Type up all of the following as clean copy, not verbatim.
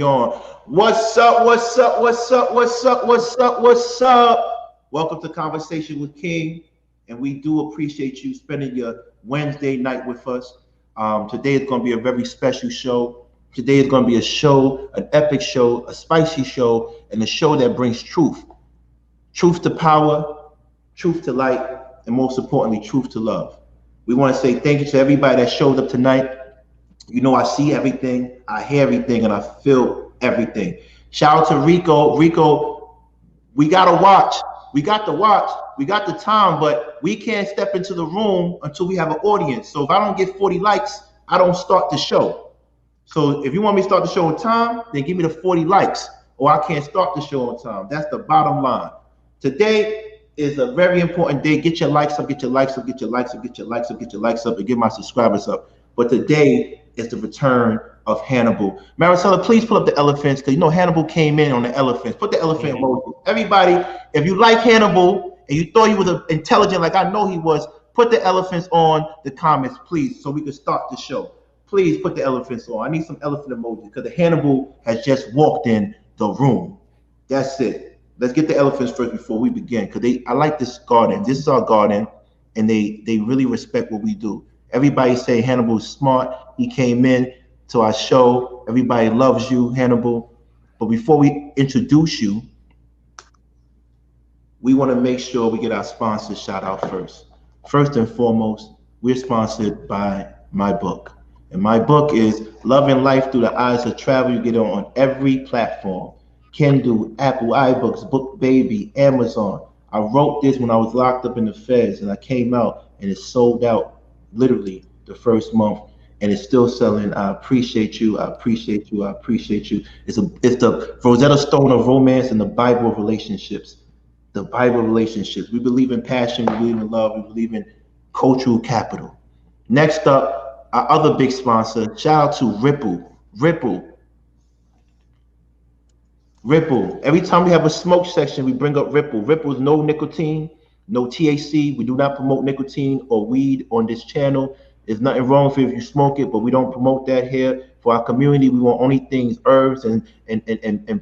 On. What's up? What's up? What's up? What's up? What's up? What's up? Welcome to Conversation with King, and we do appreciate you spending your Wednesday night with us. Today is going to be a very special show. Today is going to be a show, an epic show, a spicy show, and a show that brings truth. Truth to power, truth to light, and most importantly, truth to love. We want to say thank you to everybody that showed up tonight. You know, I see everything, I hear everything, and I feel everything. Shout out to Rico. Rico, we got to watch. We got to watch. We got the time, but we can't step into the room until we have an audience. So if I don't get 40 likes, I don't start the show. So if you want me to start the show on time, then give me the 40 likes, or I can't start the show on time. That's the bottom line. Today is a very important day. Get your likes up, get your likes up, get your likes up, get your likes up, get your likes up, and get my subscribers up. But today is the return of Hannibal. Maricela, please pull up the elephants, because you know Hannibal came in on the elephants. Put the elephant emoji. Everybody, if you like Hannibal and you thought he was intelligent like I know he was, put the elephants on the comments, please, so we can start the show. Please put the elephants on. I need some elephant emojis because the Hannibal has just walked in the room. That's it. Let's get the elephants first before we begin, because I like this garden. This is our garden, and they really respect what we do. Everybody say Hannibal is smart. He came in to our show. Everybody loves you, Hannibal. But before we introduce you, we want to make sure we get our sponsors shout out first. First and foremost, we're sponsored by my book. And my book is Loving Life Through the Eyes of Travel. You get it on every platform. Kindle, Apple, iBooks, Book Baby, Amazon. I wrote this when I was locked up in the feds, and I came out and it sold out literally the first month, and it's still selling. I appreciate you. I appreciate you. I appreciate you. It's the Rosetta Stone of romance and the Bible of relationships. The Bible of relationships. We believe in passion. We believe in love. We believe in cultural capital. Next up, our other big sponsor. Shout out to Ripple. Ripple. Every time we have a smoke section, we bring up Ripple. Ripple is no nicotine, no THC. We do not promote nicotine or weed on this channel. There's nothing wrong with it if you smoke it, but we don't promote that here. For our community, we want only things, herbs and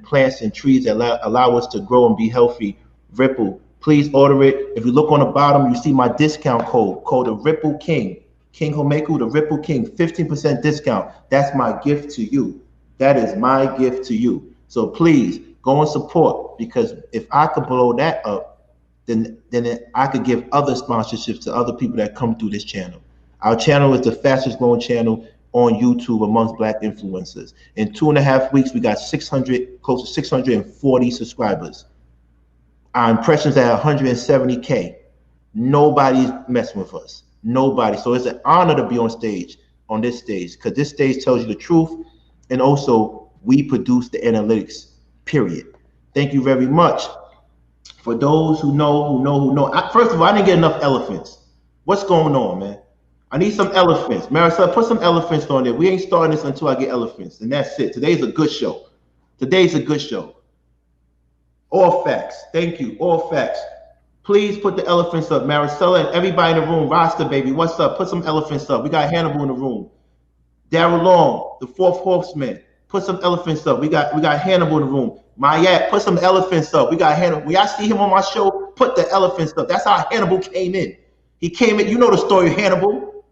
plants and trees that allow us to grow and be healthy. Ripple. Please order it. If you look on the bottom, you see my discount code the Ripple King. King Homeku, the Ripple King, 15% discount. That's my gift to you. That is my gift to you. So please go and support, because if I could blow that up, then I could give other sponsorships to other people that come through this channel. Our channel is the fastest growing channel on YouTube amongst Black influencers. In 2.5 weeks, we got close to 640 subscribers. Our impressions at 170K. Nobody's messing with us. Nobody. So it's an honor to be on this stage, because this stage tells you the truth, and also we produce the analytics, period. Thank you very much. For those who know. First of all, I didn't get enough elephants. What's going on, man? I need some elephants. Marisol, put some elephants on there. We ain't starting this until I get elephants, and that's it. Today's a good show. All facts. Thank you. All facts. Please put the elephants up. Maricela and everybody in the room. Rasta, baby, what's up? Put some elephants up. We got Hannibal in the room. Darrel Long, the fourth horseman. Put some elephants up. We got Hannibal in the room. Mayat, put some elephants up. We got Hannibal. When y'all see him on my show, put the elephants up. That's how Hannibal came in. He came in. You know the story of Hannibal.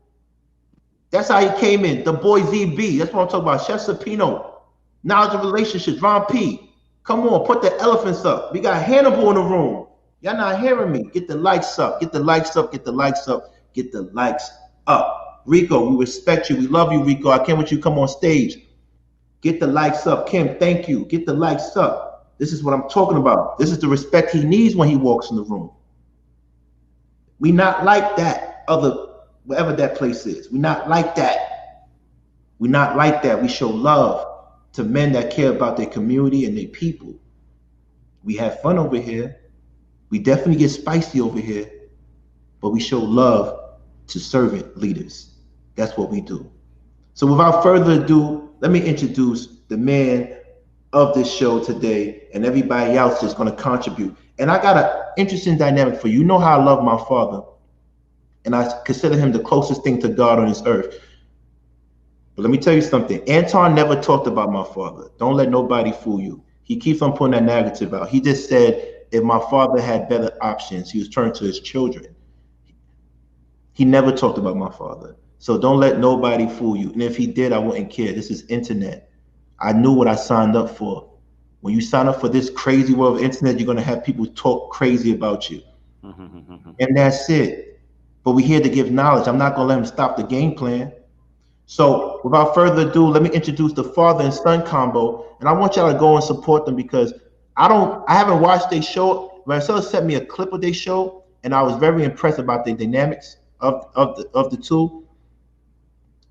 That's how he came in. The boy ZB. That's what I'm talking about. Chef Sapino. Knowledge of relationships. Ron P. Come on, put the elephants up. We got Hannibal in the room. Y'all not hearing me. Get the likes up. Get the likes up. Get the likes up. Get the likes up. Rico, we respect you. We love you, Rico. I can't wait you to come on stage. Get the likes up. Kim, thank you. Get the likes up. This is what I'm talking about. This is the respect he needs when he walks in the room. We not like that wherever that place is. We not like that. We not like that. We show love to men that care about their community and their people. We have fun over here. We definitely get spicy over here, but we show love to servant leaders. That's what we do. So without further ado, let me introduce the man of this show today, and everybody else that's going to contribute. And I got an interesting dynamic for you. You know how I love my father, and I consider him the closest thing to God on this earth. But let me tell you something. Anton never talked about my father. Don't let nobody fool you. He keeps on putting that narrative out. He just said if my father had better options, he was turning to his children. He never talked about my father. So don't let nobody fool you. And if he did, I wouldn't care. This is internet. I knew what I signed up for. When you sign up for this crazy world of internet, you're going to have people talk crazy about you. And that's it. But we're here to give knowledge. I'm not going to let him stop the game plan. So without further ado, let me introduce the father and son combo. And I want y'all to go and support them because I haven't watched their show. Marcella sent me a clip of their show, and I was very impressed about the dynamics of the two.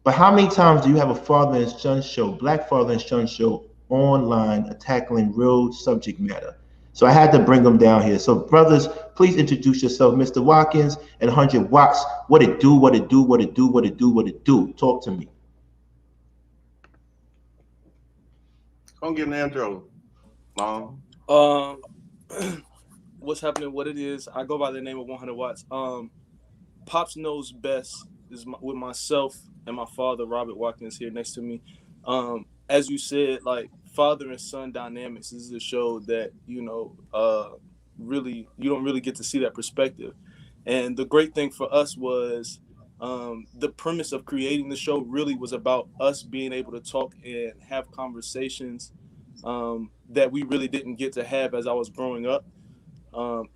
But how many times do you have a father and son show, black father and son show online tackling real subject matter? So I had to bring them down here. So brothers, please introduce yourself, Mr. Watkins and 100 Watts. What it do, what it do, what it do, what it do, what it do. Talk to me. Don't give an intro, Mom. What's happening, what it is, I go by the name of 100 Watts. Pops Knows Best is with myself and my father, Robert Watkins, here next to me. As you said, like father and son dynamics, this is a show that, really, you don't really get to see that perspective. And the great thing for us was the premise of creating the show really was about us being able to talk and have conversations that we really didn't get to have as I was growing up.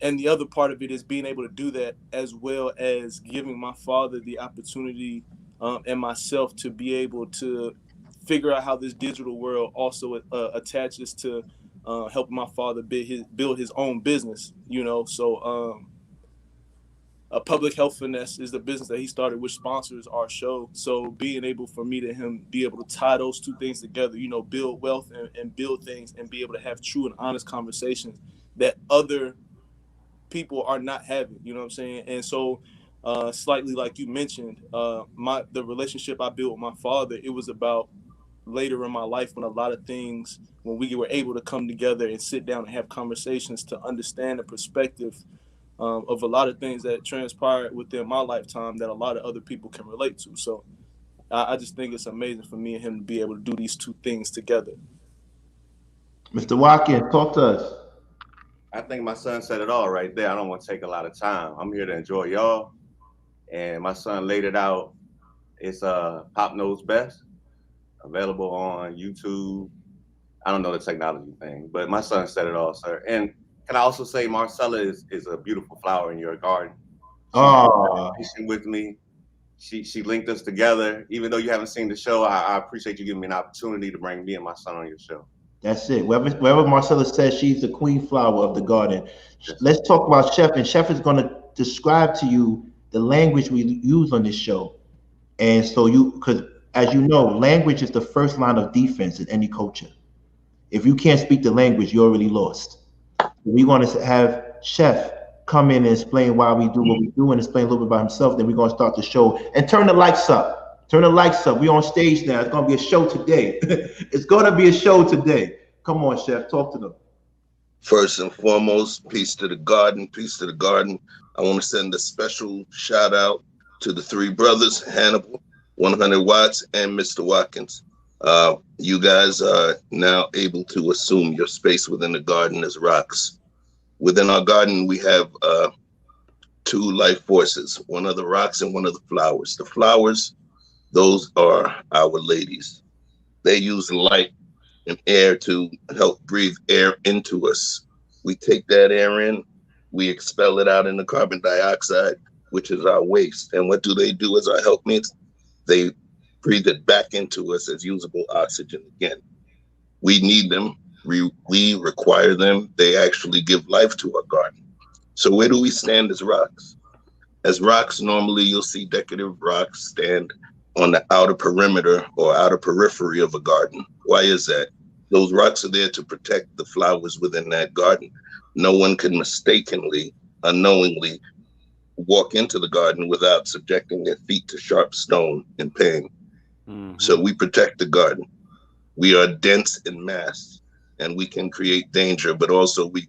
And the other part of it is being able to do that as well as giving my father the opportunity and myself to be able to figure out how this digital world also attaches to helping my father build his own business, So a public health finesse is the business that he started, which sponsors our show. So being able for me to him be able to tie those two things together, build wealth and build things and be able to have true and honest conversations that other people are not having, you know what I'm saying? And so slightly like you mentioned, the relationship I built with my father, it was about later in my life when we were able to come together and sit down and have conversations to understand the perspective of a lot of things that transpired within my lifetime that a lot of other people can relate to. So I just think it's amazing for me and him to be able to do these two things together. Mr. Watkins, talk to us. I think my son said it all right there. I don't want to take a lot of time. I'm here to enjoy y'all. And my son laid it out. It's Pop Knows Best, available on YouTube. I don't know the technology thing, but my son said it all, sir. And can I also say Marcella is a beautiful flower in your garden. She's with me. She linked us together. Even though you haven't seen the show, I appreciate you giving me an opportunity to bring me and my son on your show. That's it. Wherever Marcella says she's the queen flower of the garden. Let's talk about Chef, and Chef is going to describe to you the language we use on this show. And so because as you know, language is the first line of defense in any culture. If you can't speak the language, you're already lost. We're going to have Chef come in and explain why we do what we do and explain a little bit about himself. Then we're going to start the show and turn the lights up. Turn the lights up. We're on stage now. It's going to be a show today. It's going to be a show today. Come on, Chef. Talk to them. First and foremost, peace to the garden. Peace to the garden. I want to send a special shout out to the three brothers, Hannibal, 100 Watts, and Mr. Watkins. You guys are now able to assume your space within the garden as rocks. Within our garden, we have two life forces, one of the rocks and one of the flowers. The flowers, those are our ladies. They use light and air to help breathe air into us. We take that air in, we expel it out into carbon dioxide, which is our waste. And what do they do as our helpmates? They breathe it back into us as usable oxygen again. We need them, we require them. They actually give life to our garden. So where do we stand as rocks? As rocks, normally you'll see decorative rocks stand on the outer perimeter or outer periphery of a garden. Why is that? Those rocks are there to protect the flowers within that garden. No one can mistakenly, unknowingly walk into the garden without subjecting their feet to sharp stone and pain. Mm-hmm. So we protect the garden. We are dense in mass and we can create danger, but also we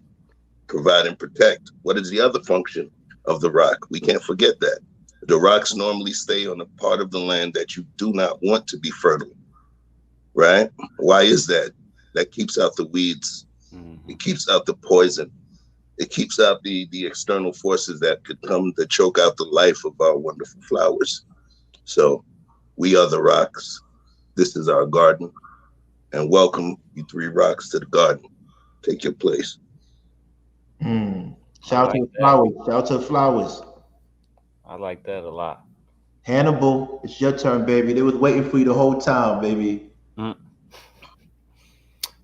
provide and protect. What is the other function of the rock? We can't forget that. The rocks normally stay on a part of the land that you do not want to be fertile. right? Why is that? That keeps out the weeds. It keeps out the poison. It keeps out the external forces that could come to choke out the life of our wonderful flowers. So we are the rocks. This is our garden. And welcome, you three rocks, to the garden. Take your place. Shout out to the flowers. Shout out to the flowers. I like that a lot. Hannibal, it's your turn, baby. They was waiting for you the whole time, baby.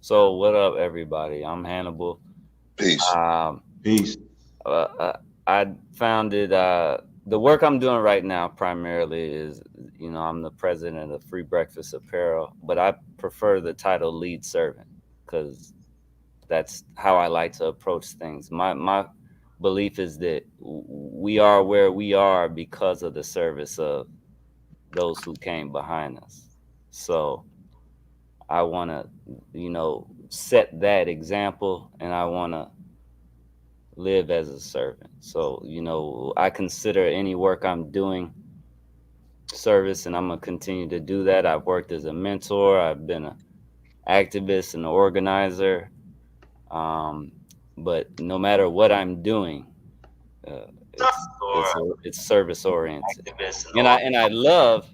So what up, everybody? I'm Hannibal. Peace. Peace. I founded the work I'm doing right now primarily is, I'm the president of Free Breakfast Apparel, but I prefer the title lead servant because that's how I like to approach things. My belief is that we are where we are because of the service of those who came behind us. So I want to, set that example, and I want to live as a servant. So, I consider any work I'm doing service, and I'm going to continue to do that. I've worked as a mentor. I've been an activist and an organizer. But no matter what I'm doing, it's service oriented. And I love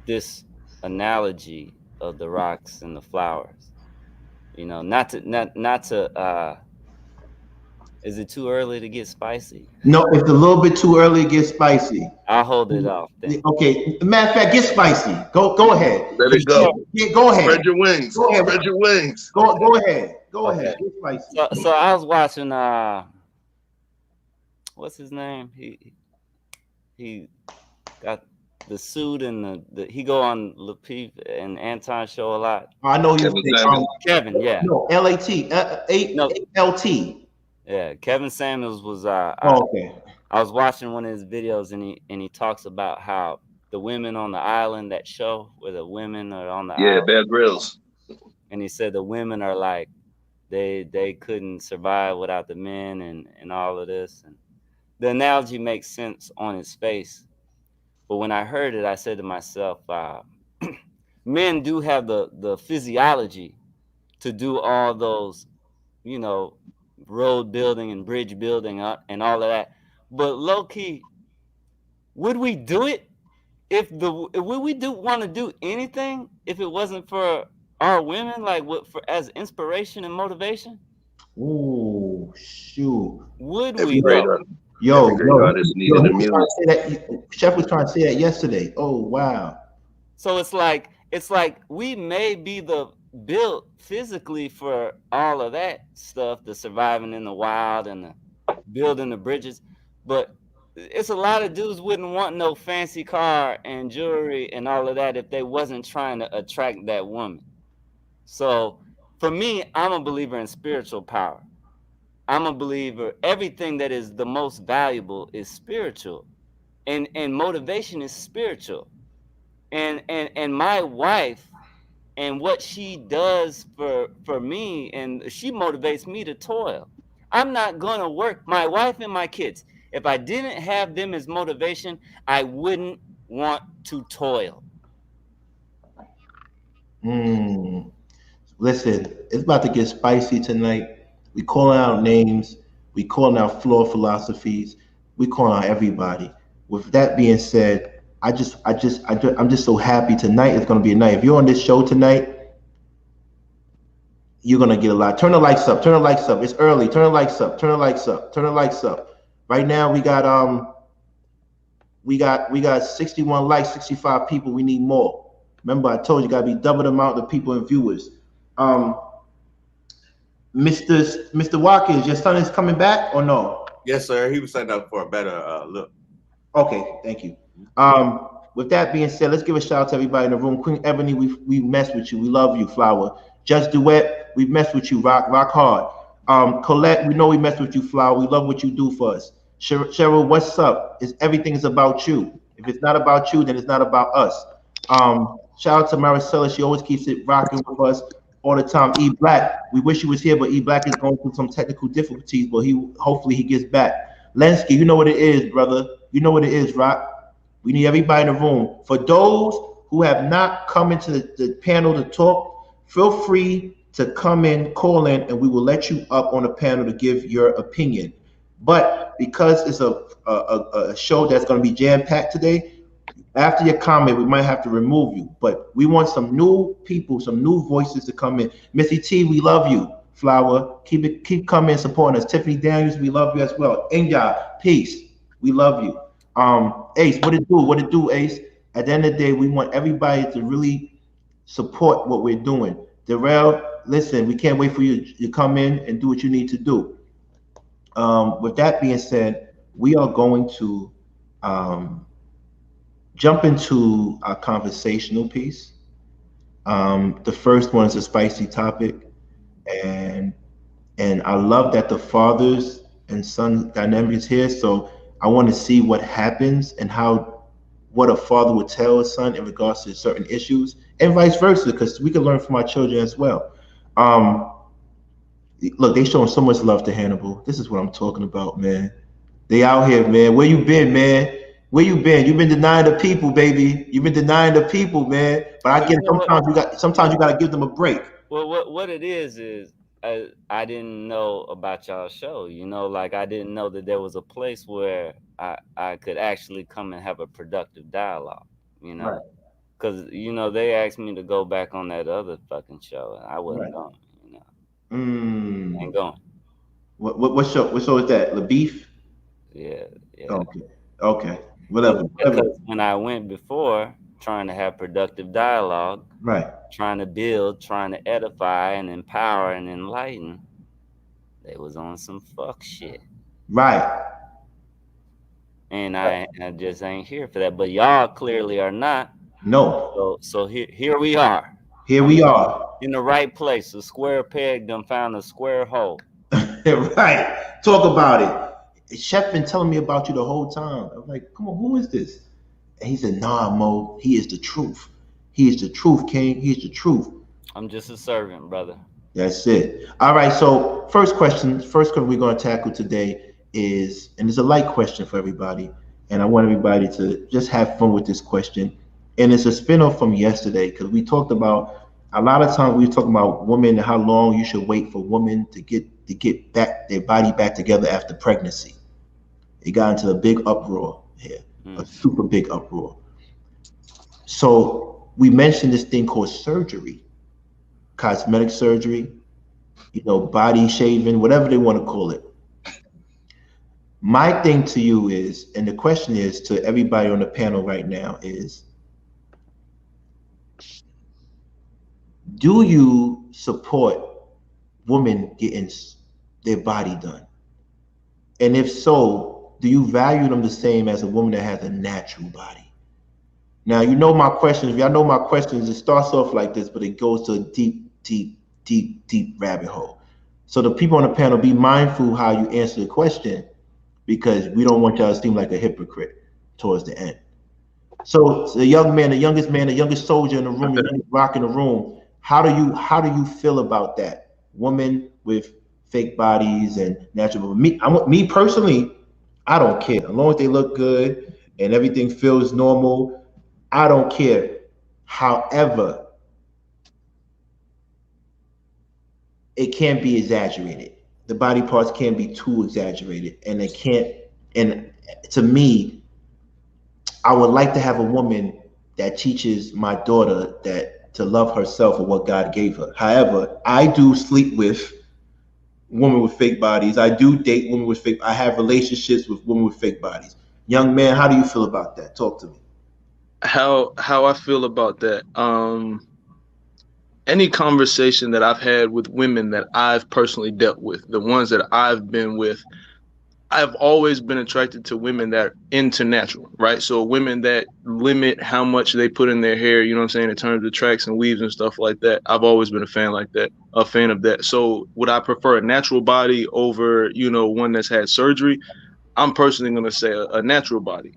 this analogy of the rocks and the flowers. Not to is it too early to get spicy? No, it's a little bit too early to get spicy. I'll hold it off then. Okay. Matter of fact, get spicy. Go ahead. Let it go. Yeah, go ahead. Spread your wings. Go ahead. Spread your wings. Go ahead. Go Okay. ahead. Get spicy. So I was watching what's his name? He got the suit and he go on Lapeef and Anton show a lot. I know you. Kevin, yeah. No, LAT. No. LT. Yeah, Kevin Samuels was. Okay. I was watching one of his videos, and he talks about how the women on the island, that show where the women are on the island. Bear Grylls. And he said the women are like they couldn't survive without the men and all of this. And the analogy makes sense on its face, but when I heard it, I said to myself, men do have the physiology to do all those, road building and bridge building and all of that. But low key, would we do it would we want to do anything if it wasn't for our women, like as inspiration and motivation? Ooh, shoot. Would Every we? artist needed a muse. Chef was trying to say that yesterday. Oh wow. So it's like we may be built physically for all of that stuff, the surviving in the wild and the building the bridges, but it's a lot of dudes wouldn't want no fancy car and jewelry and all of that if they wasn't trying to attract that woman. So for me, I'm a believer in spiritual power. I'm a believer everything that is the most valuable is spiritual, and motivation is spiritual, and my wife and what she does for me, and she motivates me to toil. I'm not going to work. My wife and my kids, if I didn't have them as motivation, I wouldn't want to toil. Listen, it's about to get spicy tonight. We calling out names. We calling out flawed philosophies. We calling out everybody. With that being said, I'm just so happy tonight. It's gonna be a night. If you're on this show tonight, you're gonna get a lot. Turn the lights up. Turn the lights up. It's early. Turn the lights up. Turn the lights up. Turn the lights up. Right now we got 61 likes, 65 people. We need more. Remember, I told you gotta be double the amount of people and viewers. Mr. Watkins, your son is coming back or no? Yes, sir. He was setting up for a better look. Okay, thank you. With that being said, let's give a shout out to everybody in the room. Queen Ebony, we messed with you. We love you, Flower. Just Duet, we messed with you. Rock hard. Colette, we know we messed with you, Flower. We love what you do for us. Cheryl, what's up? Everything is about you. If it's not about you, then it's not about us. Shout out to Maricela. She always keeps it rocking with us all the time. E Black, we wish he was here, but E Black is going through some technical difficulties, but hopefully he gets back. Lensky, you know what it is, brother. You know what it is, Rock. We need everybody in the room. For those who have not come into the panel to talk, feel free to come in, call in, and we will let you up on the panel to give your opinion. But because it's a show that's going to be jam-packed today, after your comment, we might have to remove you. But we want some new people, some new voices to come in. Missy T, we love you. Flower, keep coming, supporting us. Tiffany Daniels, we love you as well. Inja, peace, we love you. Ace, what it do, Ace? At the end of the day, we want everybody to really support what we're doing. Darrel, listen, we can't wait for you to come in and do what you need to do. With that being said, we are going to jump into our conversational piece. The first one is a spicy topic, and I love that the fathers and son dynamic is here. So I want to see what happens and what a father would tell a son in regards to certain issues, and vice versa, because we can learn from our children as well. Look, they showing so much love to Hannibal. This is what I'm talking about, man. They out here, man. Where you been, man? Where you been? You've been denying the people, baby. You've been denying the people, man. But I get sometimes you gotta give them a break. Well, what it is I didn't know about y'all's show. You know, like I didn't know that there was a place where I could actually come and have a productive dialogue. You know, because you know they asked me to go back on that other fucking show, and I wasn't going. You know, ain't going. What show is that? The Beef? Yeah. Okay. Whatever. Because when I went before, trying to have productive dialogue, right, trying to build, trying to edify and empower and enlighten, they was on some fuck shit. Right. And I just ain't here for that. But y'all clearly are not. No. So here we are. Here we are. In the right place. A square peg done found a square hole. Right. Talk about it. Chef been telling me about you the whole time. I'm like, come on, who is this? And he said, nah, Mo, he is the truth. He is the truth, King. He is the truth. I'm just a servant, brother. That's it. All right, so first question we're going to tackle today is, and it's a light question for everybody, and I want everybody to just have fun with this question. And it's a spin-off from yesterday, because we talked about, a lot of times we were talking about women and how long you should wait for women to get back their body back together after pregnancy. It got into a big uproar here, a super big uproar. So we mentioned this thing called surgery, cosmetic surgery, you know, body shaving, whatever they want to call it. My thing to you is, and the question is to everybody on the panel right now is, do you support women getting their body done? And if so, do you value them the same as a woman that has a natural body? Now, you know my questions. If y'all know my questions, it starts off like this, but it goes to a deep rabbit hole. So the people on the panel, be mindful how you answer the question, because we don't want y'all to seem like a hypocrite towards the end. So the young man, the youngest soldier in the room, the youngest rock in the room, how do you feel about that? Women with fake bodies and natural. Me personally, I don't care. As long as they look good and everything feels normal, I don't care. However, it can't be exaggerated. The body parts can't be too exaggerated, and it can't. And to me, I would like to have a woman that teaches my daughter that to love herself or what God gave her. However, I do sleep with women with fake bodies. I do date women with fake. I have relationships with women with fake bodies. Young man, how do you feel about that? Talk to me. How I feel about that. Any conversation that I've had with women that I've personally dealt with, the ones that I've been with, I've always been attracted to women that are into natural, right? So women that limit how much they put in their hair, you know what I'm saying, in terms of tracks and weaves and stuff like that. I've always been a fan of that. So would I prefer a natural body over, you know, one that's had surgery? I'm personally going to say a natural body.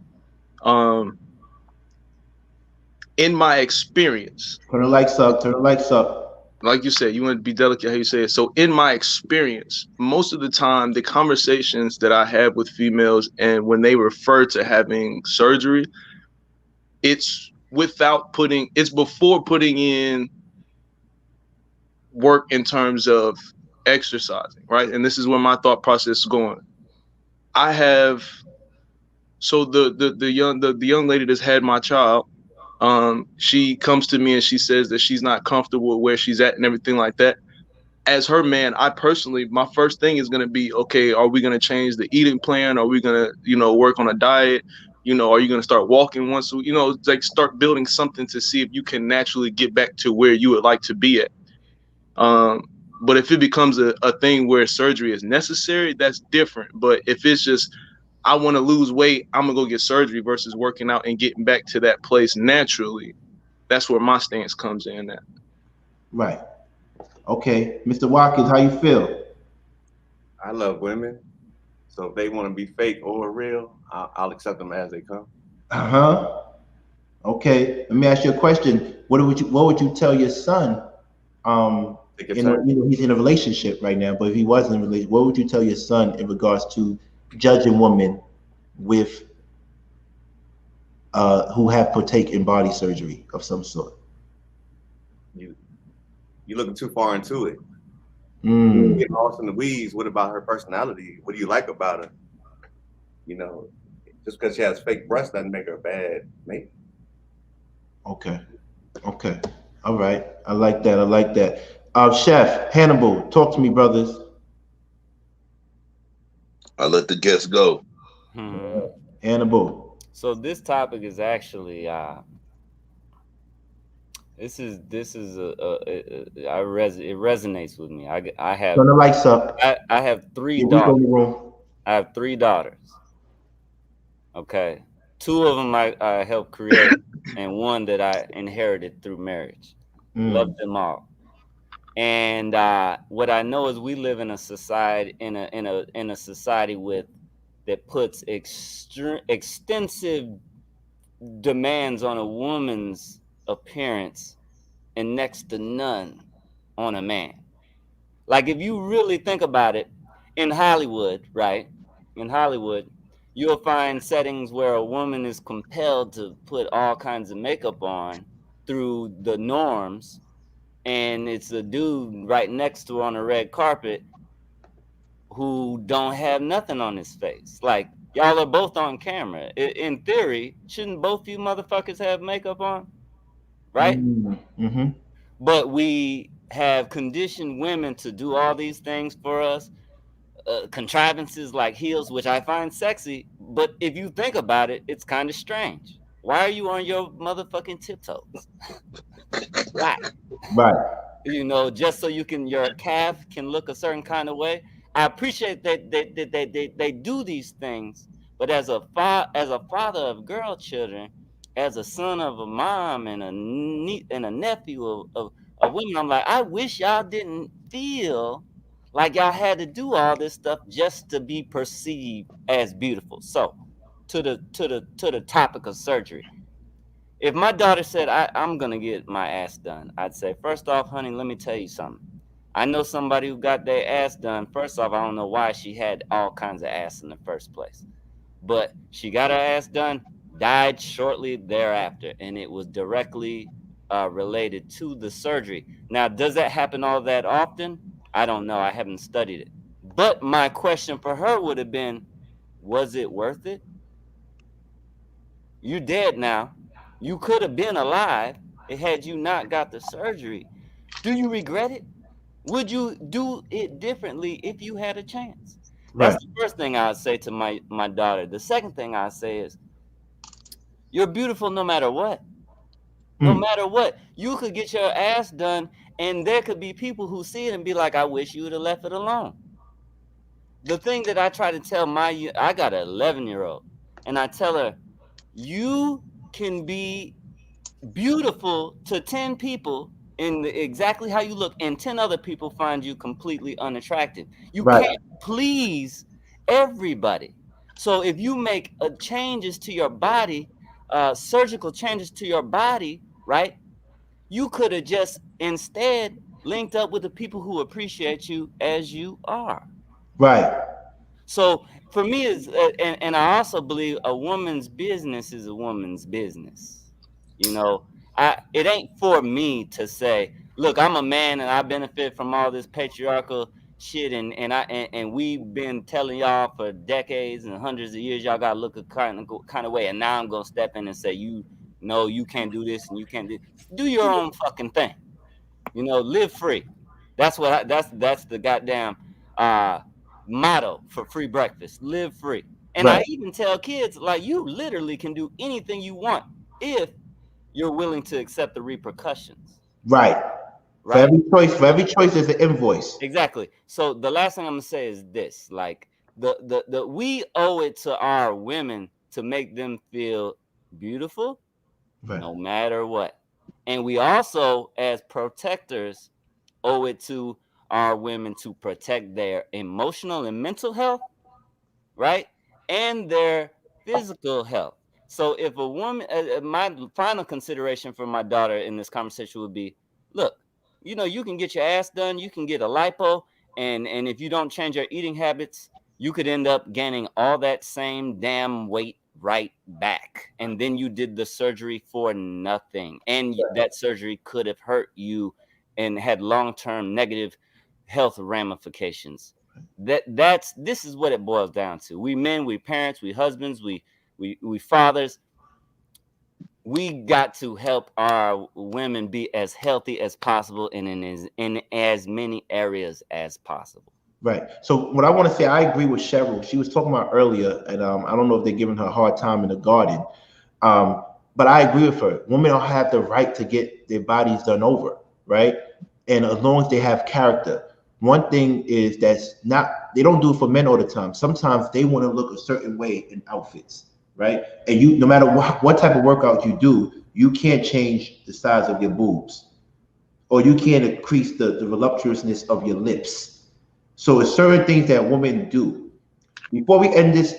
In my experience. Turn the lights up. Like you said, you want to be delicate how you say it. So in my experience, most of the time, the conversations that I have with females and when they refer to having surgery, it's before putting in work in terms of exercising, right? And this is where my thought process is going. I have so the young lady that's had my child, she comes to me and she says that she's not comfortable with where she's at and everything like that. As her man, I personally, my first thing is going to be, okay, are we going to change the eating plan? Are we going to, work on a diet? Are you going to start walking once, like start building something to see if you can naturally get back to where you would like to be at. But if it becomes a thing where surgery is necessary, that's different. But if it's just, I want to lose weight, I'm going to go get surgery versus working out and getting back to that place naturally, that's where my stance comes in at. Right. Okay. Mr. Watkins, how you feel? I love women. So if they want to be fake or real, I'll accept them as they come. Uh-huh. Okay. Let me ask you a question. What would you tell your son? He's in a relationship right now, but if he wasn't in a relationship, what would you tell your son in regards to judging women with who have partake in body surgery of some sort? You're looking too far into it. You're getting lost in the weeds. What about her personality? What do you like about her? Just because she has fake breasts doesn't make her bad mate. Okay. All right. I like that. Chef Hannibal, talk to me, brothers. I'll let the guests go. Hannibal. So this topic is actually it resonates with me. I have Turn the lights up. I have 3 daughters. I have 3 daughters. Okay. 2 of them I helped create, and 1 that I inherited through marriage. Love them all. And what I know is we live in a society in a society that puts extensive demands on a woman's appearance and next to none on a man. Like, if you really think about it, in Hollywood, right? In Hollywood, you'll find settings where a woman is compelled to put all kinds of makeup on through the norms, and it's a dude right next to her on a red carpet who don't have nothing on his face. Like, y'all are both on camera. In theory, shouldn't both you motherfuckers have makeup on? Right? Mm-hmm. But we have conditioned women to do all these things for us. Contrivances like heels, which I find sexy, but if you think about it, it's kind of strange. Why are you on your motherfucking tiptoes? Right. Just so your calf can look a certain kind of way. I appreciate that they do these things, but as a father of girl children, as a son of a mom and a nephew of women, I'm like, I wish y'all didn't feel like y'all had to do all this stuff just to be perceived as beautiful. So, to the topic of surgery. If my daughter said, I'm going to get my ass done, I'd say, first off, honey, let me tell you something. I know somebody who got their ass done. First off, I don't know why she had all kinds of ass in the first place. But she got her ass done, died shortly thereafter, and it was directly related to the surgery. Now, does that happen all that often? I don't know. I haven't studied it. But my question for her would have been, was it worth it? You dead now. You could have been alive had you not got the surgery. Do you regret it? Would you do it differently if you had a chance? That's the first thing I'd say to my daughter. The second thing I'd say is, you're beautiful no matter what. No matter what. You could get your ass done, and there could be people who see it and be like, I wish you would have left it alone. The thing that I try to tell I got an 11-year-old, and I tell her, you can be beautiful to 10 people in exactly how you look, and 10 other people find you completely unattractive. You can't please everybody. So if you make changes to your body, surgical changes to your body, right, you could have just instead linked up with the people who appreciate you as you are. Right. So for me, and I also believe a woman's business is a woman's business. You know, it ain't for me to say, look, I'm a man and I benefit from all this patriarchal shit, and we've been telling y'all for decades and hundreds of years y'all gotta look a kind of way, and now I'm gonna step in and say, you know, you can't do this and you can't do your own fucking thing. You know, live free. That's that's the goddamn motto for free breakfast. Live free. And I even tell kids, like, you literally can do anything you want if you're willing to accept the repercussions. Right. For every choice, there's an invoice. Exactly. So the last thing I'm gonna say is this: like, the we owe it to our women to make them feel beautiful, no matter what. And we also, as protectors, owe it to our women to protect their emotional and mental health, right? And their physical health. So if a woman, my final consideration for my daughter in this conversation would be, look, you know, you can get your ass done, you can get a lipo, and if you don't change your eating habits, you could end up gaining all that same damn weight right back. And then you did the surgery for nothing. And that surgery could have hurt you and had long-term negative health ramifications. This is what it boils down to. We men, we parents, we husbands, we fathers. We got to help our women be as healthy as possible and in as many areas as possible. Right. So what I want to say, I agree with Cheryl. She was talking about earlier, and I don't know if they're giving her a hard time in the garden, but I agree with her. Women don't have the right to get their bodies done over, right? And as long as they have character. One thing is they don't do it for men all the time. Sometimes they want to look a certain way in outfits, right? And you, no matter what type of workout you do, you can't change the size of your boobs, or you can't increase the voluptuousness of your lips. So it's certain things that women do. Before we end this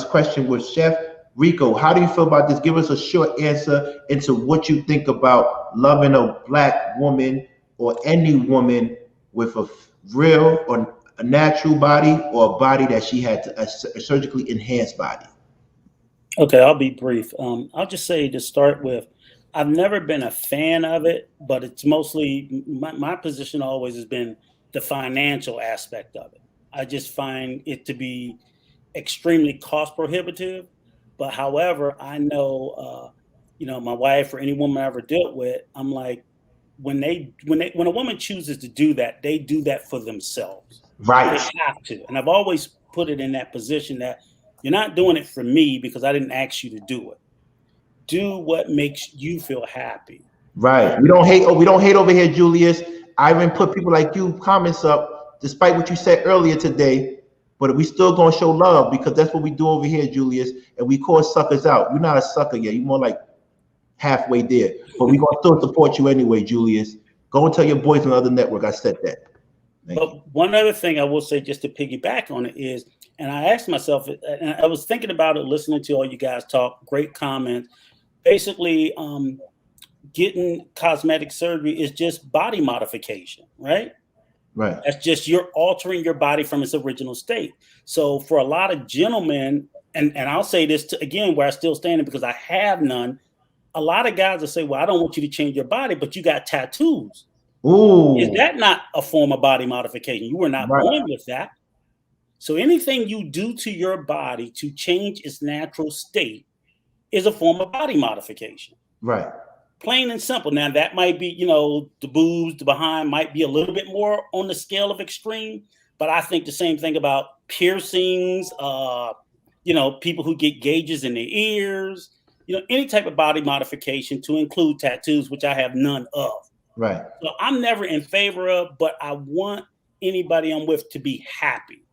question with Chef Rico, how do you feel about this? Give us a short answer into what you think about loving a Black woman or any woman with a real or a natural body, or a body that she had a surgically enhanced body. Okay, I'll be brief. I'll just say to start with, I've never been a fan of it, but it's mostly my position always has been the financial aspect of it. I just find it to be extremely cost prohibitive. But however, I know, my wife or any woman I ever dealt with, I'm like, when a woman chooses to do that, they do that for themselves. Right. They have to. And I've always put it in that position that you're not doing it for me because I didn't ask you to do it. Do what makes you feel happy. Right. We don't hate over here, Julius. I even put people like you comments up, despite what you said earlier today, but we still gonna show love because that's what we do over here, Julius. And we call suckers out. You're not a sucker yet. You're more like halfway there, but we're gonna still support you anyway, Julius. Go and tell your boys on the other network I said that. But one other thing I will say, just to piggyback on it, is, and I asked myself, and I was thinking about it, listening to all you guys talk, great comments. Basically, getting cosmetic surgery is just body modification, right? Right. That's just you're altering your body from its original state. So for a lot of gentlemen, and I'll say this again, where I still stand because I have none. A lot of guys will say, well, I don't want you to change your body, but you got tattoos. Ooh. Is that not a form of body modification? You were not born with that. So anything you do to your body to change its natural state is a form of body modification. Right. Plain and simple. Now that might be, the boobs, the behind might be a little bit more on the scale of extreme, but I think the same thing about piercings, people who get gauges in their ears, any type of body modification to include tattoos, which I have none of. Right. So I'm never in favor of, but I want anybody I'm with to be happy.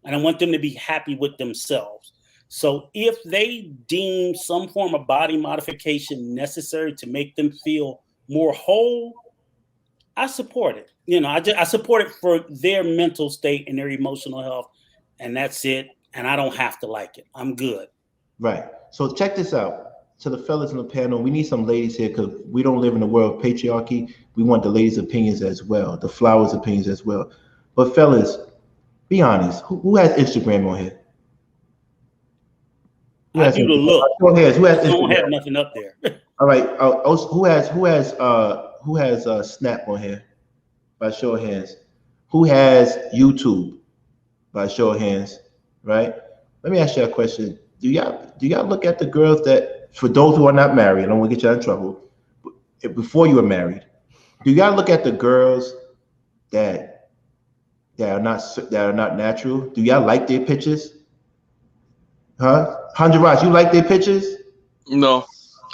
And I want them to be happy with themselves. So if they deem some form of body modification necessary to make them feel more whole, I support it. I support it for their mental state and their emotional health. And that's it. And I don't have to like it. I'm good. Right. So check this out. To the fellas on the panel, we need some ladies here because we don't live in a world of patriarchy. We want the ladies' opinions as well, the flowers' opinions as well. But fellas, be honest. Who has Instagram on here? I do the look. Who has I don't Instagram? have nothing up there. All right. Who has Snap on here? By show of hands. Who has YouTube? By show of hands. Right. Let me ask you a question. Do y'all look at the girls that, for those who are not married, I don't want to get you in trouble, before you were married, do y'all look at the girls that are not natural? Do y'all like their pictures? Huh? 100 Rods, you like their pictures? No,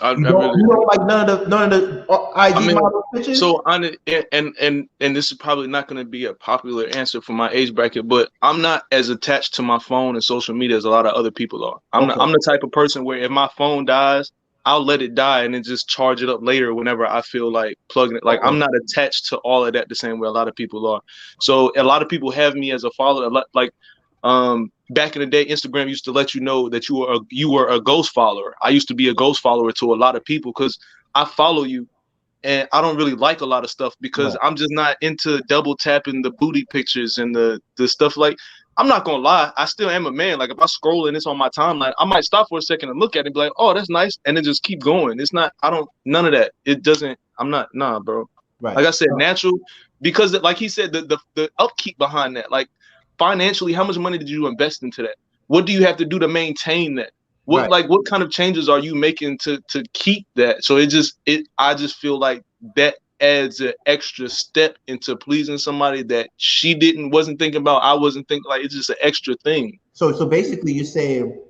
I You really. don't like none of the IG model pictures? So on it, and this is probably not going to be a popular answer for my age bracket, but I'm not as attached to my phone and social media as a lot of other people are. I'm the type of person where if my phone dies, I'll let it die and then just charge it up later whenever I feel like plugging it. Like I'm not attached to all of that the same way a lot of people are. So a lot of people have me as a follower. Like back in the day, Instagram used to let you know that you were a ghost follower. I used to be a ghost follower to a lot of people because I follow you. And I don't really like a lot of stuff because I'm just not into double tapping the booty pictures and the stuff. Like, I'm not gonna lie, I still am a man. Like if I scroll and it's on my timeline, I might stop for a second and look at it and be like, oh, that's nice, and then just keep going. It's not, none of that. It doesn't, nah, bro. Right. Like I said, natural, because like he said, the upkeep behind that, like financially, how much money did you invest into that? What do you have to do to maintain that? What what kind of changes are you making to keep that? So I just feel like that adds an extra step into pleasing somebody that she wasn't thinking about. I wasn't thinking, like, it's just an extra thing. So basically you're saying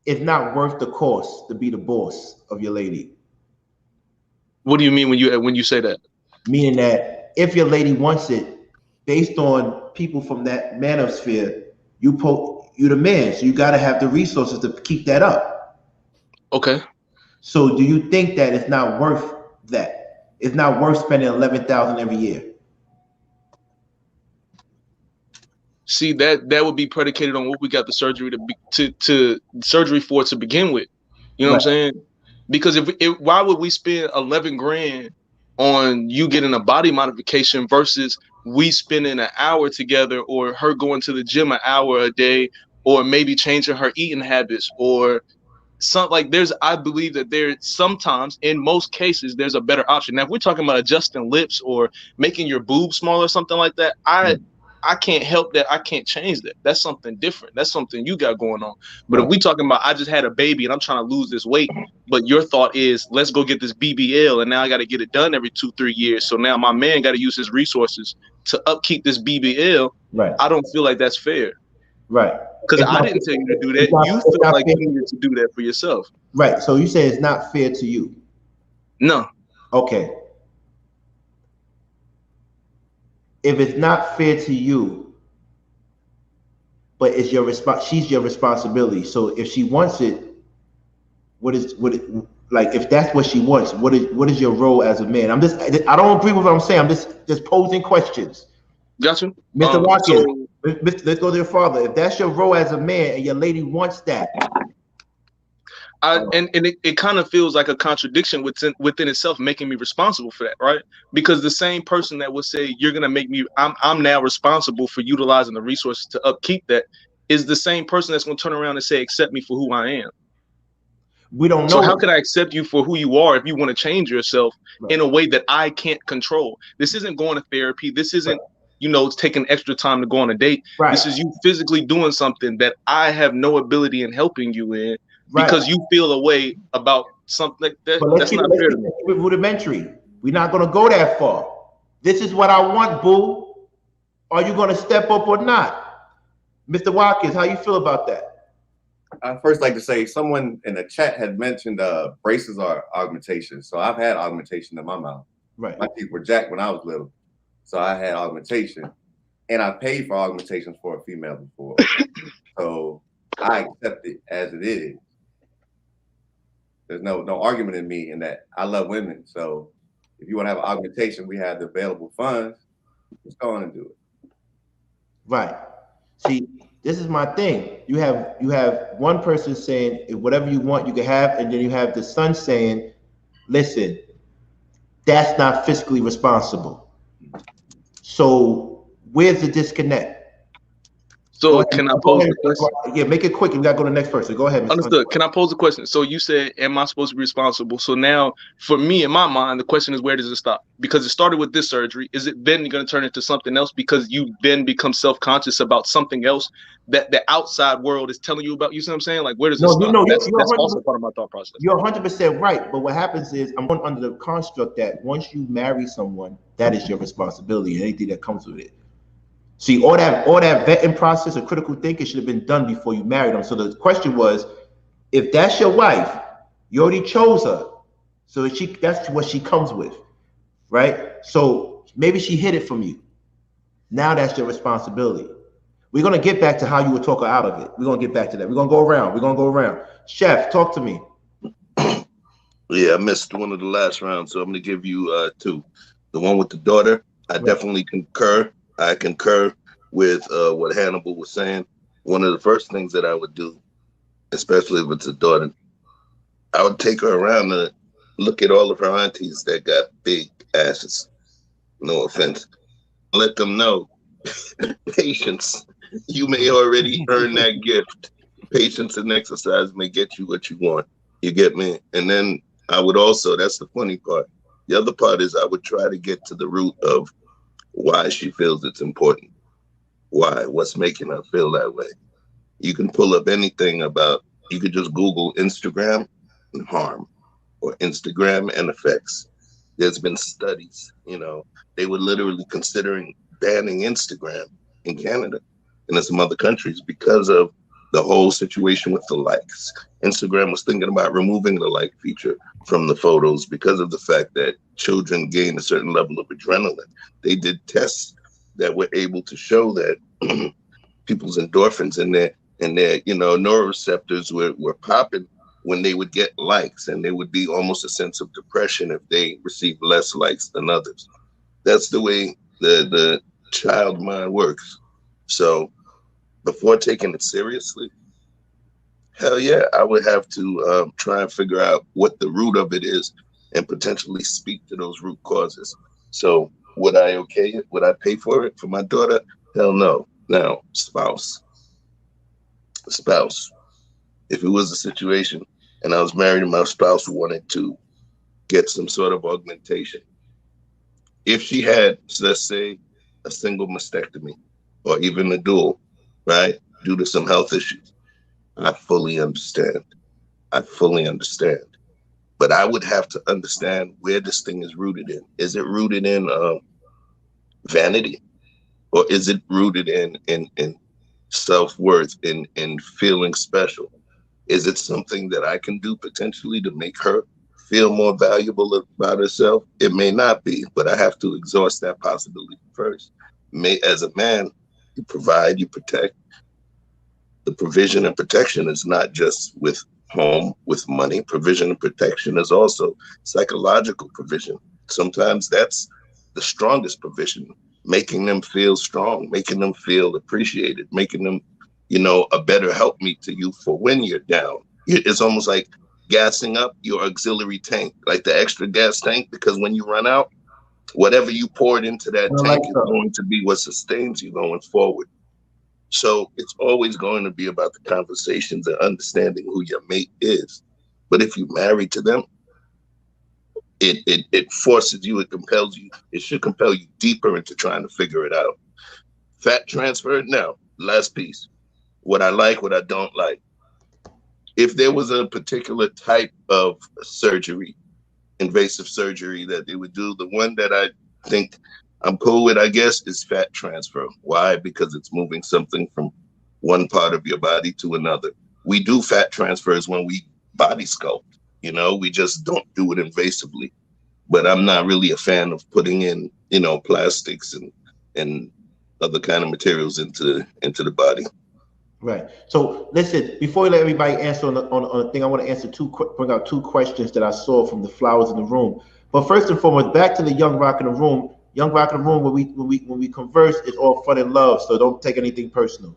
it's not worth the cost to be the boss of your lady. What do you mean when you say that? Meaning that if your lady wants it, based on people from that manosphere, you the man, so you got to have the resources to keep that up. Okay. So do you think that it's not worth that? It's not worth spending $11,000 every year? See, that would be predicated on what we got the surgery to surgery for to begin with. You know what I'm saying? Because why would we spend 11 grand on you getting a body modification versus we spending an hour together, or her going to the gym an hour a day, or maybe changing her eating habits, or something? I believe that there sometimes, in most cases, there's a better option. Now, if we're talking about adjusting lips or making your boobs smaller or something like that, I can't help that. I can't change that. That's something different. That's something you got going on. But if we talking about, I just had a baby and I'm trying to lose this weight, but your thought is, let's go get this BBL, and now I got to get it done every 2-3 years. So now my man got to use his resources to upkeep this BBL. Right. I don't feel like that's fair. Right. Because I didn't tell you to do that. You feel like you needed to do that for yourself. Right. So you say it's not fair to you? No. Okay. If it's not fair to you, but it's your she's your responsibility. So if she wants it, if that's what she wants, what is your role as a man? I don't agree with what I'm saying. I'm just posing questions. Got you. Mr. Watkins, let's go to your father. If that's your role as a man and your lady wants that. And it kind of feels like a contradiction within itself, making me responsible for that, right? Because the same person that would say you're gonna make me, I'm now responsible for utilizing the resources to upkeep that, is the same person that's gonna turn around and say, accept me for who I am. We don't know. So how can I accept you for who you are if you want to change yourself in a way that I can't control? This isn't going to therapy. This isn't taking extra time to go on a date. This is you physically doing something that I have no ability in helping you in. Because you feel a way about something that's not fair to me. Rudimentary. We're not going to go that far. This is what I want, boo. Are you going to step up or not? Mr. Watkins, how you feel about that? I first like to say someone in the chat had mentioned braces are augmentation. So I've had augmentation in my mouth. Right. My teeth were jacked when I was little. So I had augmentation. And I paid for augmentations for a female before. So I accept it as it is. There's no argument in me in that. I love women. So if you want to have an augmentation, we have the available funds. Just go on and do it. Right. See, this is my thing. You have one person saying, whatever you want, you can have. And then you have the son saying, listen, that's not fiscally responsible. So where's the disconnect? So can I pose the question? Yeah, make it quick. We gotta go to the next person. Go ahead, Mr. Understood. Can I pose a question? So you said, am I supposed to be responsible? So now, for me, in my mind, the question is, where does it stop? Because it started with this surgery. Is it then going to turn into something else because you then become self-conscious about something else that the outside world is telling you about? You see what I'm saying? Like, where does it stop? That's also part of my thought process. You're 100% right. But what happens is, I'm going under the construct that once you marry someone, that is your responsibility and anything that comes with it. See, all that vetting process of critical thinking should have been done before you married them. So the question was, if that's your wife, you already chose her, so that's what she comes with, right? So maybe she hid it from you. Now that's your responsibility. We're gonna get back to how you would talk her out of it. We're gonna get back to that. We're gonna go around. Chef, talk to me. Yeah, I missed one of the last rounds, so I'm gonna give you two. The one with the daughter, I definitely concur. I concur with what Hannibal was saying. One of the first things that I would do, especially if it's a daughter, I would take her around to look at all of her aunties that got big asses. No offense. Let them know, patience. You may already earn that gift. Patience and exercise may get you what you want. You get me? And then I would also, that's the funny part. The other part is I would try to get to the root of why she feels it's important. Why? What's making her feel that way? You can pull up anything about, you could just Google Instagram and harm or Instagram and effects. There's been studies, they were literally considering banning Instagram in Canada and in some other countries because of the whole situation with the likes. Instagram was thinking about removing the like feature from the photos because of the fact that children gain a certain level of adrenaline. They did tests that were able to show that people's endorphins and their neuroreceptors were popping when they would get likes, and there would be almost a sense of depression if they received less likes than others. That's the way the child mind works. So before taking it seriously, hell yeah, I would have to try and figure out what the root of it is and potentially speak to those root causes. So would I okay it? Would I pay for it for my daughter? Hell no. Now, spouse. If it was a situation and I was married and my spouse wanted to get some sort of augmentation, if she had, let's say, a single mastectomy or even a dual, right, due to some health issues, I fully understand. But I would have to understand where this thing is rooted in. Is it rooted in vanity? Or is it rooted in self-worth, in feeling special? Is it something that I can do potentially to make her feel more valuable about herself? It may not be, but I have to exhaust that possibility first. As a man, you provide, you protect. The provision and protection is not just with home, with money. Provision and protection is also psychological provision. Sometimes that's the strongest provision, making them feel strong, making them feel appreciated, making them, a better helpmeet to you for when you're down. It's almost like gassing up your auxiliary tank, like the extra gas tank, because when you run out, whatever you poured into that tank is going to be what sustains you going forward. So it's always going to be about the conversations and understanding who your mate is. But if you're married to them, it forces you, it compels you, it should compel you deeper into trying to figure it out. Fat transfer, no. Last piece. What I like, what I don't like. If there was a particular type of surgery, invasive surgery that they would do, the one that I think I'm cool with, I guess, is fat transfer. Why? Because it's moving something from one part of your body to another. We do fat transfers when we body sculpt, we just don't do it invasively. But I'm not really a fan of putting in, plastics and other kind of materials into the body. Right. So listen, before we let everybody answer on the thing, I want to answer bring out two questions that I saw from the flowers in the room. But first and foremost, back to the young rock in the room. Young rock in the room, when we converse, it's all fun and love. So don't take anything personal,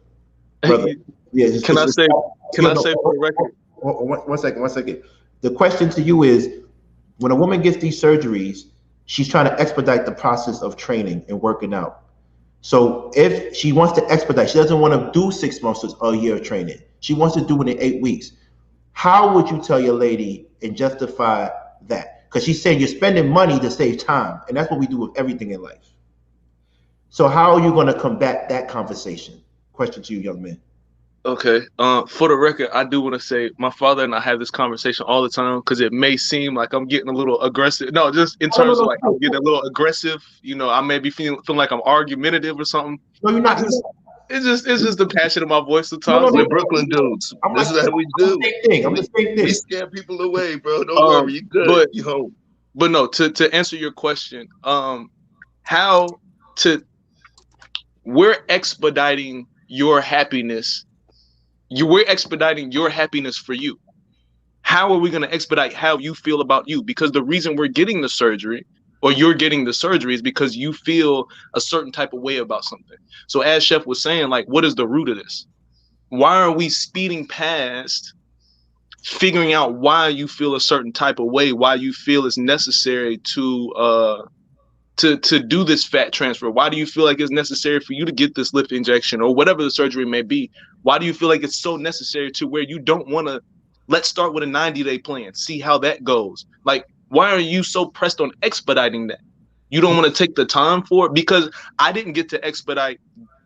brother. Yeah. Can I say for the record? One second. The question to you is, when a woman gets these surgeries, she's trying to expedite the process of training and working out. So if she wants to expedite, she doesn't want to do 6 months or a year of training. She wants to do it in 8 weeks. How would you tell your lady and justify that? Because she's saying you're spending money to save time, and that's what we do with everything in life. So how are you going to combat that conversation? Question to you, young man. Okay. For the record, I do want to say my father and I have this conversation all the time because it may seem like I'm getting a little aggressive. No, just in terms of like I'm getting a little aggressive. You know, I may be feeling like I'm argumentative or something. No, you're not. It's just the passion of my voice sometimes. We're Brooklyn dudes. This is how we do. I'm the same thing. We scare people away, bro. Don't worry, you good. But you home. But no, to answer your question, we're expediting your happiness. We're expediting your happiness for you. How are we going to expedite how you feel about you? Because the reason we're getting the surgery, or you're getting the surgery, is because you feel a certain type of way about something. So as Chef was saying, like, what is the root of this? Why are we speeding past figuring out why you feel a certain type of way, why you feel it's necessary to do this fat transfer? Why do you feel like it's necessary for you to get this lip injection or whatever the surgery may be? Why do you feel like it's so necessary to where you don't want to, let's start with a 90-day plan, see how that goes? Like, why are you so pressed on expediting that? You don't want to take the time for it? Because I didn't get to expedite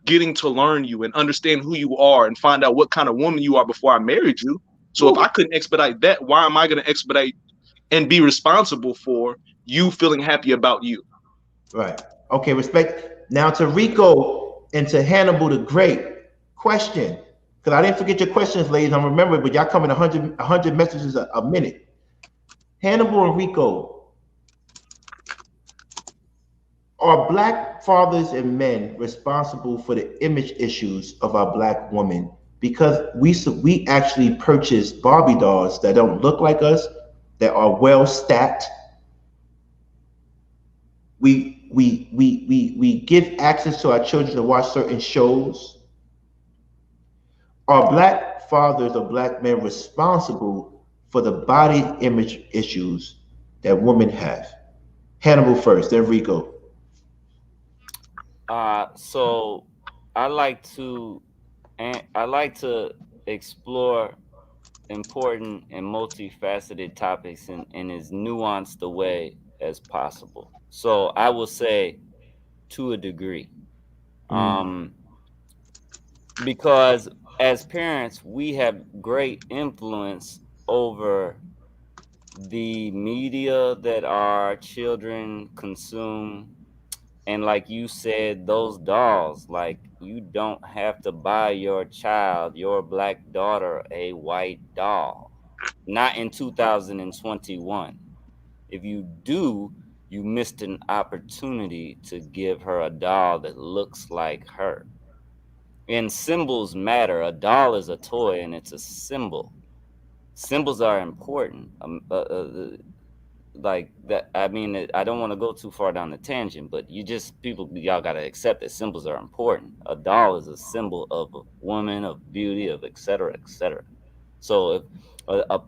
getting to learn you and understand who you are and find out what kind of woman you are before I married you. So if I couldn't expedite that, why am I going to expedite and be responsible for you feeling happy about you? Right. Okay, respect. Now to Rico and to Hannibal the Great. Question, because I didn't forget your questions, ladies. I'm remembering, but y'all coming 100 messages a minute. Hannibal and Rico, are Black fathers and men responsible for the image issues of our Black women? Because we actually purchase Barbie dolls that don't look like us, that are well stacked. We give access to our children to watch certain shows. Are Black fathers or Black men responsible for the body image issues that women have? Hannibal first, then Rico. So I like to explore important and multifaceted topics in as nuanced a way as possible. So I will say to a degree, because as parents, we have great influence over the media that our children consume. And like you said, those dolls, like, you don't have to buy your child, your Black daughter, a white doll. Not in 2021. If you do, you missed an opportunity to give her a doll that looks like her. And symbols matter. A doll is a toy and it's a symbol. Symbols are important. Like that, I mean, I don't want to go too far down the tangent, but y'all gotta accept that symbols are important. A doll is a symbol of a woman, of beauty, of et cetera, et cetera. So if a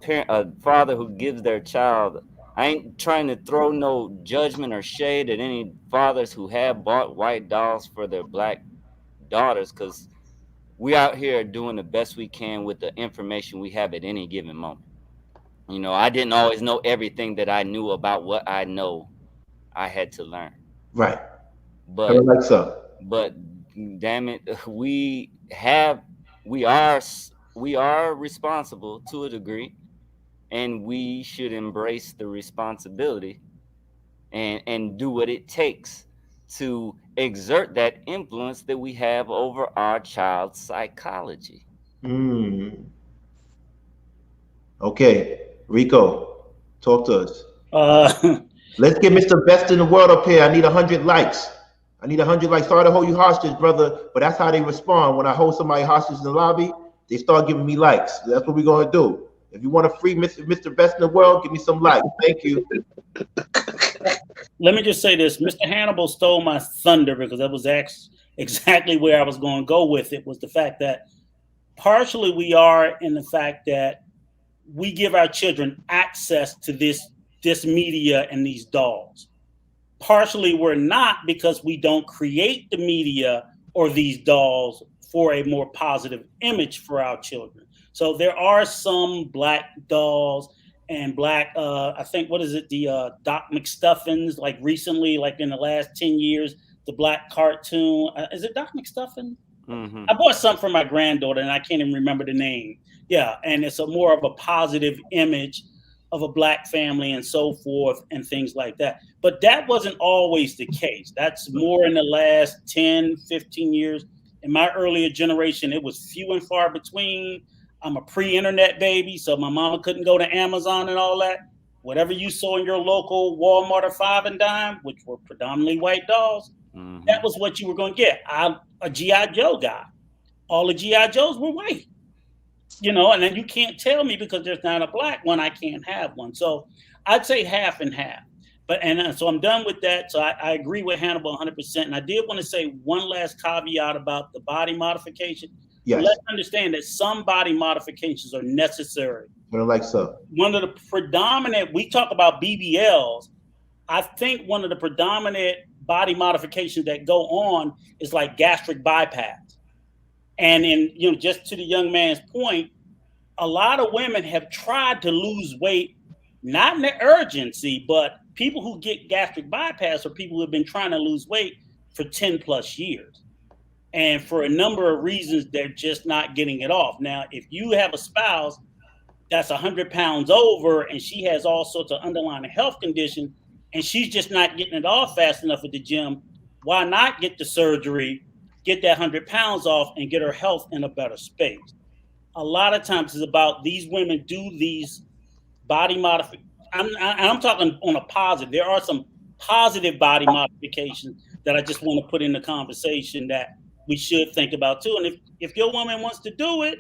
father who gives their child, I ain't trying to throw no judgment or shade at any fathers who have bought white dolls for their Black daughters, because we out here doing the best we can with the information we have at any given moment. You know, I didn't always know everything that I knew about what I know. I had to learn. Right. But damn it, we are responsible to a degree, and we should embrace the responsibility and do what it takes to exert that influence that we have over our child's psychology. Okay, Rico, talk to us. Let's get Mr. Best in the World up here. I need 100 likes. Sorry to hold you hostage, brother, but that's how they respond. When I hold somebody hostage in the lobby, they start giving me likes. That's what we're going to do. If you want to free Mr. Best in the World, give me some likes. Thank you. Let me just say this. Mr. Hannibal stole my thunder, because that was exactly where I was going to go with it, was the fact that partially we are in the fact that we give our children access to this media and these dolls. Partially we're not, because we don't create the media or these dolls for a more positive image for our children. So there are some black dolls and black, I think, what is it? The Doc McStuffins, like recently, like in the last 10 years, the black cartoon, is it Doc McStuffin? Mm-hmm. I bought something for my granddaughter and I can't even remember the name. Yeah. And it's a more of a positive image of a black family and so forth and things like that. But that wasn't always the case. That's more in the last 10, 15 years. In my earlier generation, it was few and far between. I'm a pre-internet baby, so my mama couldn't go to Amazon and all that. Whatever you saw in your local Walmart or Five and Dime, which were predominantly white dolls, that was what you were going to get. I'm a G.I. Joe guy. All the G.I. Joes were white. You know, and then you can't tell me because there's not a black one, I can't have one. So I'd say half and half. But so I'm done with that. So I agree with Hannibal 100%. And I did want to say one last caveat about the body modification. Yes. Let's understand that some body modifications are necessary. Well, like so. One of the predominant, we talk about BBLs. I think one of the predominant body modifications that go on is like gastric bypass. And in, you know, just to the young man's point, a lot of women have tried to lose weight, not in the urgency, but people who get gastric bypass are people who have been trying to lose weight for 10 plus years. And for a number of reasons, they're just not getting it off. Now, if you have a spouse that's 100 pounds over and she has all sorts of underlying health conditions and she's just not getting it off fast enough at the gym, why not get the surgery, get that 100 pounds off and get her health in a better space? A lot of times it's about these women do these body modifications. I'm talking on a positive. There are some positive body modifications that I just want to put in the conversation that we should think about too. And if your woman wants to do it,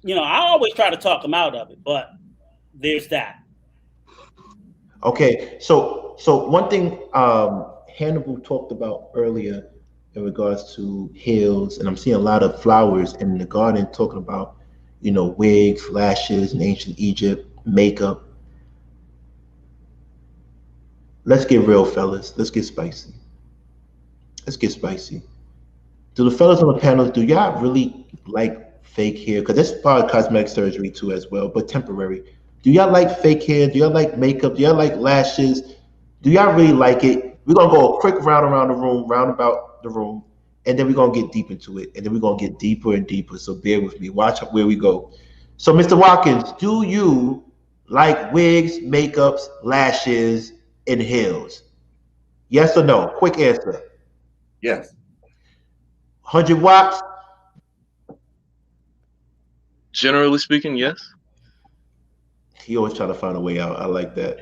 you know, I always try to talk them out of it, but there's that. Okay, so one thing Hannibal talked about earlier in regards to heels, and I'm seeing a lot of flowers in the garden talking about, you know, wigs, lashes in ancient Egypt, makeup. Let's get real, fellas. Let's get spicy. Let's get spicy. Do the fellas on the panel, do y'all really like fake hair? Because that's part of cosmetic surgery too as well, but temporary. Do y'all like fake hair? Do y'all like makeup? Do y'all like lashes? Do y'all really like it? We're going to go a quick round around the room, round about the room, and then we're going to get deep into it. And then we're going to get deeper and deeper. So bear with me. Watch where we go. So, Mr. Watkins, do you like wigs, makeups, lashes, and heels? Yes or no? Quick answer. Yes. 100 watts? Generally speaking, yes. He always try to find a way out. I like that.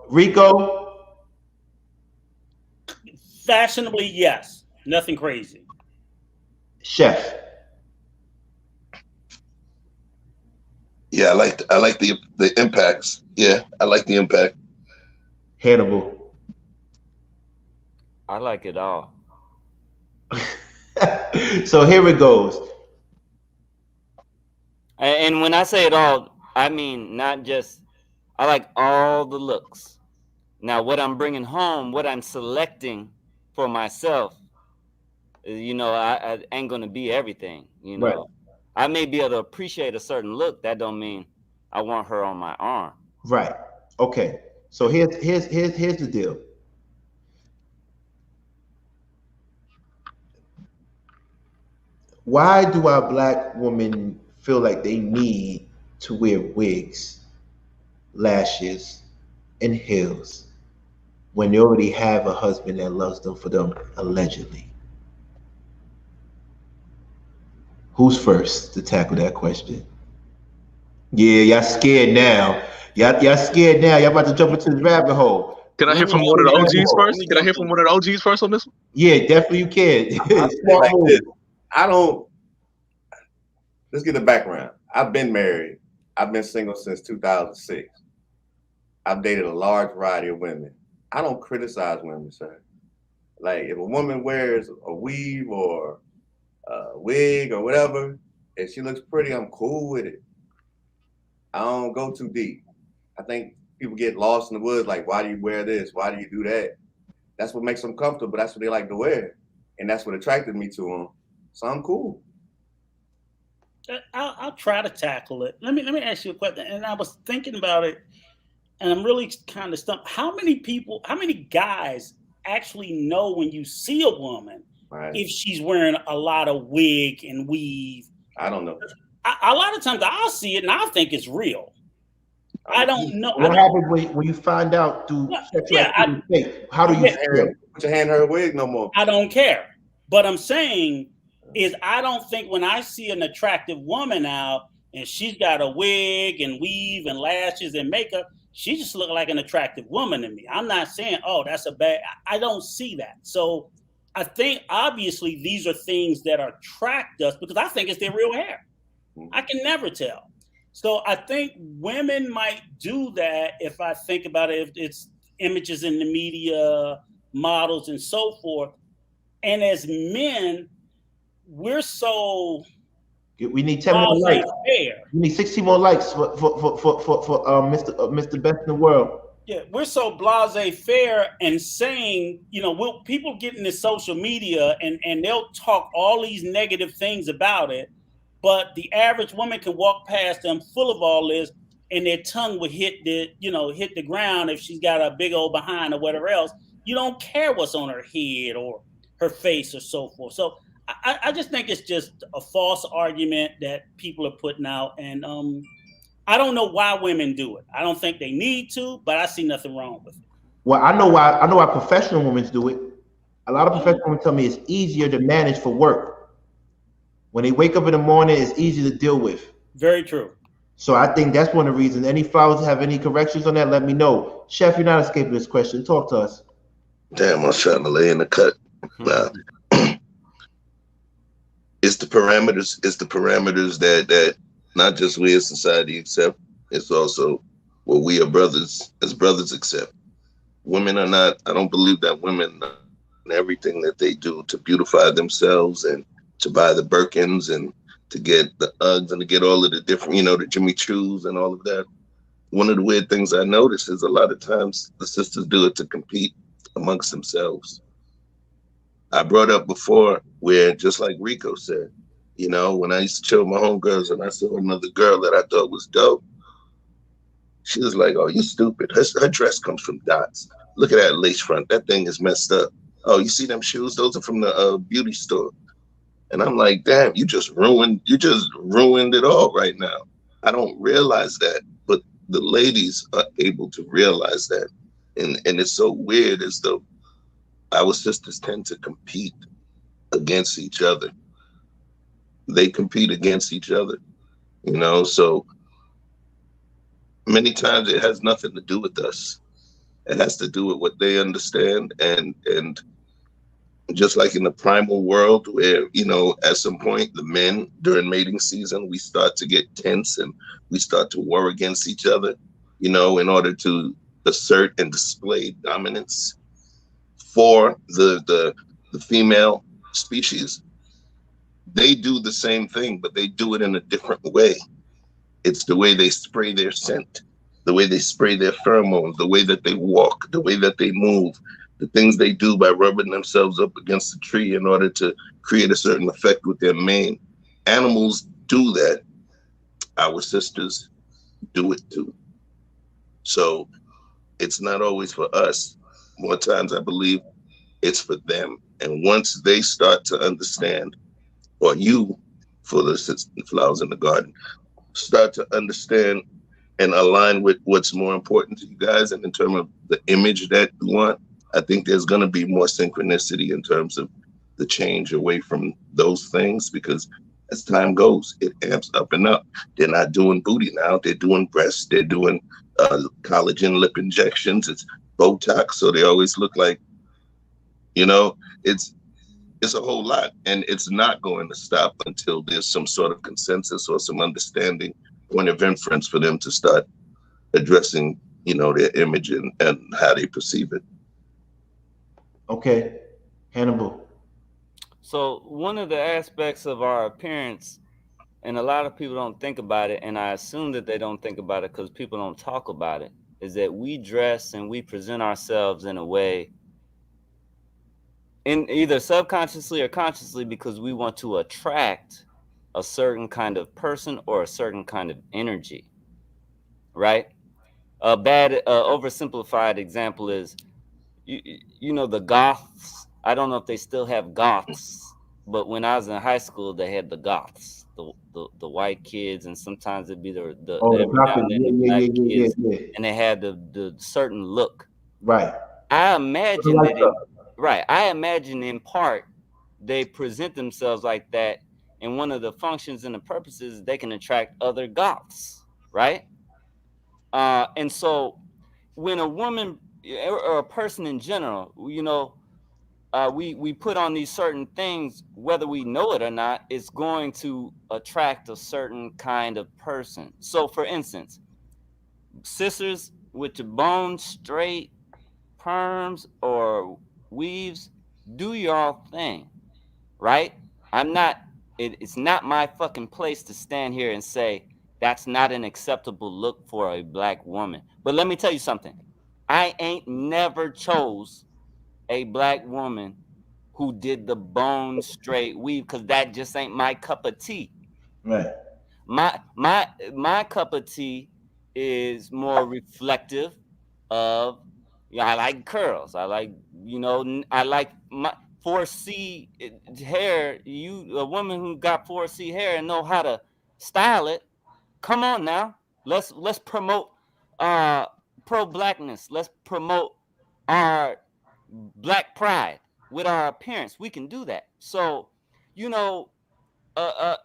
Rico? Fashionably, yes. Nothing crazy. Chef? Yeah, I like the impacts. Yeah, I like the impact. Hannibal? I like it all. So here it goes. And when I say it all, I mean not just, I like all the looks. Now, what I'm bringing home, what I'm selecting for myself, you know, I ain't going to be everything, you know. Right. I may be able to appreciate a certain look. That don't mean I want her on my arm. Right. Okay. So here's the deal. Why do our black women feel like they need to wear wigs, lashes, and heels when they already have a husband that loves them for them, allegedly? Who's first to tackle that question? Yeah, y'all scared now. Y'all scared now. Y'all about to jump into the rabbit hole. Can I hear from one of the OGs first? Can I hear from one of the OGs first on this one? Yeah, definitely you can. Like this. Let's get the background. I've been married. I've been single since 2006. I've dated a large variety of women. I don't criticize women, sir. Like if a woman wears a weave or a wig or whatever, if she looks pretty, I'm cool with it. I don't go too deep. I think people get lost in the woods. Like, why do you wear this? Why do you do that? That's what makes them comfortable. That's what they like to wear, and that's what attracted me to them. So I'm cool. I'll try to tackle it. Let me ask you a question. And I was thinking about it, and I'm really kind of stumped. How many guys actually know when you see a woman if she's wearing a lot of wig and weave? I don't know. A lot of times I'll see it and I'll think it's real. I don't know. What happens when you find out through sexual activity? How do you feel? Put your hand in her wig no more. I don't care. But I'm saying is I don't think when I see an attractive woman out and she's got a wig and weave and lashes and makeup, she just looks like an attractive woman to me. I'm not saying, oh, that's a bad. I don't see that. So I think obviously these are things that attract us because I think it's their real hair. I can never tell. So I think women might do that if I think about it, if it's images in the media, models and so forth. And as men, we're so we need 10 more likes. We need 60 more likes for Mr. Best in the World. Yeah, we're so blasé fair and saying, people get into social media and they'll talk all these negative things about it. But the average woman can walk past them full of all this and their tongue would hit the ground if she's got a big old behind or whatever else. You don't care what's on her head or her face or so forth. So I just think it's just a false argument that people are putting out. And I don't know why women do it. I don't think they need to, but I see nothing wrong with it. Well, I know why professional women do it. A lot of professional women tell me it's easier to manage for work. When they wake up in the morning, it's easy to deal with. Very true. So I think that's one of the reasons. Any flowers have any corrections on that, let me know. Chef, you're not escaping this question. Talk to us. Damn, I was trying to lay in the cut. Nah. It's the parameters that not just we as society accept, it's also what we as brothers accept. Women are not, I don't believe that women and everything that they do to beautify themselves and to buy the Birkins and to get the Uggs and to get all of the different, the Jimmy Choos and all of that. One of the weird things I notice is a lot of times the sisters do it to compete amongst themselves. I brought up before where, just like Rico said, when I used to chill with my homegirls and I saw another girl that I thought was dope, she was like, oh, you stupid. Her dress comes from Dots. Look at that lace front. That thing is messed up. Oh, you see them shoes? Those are from the beauty store. And I'm like, damn, you just ruined it all right now. I don't realize that, but the ladies are able to realize that. And it's so weird as though our sisters tend to compete against each other. They compete against each other, so many times it has nothing to do with us. It has to do with what they understand and just like in the primal world where, at some point, the men during mating season, we start to get tense and we start to war against each other, in order to assert and display dominance for the female species. They do the same thing, but they do it in a different way. It's the way they spray their scent, the way they spray their pheromones, the way that they walk, the way that they move, the things they do by rubbing themselves up against the tree in order to create a certain effect with their mane. Animals do that. Our sisters do it too. So it's not always for us. More times I believe it's for them. And once they start to understand, or you, for the flowers in the garden, start to understand and align with what's more important to you guys and in terms of the image that you want, I think there's going to be more synchronicity in terms of the change away from those things, because as time goes, it amps up and up. They're not doing booty now. They're doing breasts. They're doing collagen lip injections. It's Botox. So they always look like, it's a whole lot. And it's not going to stop until there's some sort of consensus or some understanding, point of inference for them to start addressing, their image and how they perceive it. Okay, Hannibal. So one of the aspects of our appearance, and a lot of people don't think about it, and I assume that they don't think about it because people don't talk about it, is that we dress and we present ourselves in a way, in either subconsciously or consciously, because we want to attract a certain kind of person or a certain kind of energy, right? A bad oversimplified example is you know the goths. I don't know if they still have goths, but when I was in high school they had the goths, the white kids, and sometimes it'd be the Oh, the every now coffee. and then Yeah, the yeah, black yeah, yeah, kids, yeah, yeah. and they had the certain look. Right. I What imagine like that that? I imagine in part they present themselves like that, and one of the functions and the purposes they can attract other goths, right? And so when a woman or a person in general, you know, we put on these certain things, whether we know it or not, it's going to attract a certain kind of person. So, for instance, sisters with the bone straight perms or weaves, do y'all thing, right? I'm not. It's not my fucking place to stand here and say that's not an acceptable look for a black woman. But let me tell you something. I ain't never chose a black woman who did the bone straight weave, because that just ain't my cup of tea. Right. My cup of tea is more reflective of, yeah, I like curls. I like, you know, I like my 4C hair. You, a woman who got 4C hair and know how to style it, come on now. Let's promote uh pro blackness. Let's promote our black pride with our appearance. We can do that. So, you know, uh, uh,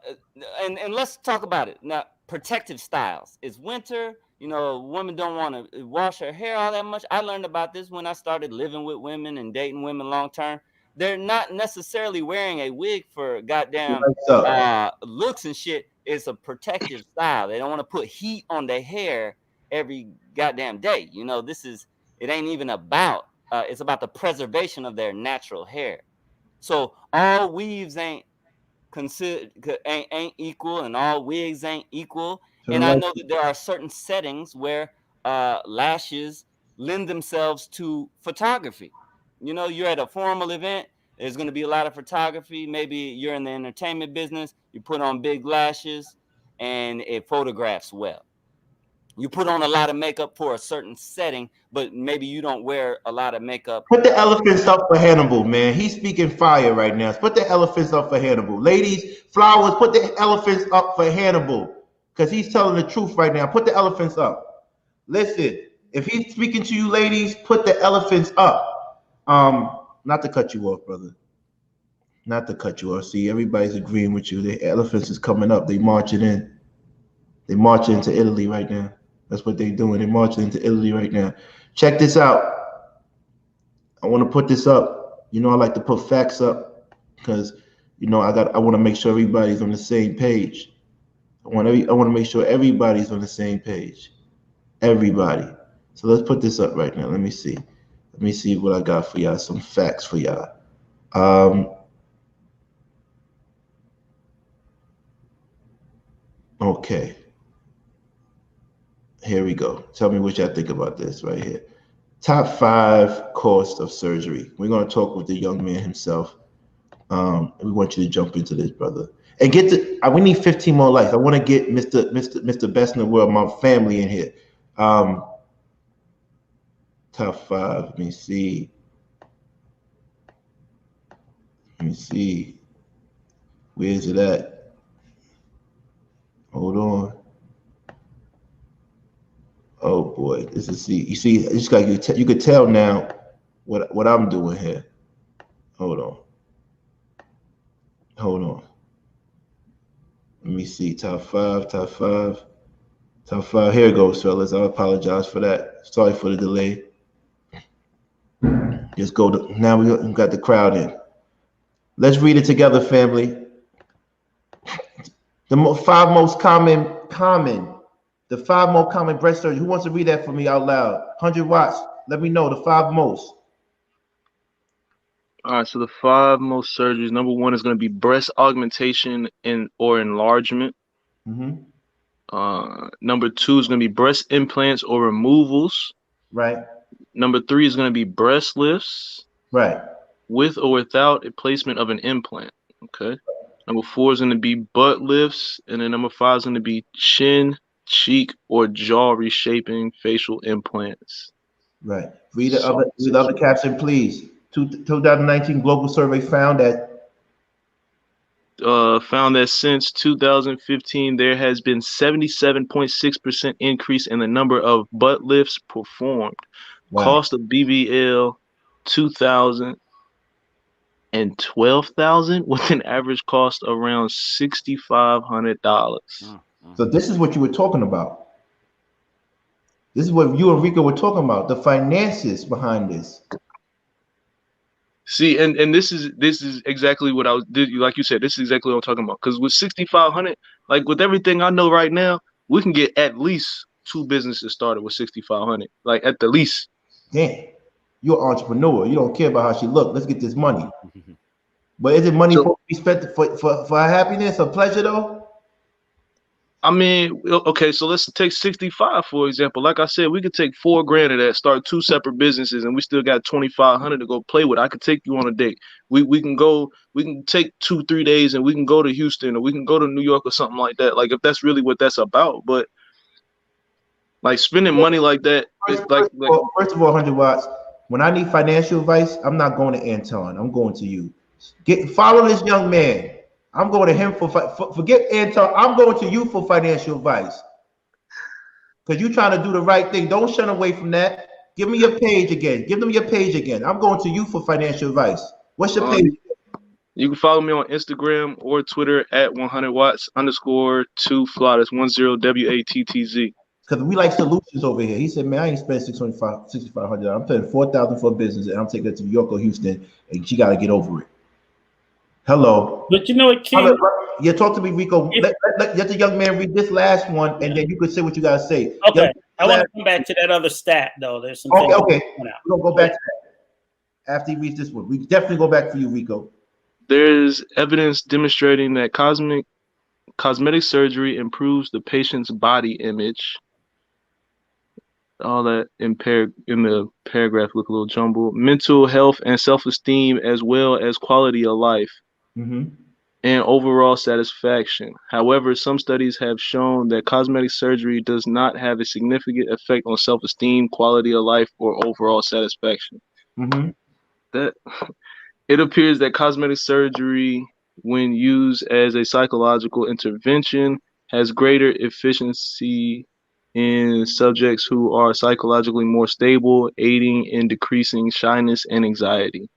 and let's talk about it now. Protective styles. It's winter. You know, women don't want to wash her hair all that much. I learned about this when I started living with women and dating women long term. They're not necessarily wearing a wig for goddamn What's up? looks and shit. It's a protective style. They don't want to put heat on their hair every goddamn day. You know, it ain't even about. It's about the preservation of their natural hair. So all weaves ain't equal, and all wigs ain't equal. To the And I right. know that there are certain settings where lashes lend themselves to photography. You know, you're at a formal event, there's going to be a lot of photography. Maybe you're in the entertainment business, you put on big lashes and it photographs well. You put on a lot of makeup for a certain setting, but maybe you don't wear a lot of makeup. Put the elephants up for Hannibal, man. He's speaking fire right now. Put the elephants up for Hannibal. Ladies, flowers, put the elephants up for Hannibal. Because he's telling the truth right now. Put the elephants up. Listen, if he's speaking to you, ladies, put the elephants up. Not to cut you off, brother. Not to cut you off. See, everybody's agreeing with you. The elephants is coming up. They marching in. They marching into Italy right now. That's what they're doing. They're marching into Italy right now. Check this out. I want to put this up. You know, I like to put facts up because, you know, I want to make sure everybody's on the same page. I want to make sure everybody's on the same page. Everybody. So let's put this up right now. Let me see. Let me see what I got for y'all. Some facts for y'all. Okay. Here we go. Tell me what y'all think about this right here. Top 5 costs of surgery. We're going to talk with the young man himself. We want you to jump into this, brother. And get to, we need 15 more likes. I want to get Mr. Best in the World, my family in here. Top 5. Let me see. Let me see. Where is it at? Hold on. Oh boy, this is see. You see, it's like you could tell now what I'm doing here. Hold on. Hold on. Let me see. Top 5. Top 5. Top 5. Here it goes, fellas. I apologize for that. Sorry for the delay. Just go to now. We got the crowd in. Let's read it together, family. The 5 most common. The 5 most common breast surgery. Who wants to read that for me out loud? 100 watts. Let me know the 5 most. All right, so the 5 most surgeries. Number 1 is going to be breast augmentation or enlargement. Mm-hmm. Number 2 is going to be breast implants or removals. Right. Number 3 is going to be breast lifts. Right. With or without a placement of an implant. Okay. Number 4 is going to be butt lifts, and then number 5 is going to be chin, cheek, or jaw reshaping facial implants. Right. Read the other caption, please. 2019 global survey found that since 2015 there has been 77.6% increase in the number of butt lifts performed. Wow. Cost of BBL $2,000 and $12,000 with an average cost around $6,500. So this is what you were talking about. This is what you and Rico were talking about, the finances behind this. See, and this is exactly what I was, like you said, this is exactly what I'm talking about. Because with $6,500, like with everything I know right now, we can get at least 2 businesses started with $6,500, like at the least. Damn, you're an entrepreneur. You don't care about how she look. Let's get this money. But is it money to be spent for happiness or pleasure though? I mean, okay, so let's take 65 for example. Like I said, we could take $4,000 of that, start 2 separate businesses, and we still got $2,500 to go play with. I could take you on a date. We can take 2-3 days and we can go to Houston or we can go to New York or something like that. Like if that's really what that's about. But like spending money like that, first of all, 100 watts. When I need financial advice, I'm not going to Anton. I'm going to you. Follow this young man. I'm going to him forget Anton. I'm going to you for financial advice. Because you're trying to do the right thing. Don't shun away from that. Give me your page again. Give them your page again. I'm going to you for financial advice. What's your page? You can follow me on Instagram or Twitter at 100watts_2fly. That's 10WATTZ. Because we like solutions over here. He said, man, I ain't spending $6,500. I'm paying $4,000 for a business and I'm taking it to New York or Houston and she got to get over it. Hello. But you know what, King? Yeah, talk to me, Rico. Let the young man read this last one, and then you could say what you gotta say. Okay, I want to come back to that other stat though. There's some. Okay. We're gonna go back to that after he reads this one. We definitely go back for you, Rico. There's evidence demonstrating that cosmetic surgery improves the patient's body image. All that in the paragraph look a little jumbled. Mental health and self-esteem, as well as quality of life. Mm-hmm. And overall satisfaction. However, some studies have shown that cosmetic surgery does not have a significant effect on self-esteem, quality of life, or overall satisfaction. Mm-hmm. That it appears that cosmetic surgery, when used as a psychological intervention, has greater efficiency in subjects who are psychologically more stable, aiding in decreasing shyness and anxiety.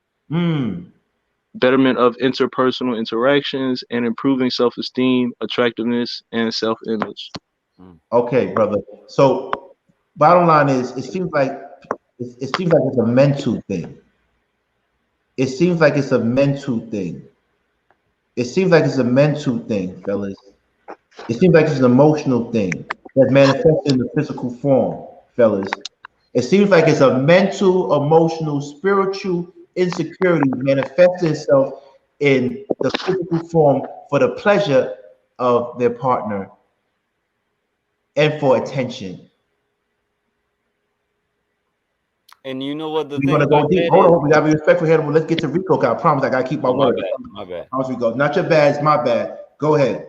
Betterment of interpersonal interactions, and improving self-esteem, attractiveness, and self-image. Okay, brother. So bottom line is it seems like it's a mental thing. It seems like it's a mental thing. It seems like it's a mental thing, fellas. It seems like it's an emotional thing that manifests in the physical form, fellas. It seems like it's a mental, emotional, spiritual insecurity manifesting itself in the physical form for the pleasure of their partner and for attention. And you know what the We're gonna go deep. Hold on, we gotta be respectful here. Let's get to Rico. I promise I gotta keep my word. My bad. I promise, Rico. Not your bad, it's my bad. Go ahead.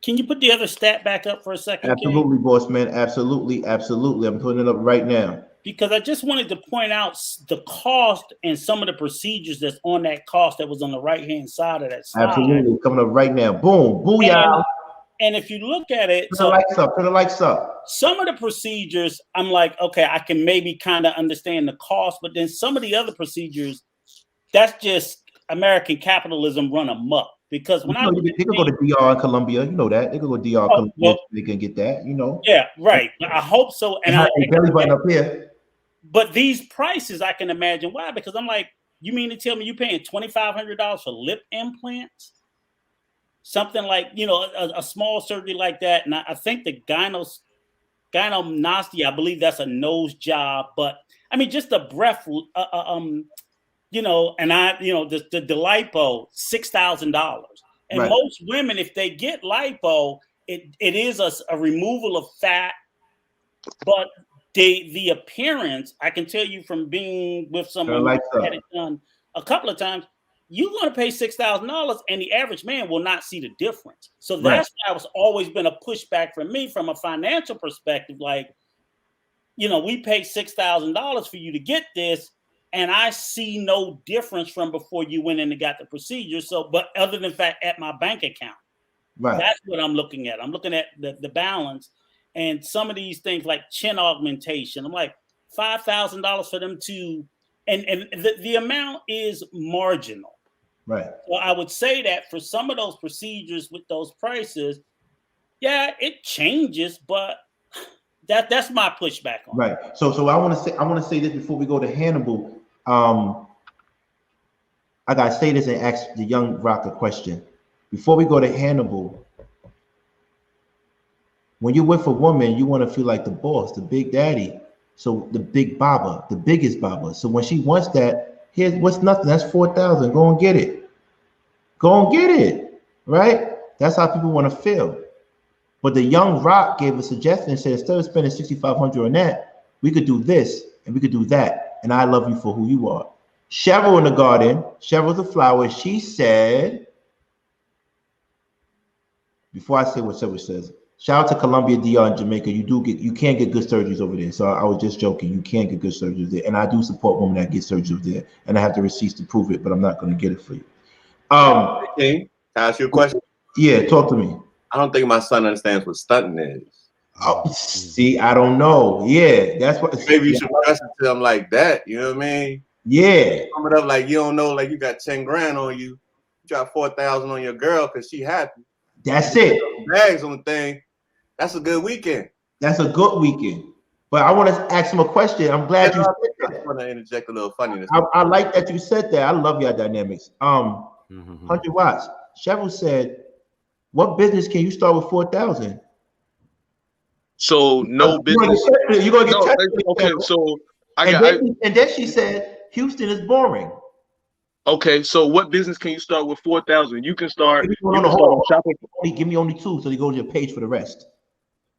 Can you put the other stat back up for a second? Absolutely, King? Boss man. Absolutely. I'm putting it up right now. Because I just wanted to point out the cost and some of the procedures that's on that cost that was on the right-hand side of that slide. Absolutely. Coming up right now. Boom. Booyah. And if you look at it, turn the lights up. Some of the procedures, I'm like, okay, I can maybe kind of understand the cost, but then some of the other procedures, that's just American capitalism run amok. Because when they could go to DR in Colombia, you know that. They could go to DR Colombia, well, they can get that, you know. Yeah, right. I hope so. And belly button up here. But these prices, I can imagine why. Because I'm like, you mean to tell me you're paying $2,500 for lip implants? Something like, you know, a small surgery like that. And I think the gynecomastia, I believe that's a nose job. But I mean, just the breath, you know, and the lipo, $6,000. And right. Most women, if they get lipo, it is a removal of fat, but the appearance, I can tell you from being with someone who had it done a couple of times, you're going to pay $6,000 and the average man will not see the difference. So that's why it's always been a pushback for me from a financial perspective. Like, we paid $6,000 for you to get this, and I see no difference from before you went in and got the procedure. So, but other than fact, at my bank account, that's what I'm looking at. I'm looking at the balance. And some of these things like chin augmentation, I'm like $5,000 for them to, and the amount is marginal. Right. So I would say that for some of those procedures with those prices, yeah, it changes, but that's my pushback on it. Right. So I want to say this before we go to Hannibal. I gotta say this and ask the young Rock a question. Before we go to Hannibal, when you're with a woman, you want to feel like the boss, the big daddy. So the big baba, the biggest baba. So when she wants that, here's what's nothing. That's $4,000. Go and get it. Go and get it. Right? That's how people want to feel. But the young Rock gave a suggestion and said, instead of spending $6,500 on that, we could do this and we could do that. And I love you for who you are. Cheryl in the garden, Cheryl the flower, she said, before I say what Cheryl says, shout out to Colombia, DR, and Jamaica. You can get good surgeries over there. So I was just joking. You can get good surgeries there. And I do support women that get surgeries over there. And I have the receipts to prove it, but I'm not going to get it for you. King, can I ask you a question? Yeah, talk to me. I don't think my son understands what stunting is. Oh, see, I don't know. Yeah, that's what. Maybe you should press it to him like that. You know what I mean? Yeah. Coming up like you don't know, like you got 10 grand on you. You got 4,000 on your girl because she happy. That's it. Bags on the thing. That's a good weekend. That's a good weekend. But I want to ask him a question. I'm glad you said that. I want to interject a little funniness. I like that you said that. I love your dynamics. 100 watts. Cheryl said, what business can you start with 4,000? So no business. You're gonna get tested. Okay, so and then she said, Houston is boring. Okay, so what business can you start with 4,000? You can start. On Shopify. Give me only two, so they go to your page for the rest.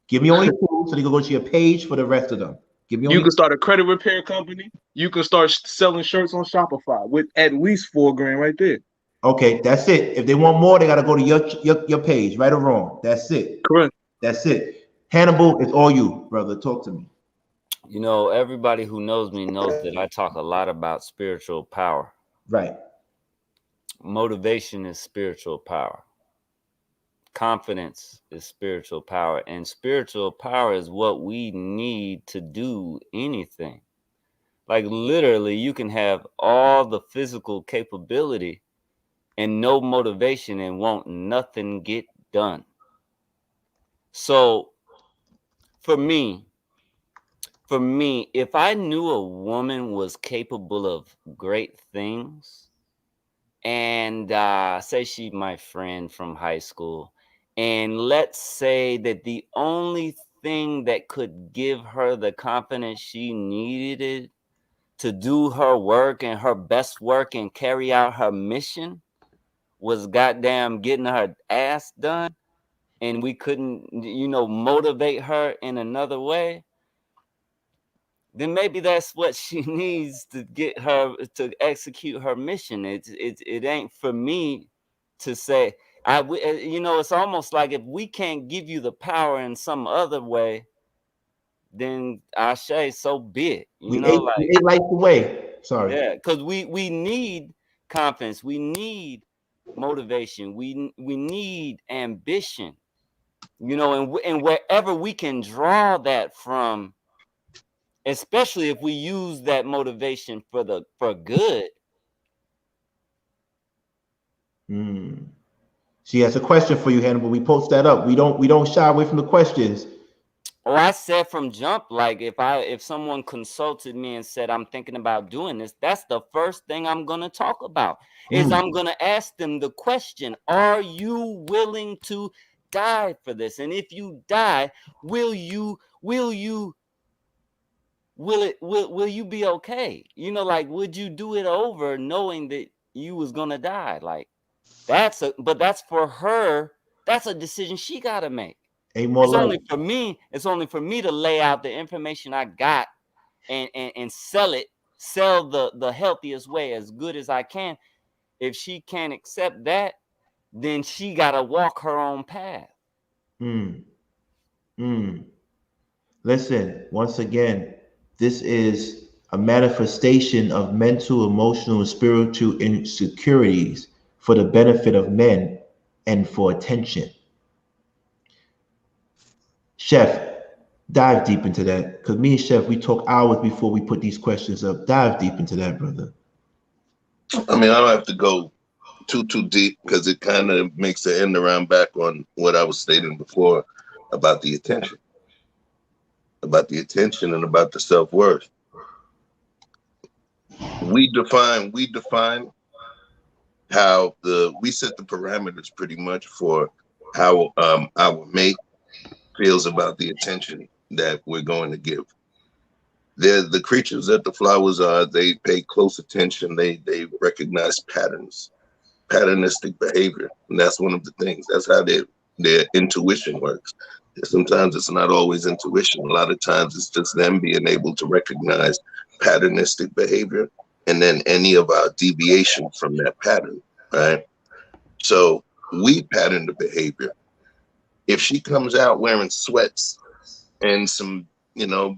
Give me only two, so they can go to your page for the rest of them. Give me. You can start a credit repair company. You can start selling shirts on Shopify with at least $4,000 right there. Okay, that's it. If they want more, they got to go to your page, right or wrong. That's it. Correct. That's it. Hannibal, it's all you, brother. Talk to me. Everybody who knows me knows that I talk a lot about spiritual power. Right. Motivation is spiritual power. Confidence is spiritual power. And spiritual power is what we need to do anything. Like literally, you can have all the physical capability and no motivation and won't nothing get done. So for me, if I knew a woman was capable of great things, and say she's my friend from high school, and let's say that the only thing that could give her the confidence she needed to do her work and her best work and carry out her mission was goddamn getting her ass done, and we couldn't, motivate her in another way, then maybe that's what she needs to get her to execute her mission. It ain't for me to say, it's almost like if we can't give you the power in some other way, then I say, so be it. We ate life away. Sorry. Yeah, because we need confidence. We need motivation. We need ambition. And wherever we can draw that from, especially if we use that motivation for good. She has a question for you, Hannibal. We post that up. We don't shy away from the questions. Oh, I said from jump, like if someone consulted me and said I'm thinking about doing this, that's the first thing I'm gonna talk about. Is I'm gonna ask them the question: are you willing to die for this? And if you die, will you be okay? Would you do it over knowing that you was gonna die? But that's for her. That's a decision she gotta make. Ain't more It's love. only for me. It's only for me to lay out the information I got and sell the healthiest way, as good as I can. If she can't accept that, then she gotta walk her own path. Listen, once again, this is a manifestation of mental, emotional, and spiritual insecurities for the benefit of men and for attention. Chef, dive deep into that, because me and Chef, we talk hours before we put these questions up. Dive deep into that, brother. I mean, I don't have to go too deep because it kind of makes the end around back on what I was stating before about the attention. About the attention and about the self-worth. We define how we set the parameters pretty much for how our mate feels about the attention that we're going to give. They're the creatures that the flowers are. They pay close attention. They recognize patterns, patternistic behavior, and that's one of the things. That's how their intuition works. Sometimes it's not always intuition. A lot of times it's just them being able to recognize patternistic behavior and then any of our deviation from that pattern, right? So we pattern the behavior. If she comes out wearing sweats and some,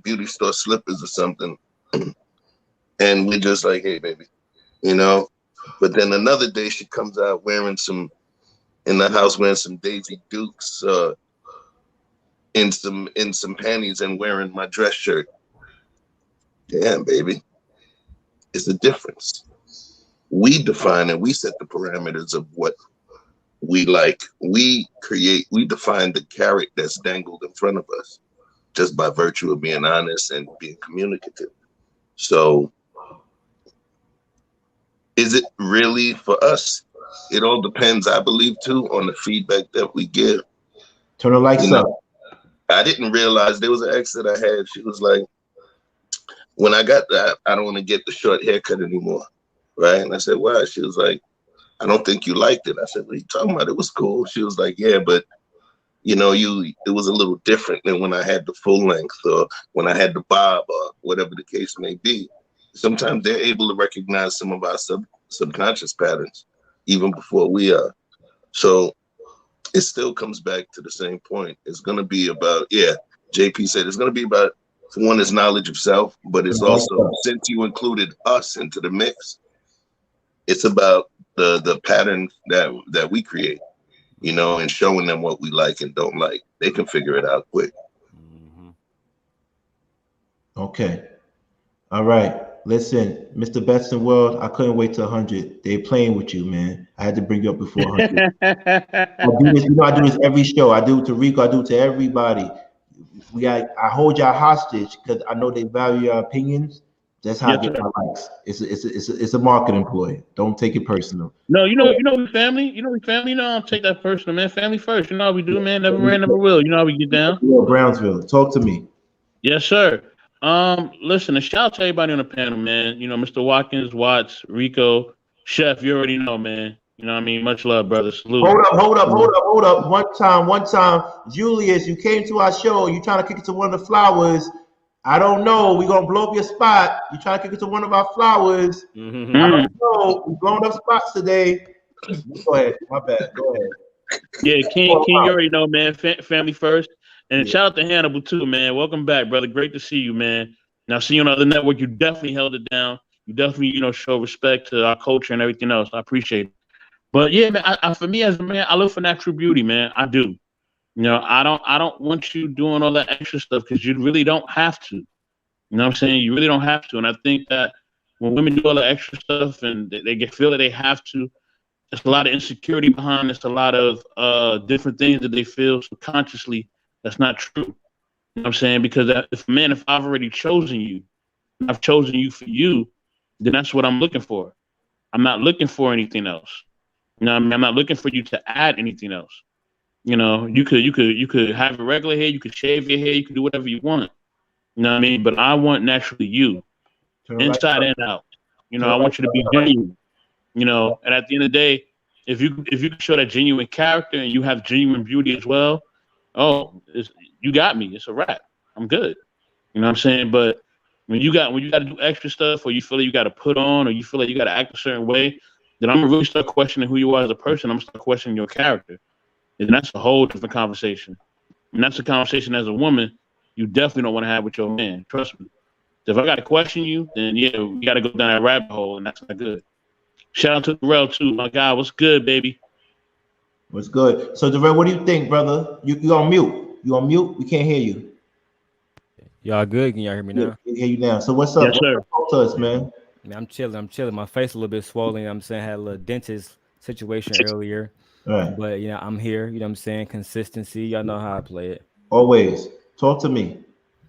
beauty store slippers or something, and we're just like, hey, baby, but then another day she comes out wearing some Daisy Dukes, in some panties and wearing my dress shirt. Damn, baby. It's a difference. We define and we set the parameters of what we like. We define the carrot that's dangled in front of us just by virtue of being honest and being communicative. So is it really for us? It all depends, I believe, too, on the feedback that we give. Turn the lights up. I didn't realize there was an ex that I had. She was like, when I got that, I don't want to get the short haircut anymore. Right? And I said, why? She was like, I don't think you liked it. I said, what are you talking about? It was cool. She was like, yeah, but it was a little different than when I had the full length or when I had the bob or whatever the case may be. Sometimes they're able to recognize some of our subconscious patterns even before we are. So it still comes back to the same point. It's going to be about, JP said, it's going to be about, one is knowledge of self, but it's also, since you included us into the mix, it's about the pattern that we create, and showing them what we like and don't like. They can figure it out quick. Okay. All right. Listen, Mr. Best in the World, I couldn't wait to 100. They playing with you, man. I had to bring you up before 100. I do this every show. I do it to Rico. I do it to everybody. I hold y'all hostage because I know they value your opinions. That's how I get my likes. It's a marketing ploy. Don't take it personal. No, we family. We family. I don't take that personal, man. Family first. You know how we do, man. Never ran, never will. You know how we get down. Brownsville, talk to me. Yes, sir. Listen, a shout out to everybody on the panel, man. Mr. Watkins, Watts, Rico, Chef. You already know, man. You know what I mean? Much love, brother. Salute. Hold up. One time. Julius, you came to our show. You trying to kick it to one of the flowers. I don't know. We're going to blow up your spot. You trying to kick it to one of our flowers. I don't know. We're blowing up spots today. Go ahead. My bad. Go ahead. Yeah, King, you already know, man. Family first. And shout out to Hannibal, too, man. Welcome back, brother. Great to see you, man. Now, see you on the other network. You definitely held it down. You definitely, show respect to our culture and everything else. I appreciate it. But yeah, man, for me as a man, I look for natural beauty, man. I do. I don't want you doing all that extra stuff because you really don't have to. You know what I'm saying? You really don't have to. And I think that when women do all the extra stuff and they feel that they have to, there's a lot of insecurity behind this, a lot of different things that they feel subconsciously that's not true. You know what I'm saying? Because if I've already chosen you, I've chosen you for you, then that's what I'm looking for. I'm not looking for anything else. You know what I mean? I'm not looking for you to add anything else. You could have a regular hair, you could shave your hair, you could do whatever you want. You know what I mean? But I want naturally you, inside and out. I want you to be genuine. And at the end of the day, if you can show that genuine character and you have genuine beauty as well, oh, you got me. It's a wrap. I'm good. You know what I'm saying? But when you got to do extra stuff, or you feel like you got to put on, or you feel like you got to act a certain way, then I'm gonna really start questioning who you are as a person. I'm gonna start questioning your character, and that's a whole different conversation. And that's a conversation as a woman you definitely don't want to have with your man. Trust me. So if I got to question you, then yeah, we got to go down that rabbit hole, and that's not good. Shout out to Darrel too, my guy. What's good, baby? What's good? So Darrel, what do you think, brother? You on mute? You on mute? We can't hear you. Y'all good? Can y'all hear me now? We can hear you now. So what's up? Yes, sir. Talk to us, man. Man, I'm chilling. My face a little bit swollen. I'm saying I had a little dentist situation earlier. Right. But I'm here, you know what I'm saying? Consistency. Y'all know how I play it. Always. Talk to me.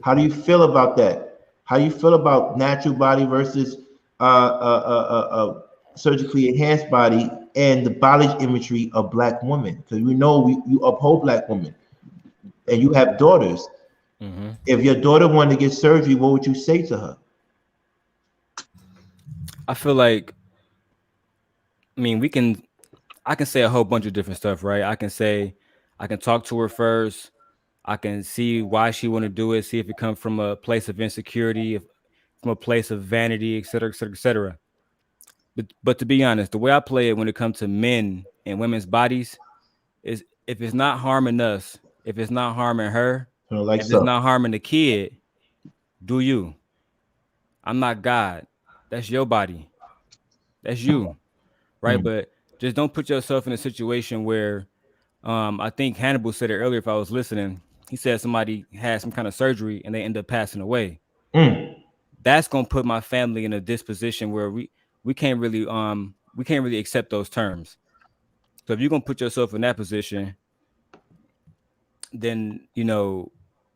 How do you feel about that? How do you feel about natural body versus surgically enhanced body and the body imagery of Black women? Because we know you uphold Black women, and you have daughters. Mm-hmm. If your daughter wanted to get surgery, what would you say to her? I feel like, I can say a whole bunch of different stuff, right? I can talk to her first. I can see why she want to do it, see if it comes from a place of insecurity, from a place of vanity, et cetera, et cetera, et cetera. But to be honest, the way I play it when it comes to men and women's bodies is, if it's not harming us, if it's not harming her, if it's not harming the kid, do you. I'm not God. That's your body. That's you, right? But just don't put yourself in a situation where, I think Hannibal said it earlier if I was listening. He said somebody had some kind of surgery and they end up passing away. That's gonna put my family in a disposition where we can't really accept those terms. So if you're gonna put yourself in that position, then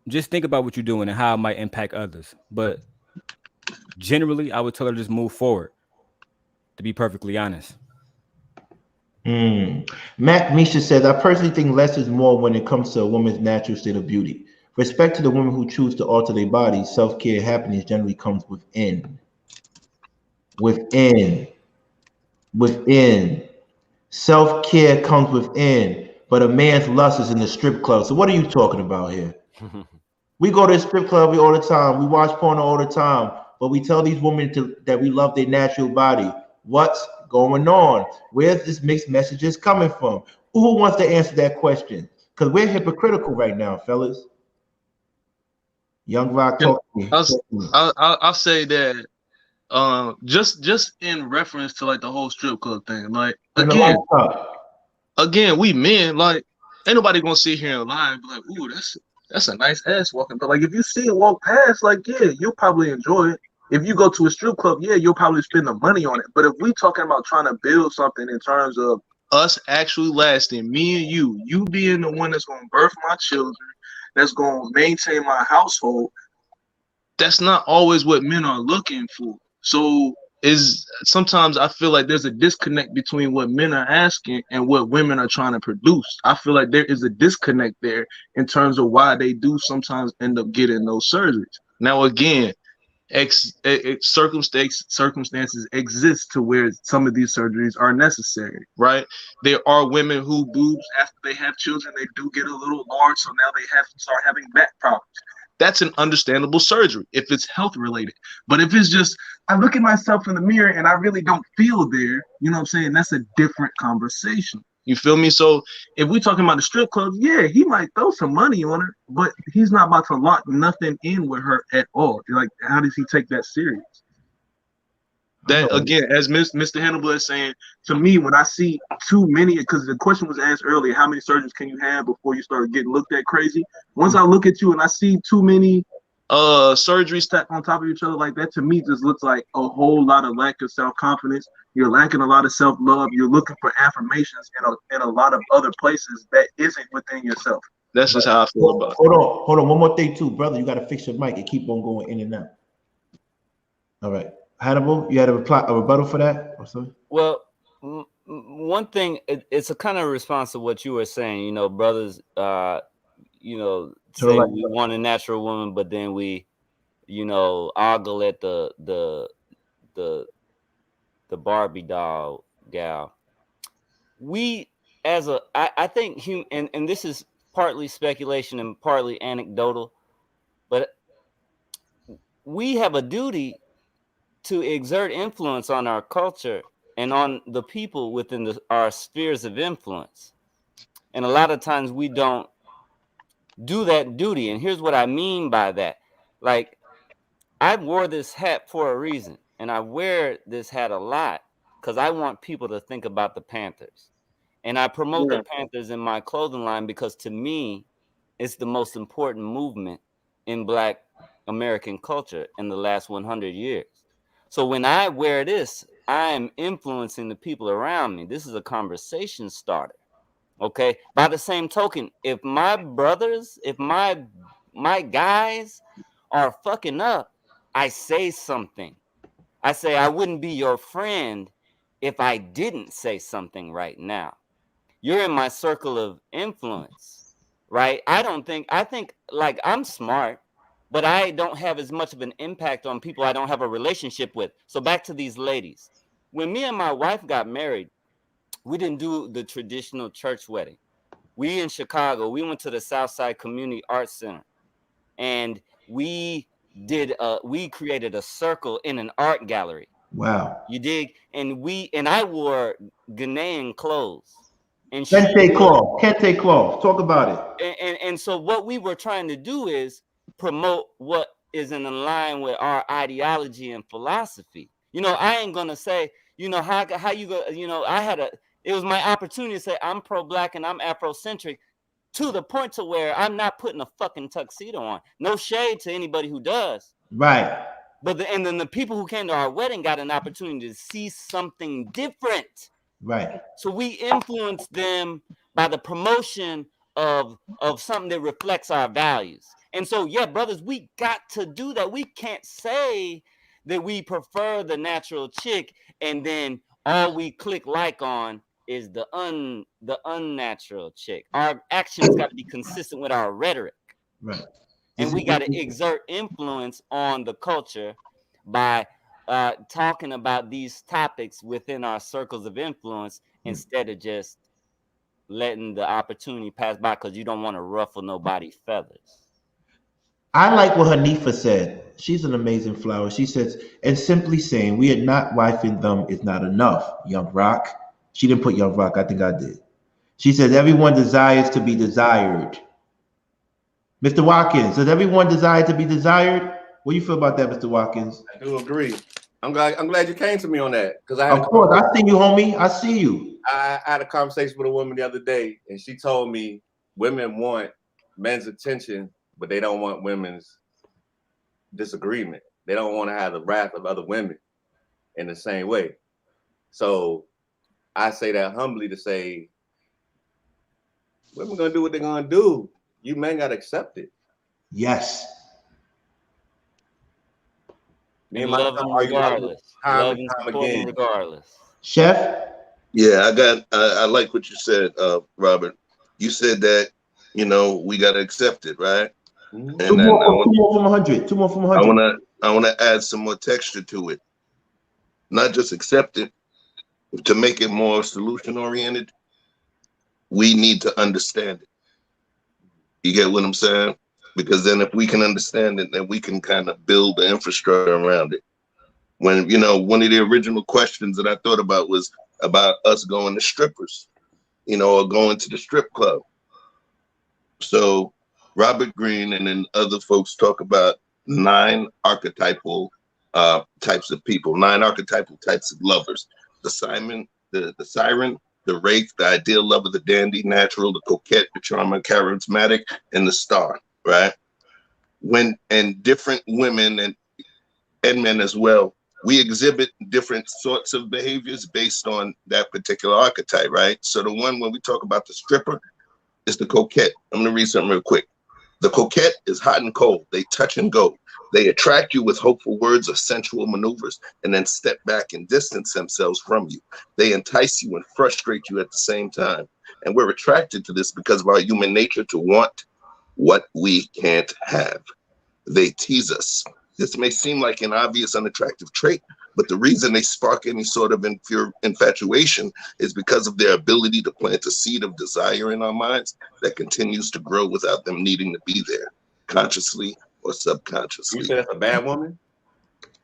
just think about what you're doing and how it might impact others. But generally, I would tell her to just move forward, to be perfectly honest. Mac Misha says, I personally think less is more when it comes to a woman's natural state of beauty. Respect to the women who choose to alter their bodies. Self-care happiness generally comes within. Self-care comes within, but a man's lust is in the strip club. So what are you talking about here? We go to the strip club all the time. We watch porno all the time, but we tell these women that we love their natural body. What's going on? Where's this mixed messages coming from? Who wants to answer that question? Because we're hypocritical right now, fellas. Young Rock, talk to me. I'll say that just in reference to like the whole strip club thing, like again, we men, like, ain't nobody gonna sit here and lie and be like, ooh, that's a nice ass walking. But like, if you see it walk past, like, yeah, you'll probably enjoy it. If you go to a strip club, yeah, you'll probably spend the money on it. But if we talking about trying to build something in terms of us actually lasting, me and you being the one that's gonna birth my children, that's gonna maintain my household, that's not always what men are looking for. So sometimes I feel like there's a disconnect between what men are asking and what women are trying to produce. I feel like there is a disconnect there in terms of why they do sometimes end up getting those surgeries. Now, again, circumstances exist to where some of these surgeries are necessary, right? There are women who boobs, after they have children, they do get a little large, so now they have to start having back problems. That's an understandable surgery if it's health related. But if it's just, I look at myself in the mirror and I really don't feel there, you know what I'm saying? That's a different conversation. You feel me? So if we're talking about the strip club, yeah, he might throw some money on her, but he's not about to lock nothing in with her at all. Like, how does he take that serious? That, again, as Mr. Hannibal is saying, to me, when I see too many, because the question was asked earlier, how many surgeries can you have before you start getting looked at crazy? Once I look at you and I see too many surgeries stacked on top of each other like that, to me, just looks like a whole lot of lack of self-confidence. You're lacking a lot of self-love. You're looking for affirmations in a lot of other places that isn't within yourself. That's just how I feel about it. Hold on. One more thing too, brother. You got to fix your mic and keep on going in and out. All right. Hannibal, you had a rebuttal for that? Well, one thing, it's a kind of response to what you were saying. Brothers, say we want a natural woman, but then we, ogle at the Barbie doll gal. We, I think, and this is partly speculation and partly anecdotal, but we have a duty to exert influence on our culture and on the people within our spheres of influence. And a lot of times we don't do that duty. And here's what I mean by that. Like, I wore this hat for a reason, and I wear this hat a lot because I want people to think about the Panthers. And I promote the Panthers in my clothing line because, to me, it's the most important movement in Black American culture in the last 100 years. So when I wear this, I am influencing the people around me. This is a conversation starter. Okay. By the same token, if my brothers, if my guys are fucking up, I say something. I say I wouldn't be your friend if I didn't say something right now. You're in my circle of influence, right? I think like I'm smart, but I don't have as much of an impact on people I don't have a relationship with. So back to these ladies. When me and my wife got married, we didn't do the traditional church wedding. We in Chicago, we went to the Southside Community Arts Center, and we created a circle in an art gallery. Wow. You dig? And I wore Ghanaian clothes. And Kente cloth. Talk about it. And so what we were trying to do is promote what is in line with our ideology and philosophy. You know, I ain't gonna say, you know, how you go, you know, it was my opportunity to say I'm pro-Black and I'm Afrocentric, to the point to where I'm not putting a fucking tuxedo on. No shade to anybody who does. Right. But and then the people who came to our wedding got an opportunity to see something different. Right. So we influence them by the promotion of something that reflects our values. And so, yeah, brothers, we got to do that. We can't say that we prefer the natural chick and then all we click like on is the unnatural chick. Our actions got to be consistent with our rhetoric. Right. And we got to exert influence on the culture by talking about these topics within our circles of influence instead of just letting the opportunity pass by because you don't want to ruffle nobody's feathers. I like what Hanifa said. She's an amazing flower. She says, and simply saying we are not wifing them is not enough. Young Rock. She didn't put Young Rock. I think I did. She says everyone desires to be desired. Mr. Watkins, does everyone desire to be desired? What do you feel about that, Mr. Watkins? I do agree. I'm glad you came to me on that because Of course, I see you, homie. I see you. I had a conversation with a woman the other day, and she told me women want men's attention, but they don't want women's disagreement. They don't want to have the wrath of other women in the same way. So I say that humbly to say, women gonna do what they're gonna do. You men gotta accept it. Yes. Me and love them regardless. Love and support them regardless. Chef? Yeah, I like what you said, Robert. You said that, you know, we gotta accept it, right? And two more from 100. 2 more from 100. I wanna add some more texture to it. Not just accept it, to make it more solution oriented. We need to understand it. You get what I'm saying? Because then if we can understand it, then we can kind of build the infrastructure around it. When, you know, one of the original questions that I thought about was about us going to strippers, you know, or going to the strip club. So Robert Greene and then other folks talk about 9 archetypal types of people, 9 archetypal types of lovers. The siren, the wraith, the ideal lover, the dandy, natural, the coquette, the charmer, charismatic, and the star, right? And different women and men as well, we exhibit different sorts of behaviors based on that particular archetype, right? So the one when we talk about the stripper is the coquette. I'm gonna read something real quick. The coquette is hot and cold. They touch and go. They attract you with hopeful words or sensual maneuvers and then step back and distance themselves from you. They entice you and frustrate you at the same time. And we're attracted to this because of our human nature to want what we can't have. They tease us. This may seem like an obvious unattractive trait, But the reason they spark any sort of infatuation is because of their ability to plant a seed of desire in our minds that continues to grow without them needing to be there, consciously or subconsciously. You said that's a bad woman?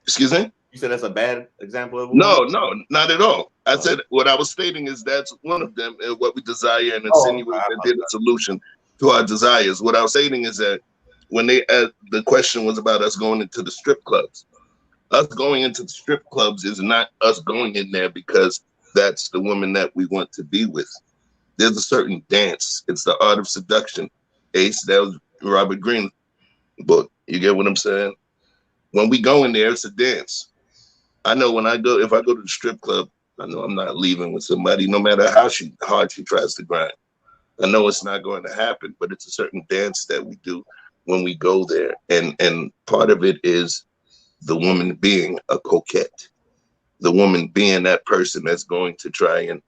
Excuse me? You said that's a bad example of a woman? No, not at all. I said what I was stating is that's one of them, and what we desire and insinuate that they're the solution to our desires. What I was stating is that when the question was about us going into the strip clubs. Us going into the strip clubs is not us going in there because that's the woman that we want to be with. There's a certain dance. It's the art of seduction. Ace, that was Robert Greene's book. You get what I'm saying? When we go in there, it's a dance. I know if I go to the strip club, I know I'm not leaving with somebody, no matter how hard she tries to grind. I know it's not going to happen, but it's a certain dance that we do when we go there. And part of it is the woman being a coquette, the woman being that person that's going to try and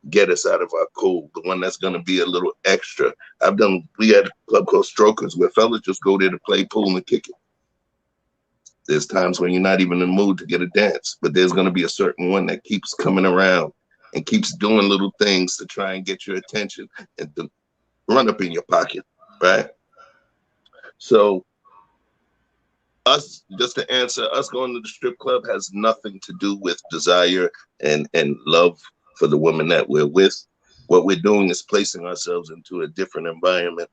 get us out of our cool, the one that's going to be a little extra. We had a club called Strokers where fellas just go there to play pool and kick it. There's times when you're not even in the mood to get a dance, but there's going to be a certain one that keeps coming around and keeps doing little things to try and get your attention and to run up in your pocket, right? So just to answer, us going to the strip club has nothing to do with desire and love for the woman that we're with. What we're doing is placing ourselves into a different environment,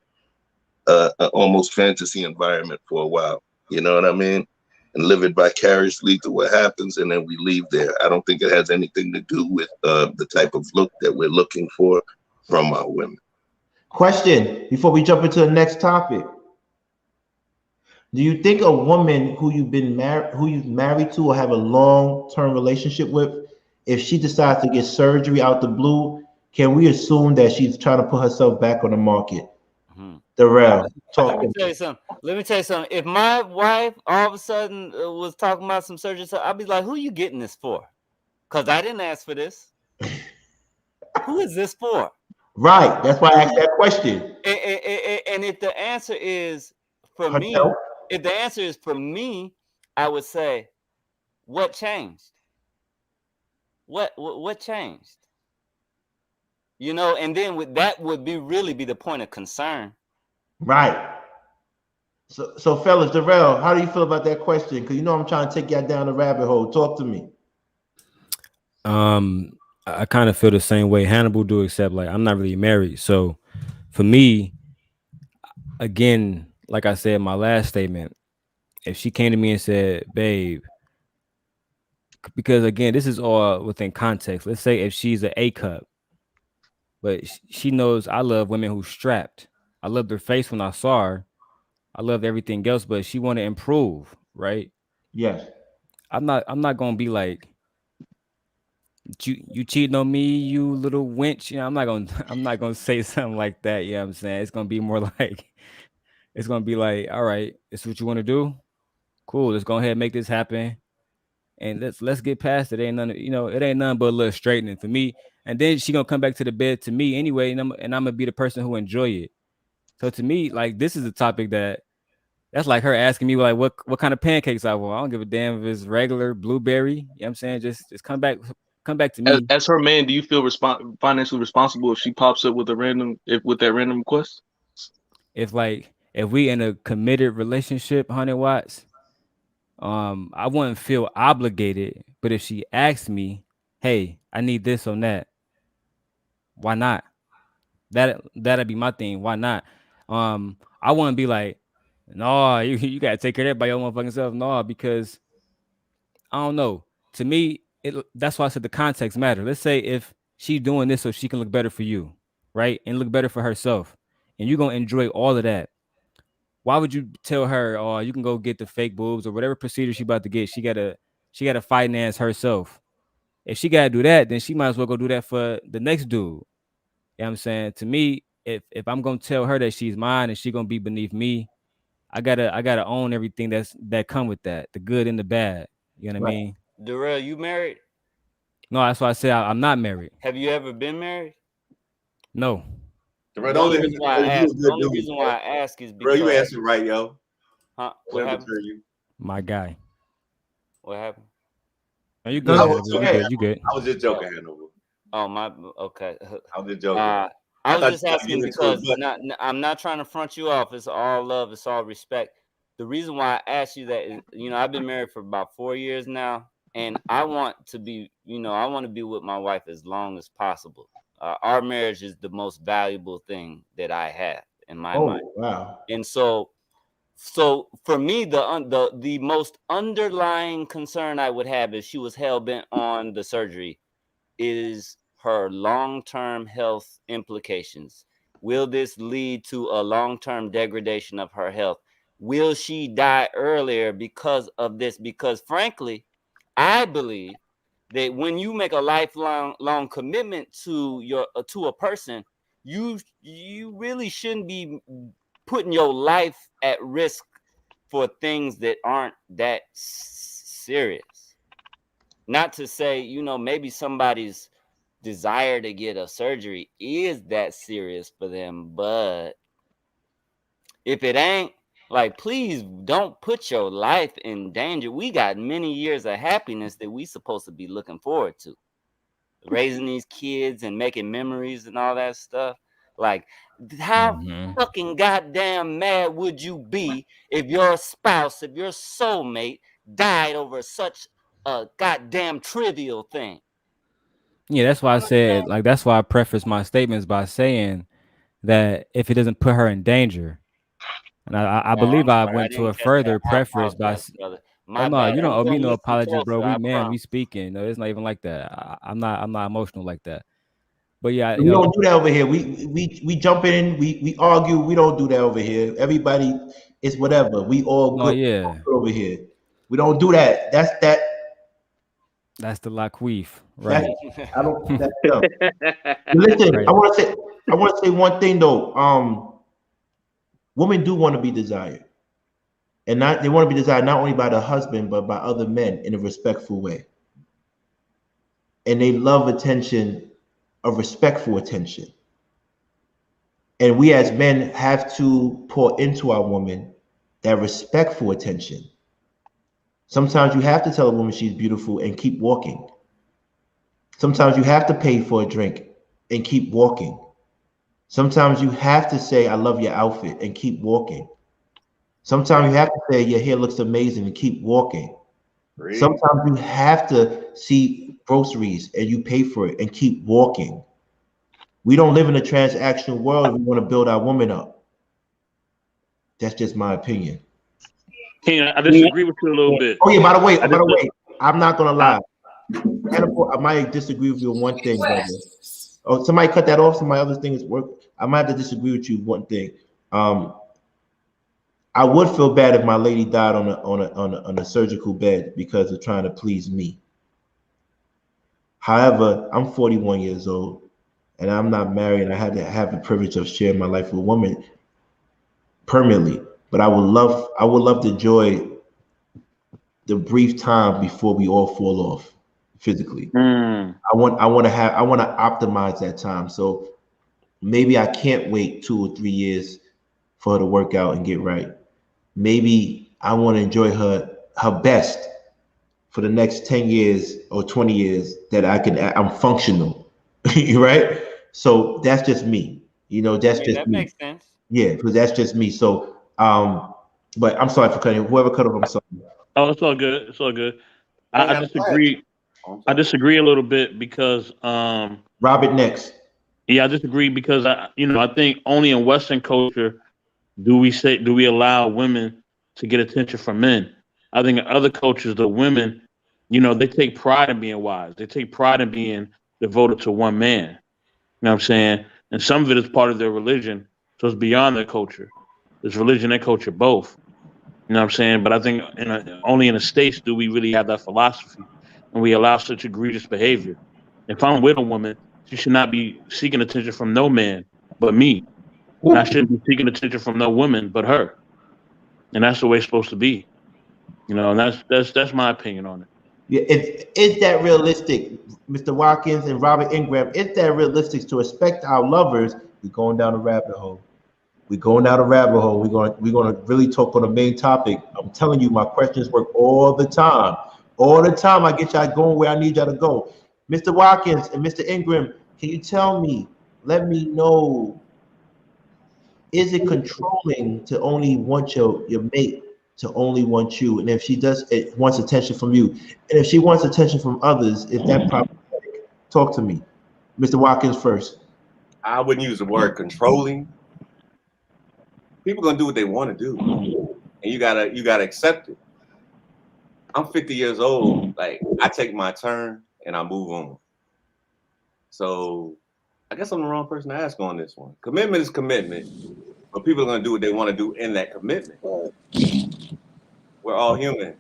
an almost fantasy environment for a while. You know what I mean? And live it vicariously through what happens, and then we leave there. I don't think it has anything to do with the type of look that we're looking for from our women. Question before we jump into the next topic. Do you think a woman who you've married to or have a long-term relationship with, if she decides to get surgery out the blue, can we assume that she's trying to put herself back on the market? Darrel, Let me tell you something. If my wife all of a sudden was talking about some surgery, I'd be like, who you getting this for? Because I didn't ask for this. Who is this for? Right. That's why I asked that question. And if the answer is for me, I would say, what changed? What changed? You know, and then that would really be the point of concern. Right. So fellas, Darrel, how do you feel about that question? Because you know I'm trying to take you down the rabbit hole. Talk to me. I kind of feel the same way Hannibal do, except like I'm not really married. So for me, again, like I said in my last statement, if she came to me and said, babe, because again, this is all within context. Let's say if she's an A cup, but she knows I love women who strapped. I loved her face when I saw her. I loved everything else, but she want to improve, right? Yes. I'm not gonna be like, you cheating on me, you little wench. You know, I'm not gonna say something like that. You know what I'm saying? It's gonna be more like, it's gonna be like, all right, it's what you want to do. Cool, let's go ahead and make this happen. And let's get past it. Ain't none, you know, it ain't nothing but a little straightening for me. And then she gonna come back to the bed to me anyway, and I'm gonna be the person who enjoy it. So to me, like, this is a topic that's like her asking me like what kind of pancakes I want. I don't give a damn if it's regular blueberry. You know what I'm saying? Just come back to me. As her man, do you feel financially responsible if she pops up with that random request? If we in a committed relationship, 100 watts, I wouldn't feel obligated. But if she asked me, hey, I need this on that, why not? That'd be my thing. Why not? I wouldn't be like, no, you gotta take care of that by your motherfucking self. No, because I don't know. To me, that's why I said the context matter. Let's say if she's doing this so she can look better for you, right? And look better for herself, and you're gonna enjoy all of that. Why would you tell her, oh, you can go get the fake boobs or whatever procedure she about to get? She gotta finance herself. If she gotta do that, then she might as well go do that for the next dude. You know what I'm saying? To me, if I'm gonna tell her that she's mine and she gonna be beneath me, I gotta own everything that come with that, the good and the bad. You know what I mean? Darrel, you married? No, that's why I said I'm not married. Have you ever been married? No. The only reason why I ask is because, bro, you answered right, yo. Huh? What happened? My guy. What happened? Are you No, good? no, Hannibal? it's You okay. good? You good? I was just joking, Hannibal. Oh my. Okay. I was just joking. I I was thought just you were asking getting into it, because but I'm not trying to front you off. It's all love. It's all respect. The reason why I asked you that is, I've been married for about 4 years now, and I want to be, I want to be with my wife as long as possible. Our marriage is the most valuable thing that I have in my mind. Wow. And so for me, the most underlying concern I would have if she was hell bent on the surgery is her long-term health implications. Will this lead to a long-term degradation of her health? Will she die earlier because of this? Because frankly, I believe that when you make a lifelong commitment to a person, you really shouldn't be putting your life at risk for things that aren't that serious. Not to say, maybe somebody's desire to get a surgery is that serious for them, but if it ain't, like, please don't put your life in danger. We got many years of happiness that we supposed to be looking forward to. Raising these kids and making memories and all that stuff. Like, how fucking goddamn mad would you be if your spouse, if your soulmate died over such a goddamn trivial thing? Yeah, that's why I said, like, that's why I preface my statements by saying that if it doesn't put her in danger, and I believe I went to a further preface by. Oh no, you don't owe me no apology, bro. We speaking. No, it's not even like that. I'm not emotional like that. But yeah, we don't do that over here. We jump in, we argue. We don't do that over here. Everybody is whatever. We all good, good over here. We don't do that. That's the laqueef, right? I don't. That's dumb. Listen, right. I want to say one thing though. Women do want to be desired, and they want to be desired not only by the husband but by other men in a respectful way. And they love attention, a respectful attention. And we as men have to pour into our woman that respectful attention. Sometimes you have to tell a woman she's beautiful and keep walking. Sometimes you have to pay for a drink and keep walking. Sometimes you have to say, I love your outfit and keep walking. Sometimes you have to say, your hair looks amazing and keep walking. Sometimes you have to see groceries and you pay for it and keep walking. We don't live in a transactional world. We want to build our woman up. That's just my opinion. King, I disagree with you a little bit. Oh yeah, by the way, I'm not gonna lie. Hannibal, I might disagree with you on one thing, brother. Oh, somebody cut that off. Some other thing is work. I might have to disagree with you one thing. I would feel bad if my lady died on a surgical bed because of trying to please me. However, I'm 41 years old and I'm not married, and I had to have the privilege of sharing my life with a woman permanently. But I would love to enjoy the brief time before we all fall off physically. I want to optimize that time. So maybe I can't wait 2 or 3 years for her to work out and get right. Maybe I want to enjoy her best for the next 10 years or 20 years that I'm functional. Right? So that's just me. That's just that me. Makes sense. Yeah, because that's just me. So but I'm sorry for cutting. Whoever cut off, I'm sorry. Oh, it's all good. It's all good. I disagree. I disagree a little bit because Robert next. Yeah, I disagree because I think only in Western culture do we allow women to get attention from men. I think in other cultures, the women, they take pride in being wives. They take pride in being devoted to one man. You know what I'm saying? And some of it is part of their religion, so it's beyond their culture. It's religion and culture both. You know what I'm saying? But I think only in the States do we really have that philosophy, and we allow such egregious behavior. If I'm with a woman, she should not be seeking attention from no man but me. And I shouldn't be seeking attention from no woman but her. And that's the way it's supposed to be. And that's my opinion on it. Yeah, is that realistic, Mr. Watkins and Robert Ingram? Is that realistic to expect our lovers? We're going down a rabbit hole. We're going down a rabbit hole. We're going to really talk on the main topic. I'm telling you, my questions work all the time. All the time, I get y'all going where I need y'all to go. Mr. Watkins and Mr. Ingram, can you tell me, let me know, is it controlling to only want your mate to only want you? And if she does, it wants attention from you. And if she wants attention from others, is that problematic? Talk to me. Mr. Watkins first. I wouldn't use the word controlling. People gonna do what they want to do, and you gotta accept it. I'm 50 years old. Like, I take my turn and I move on. So I guess I'm the wrong person to ask on this one. Commitment is commitment, but people are gonna do what they want to do in that commitment. We're all human.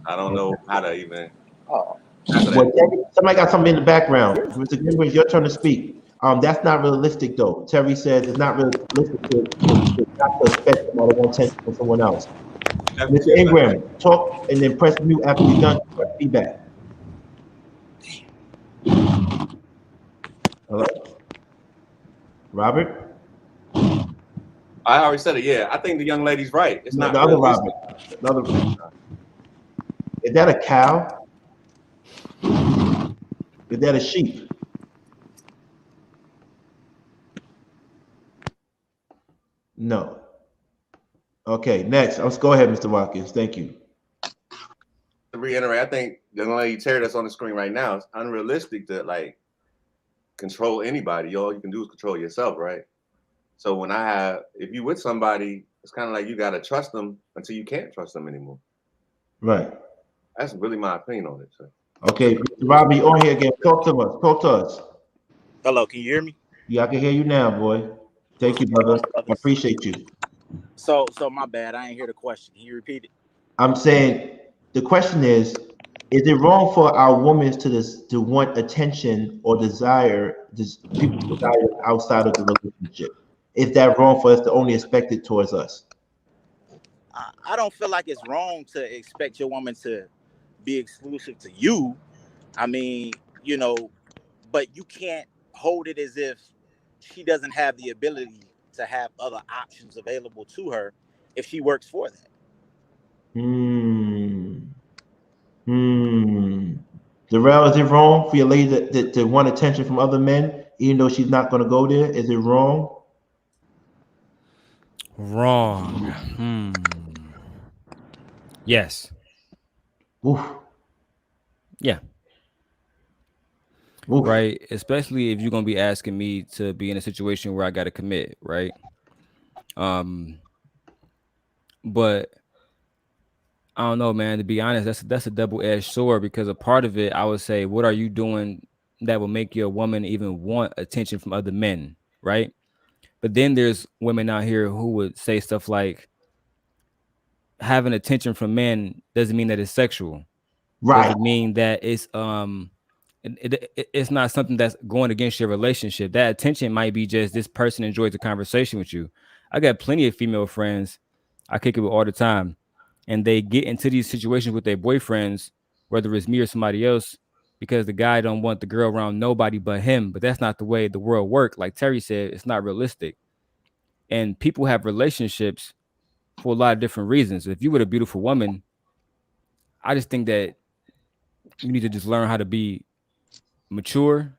I don't know how to even. Well, somebody got something in the background. Mr. Greenwood, it's your turn to speak. That's not realistic, though. Terry says it's not realistic to not to expect somebody to want attention from someone else. Mr. Ingram, talk and then press mute after you're done. Press feedback. Hello, Robert. I already said it. Yeah, I think the young lady's right. It's not the other Robert. The other. Is that a cow? Is that a sheep? No. Okay, next. Let's go ahead, Mr. Watkins. Thank you. To reiterate, I think the young lady Terry that's on the screen right now, it's unrealistic to like control anybody. All you can do is control yourself, right? So if you with somebody, it's kind of like you gotta trust them until you can't trust them anymore. Right. That's really my opinion on it, sir. Okay, Mr. Robbie, on here again. Talk to us. Talk to us. Hello, can you hear me? Yeah, I can hear you now, boy. Thank you, brother. I appreciate you. So my bad. I didn't hear the question. Can you repeat it? I'm saying the question is it wrong for our women to want attention or desire people desire outside of the relationship? Is that wrong for us to only expect it towards us? I don't feel like it's wrong to expect your woman to be exclusive to you. I mean, but you can't hold it as if she doesn't have the ability to have other options available to her if she works for that. Darrel, is it wrong for your lady to want attention from other men, even though she's not going to go there? Is it wrong? Wrong. Yes. Oof. Yeah. Oof. Right. Especially if you're gonna be asking me to be in a situation where I gotta commit, right? But I don't know, man. To be honest, that's a double-edged sword, because a part of it, I would say, what are you doing that will make your woman even want attention from other men, right? But then there's women out here who would say stuff like, having attention from men doesn't mean that it's sexual. Right. Doesn't mean that it's it's not something that's going against your relationship. That attention might be just this person enjoys the conversation with you. I got plenty of female friends I kick it with all the time, and they get into these situations with their boyfriends, whether it's me or somebody else, because the guy don't want the girl around nobody but him. But that's not the way the world works. Like Terry said, it's not realistic. And people have relationships for a lot of different reasons. If you were a beautiful woman, I just think that you need to just learn how to be mature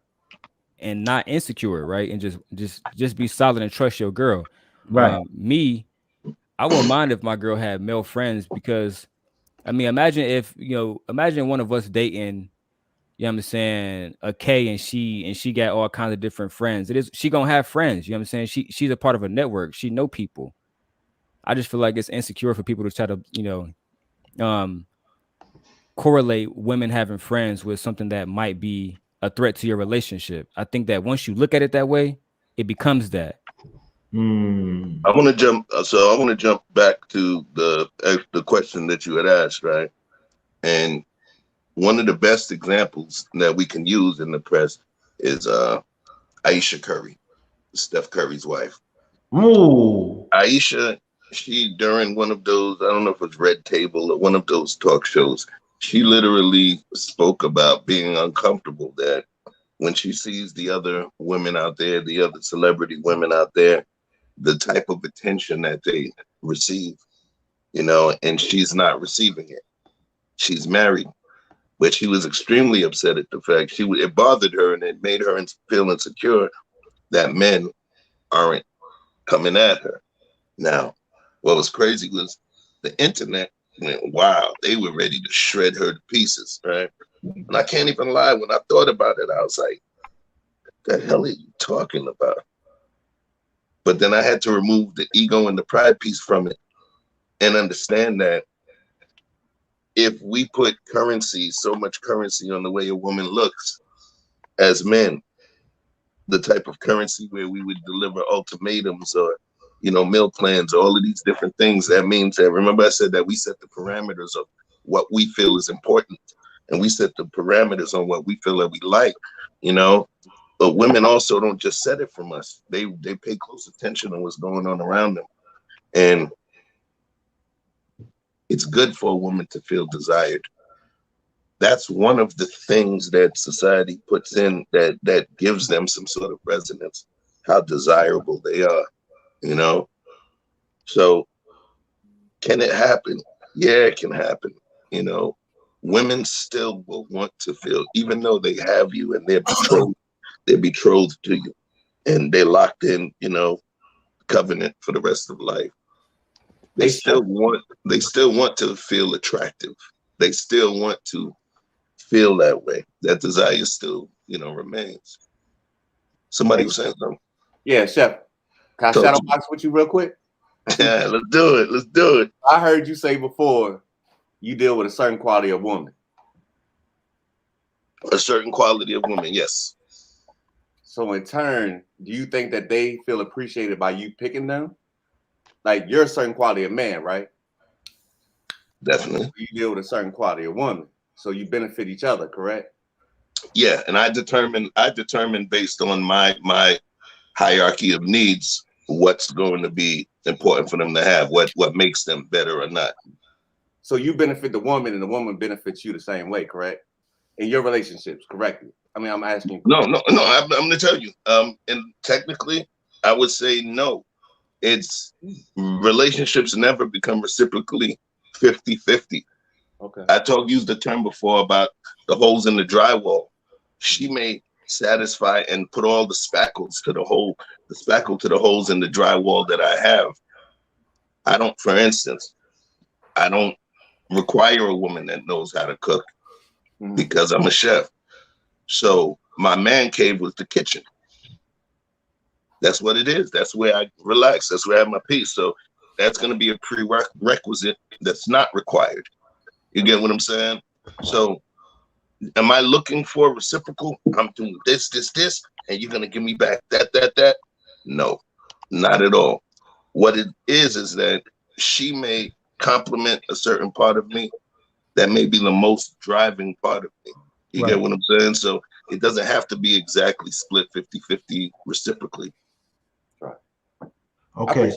and not insecure, right? And just be solid and trust your girl. Right. Me, I wouldn't mind if my girl had male friends, because I mean, imagine one of us dating, you know what I'm saying, a K, and she got all kinds of different friends. She gonna have friends, you know what I'm saying? She's a part of a network. She know people. I just feel like it's insecure for people to try to, correlate women having friends with something that might be a threat to your relationship. I think that once you look at it that way, it becomes that. I want to jump back to the question that you had asked, right? And one of the best examples that we can use in the press is Aisha Curry, Steph Curry's wife. Ooh. Aisha, during one of those, I don't know if it was Red Table or one of those talk shows, she literally spoke about being uncomfortable that when she sees the other women out there, the other celebrity women out there, the type of attention that they receive, and she's not receiving it. She's married, but she was extremely upset at the fact it bothered her, and it made her feel insecure that men aren't coming at her. Now, what was crazy was the internet went wild. They were ready to shred her to pieces, right? And I can't even lie, when I thought about it, I was like, what the hell are you talking about? But then I had to remove the ego and the pride piece from it and understand that if we put so much currency on the way a woman looks as men, the type of currency where we would deliver ultimatums or, meal plans, or all of these different things, that means that, remember I said that we set the parameters of what we feel is important, and we set the parameters on what we feel that we like, but women also don't just set it from us. They pay close attention on what's going on around them. And it's good for a woman to feel desired. That's one of the things that society puts in that gives them some sort of resonance, how desirable they are, So can it happen? Yeah, it can happen. Women still will want to feel, even though they have you and they're betrothed to you and they're locked in, covenant for the rest of life. They still want to feel attractive. They still want to feel that way. That desire still, remains. Somebody was saying something. Yeah, Chef. Can I shadow box with you real quick? Yeah, let's do it. Let's do it. I heard you say before you deal with a certain quality of woman. A certain quality of woman, yes. So in turn, do you think that they feel appreciated by you picking them? Like, you're a certain quality of man, right? Definitely. You deal with a certain quality of woman, so you benefit each other, correct? Yeah, and I determine based on my hierarchy of needs what's going to be important for them to have, what makes them better or not. So you benefit the woman, and the woman benefits you the same way, correct? In your relationships, correctly? I mean, I'm asking. No. I'm going to tell you. And technically, I would say no. It's relationships never become reciprocally 50-50. Okay. I used the term before about the holes in the drywall. She may satisfy and put all the spackles to the holes in the drywall that I have. I don't, for instance, I don't require a woman that knows how to cook because I'm a chef. So my man cave was the kitchen. That's what it is. That's where I relax. That's where I have my peace. So that's going to be a prerequisite that's not required. You get what I'm saying? So am I looking for reciprocal? I'm doing this, and you're going to give me back that? No, not at all. What it is that she may compliment a certain part of me that may be the most driving part of me. You get what I'm saying? So it doesn't have to be exactly split 50-50 reciprocally. Right. Okay.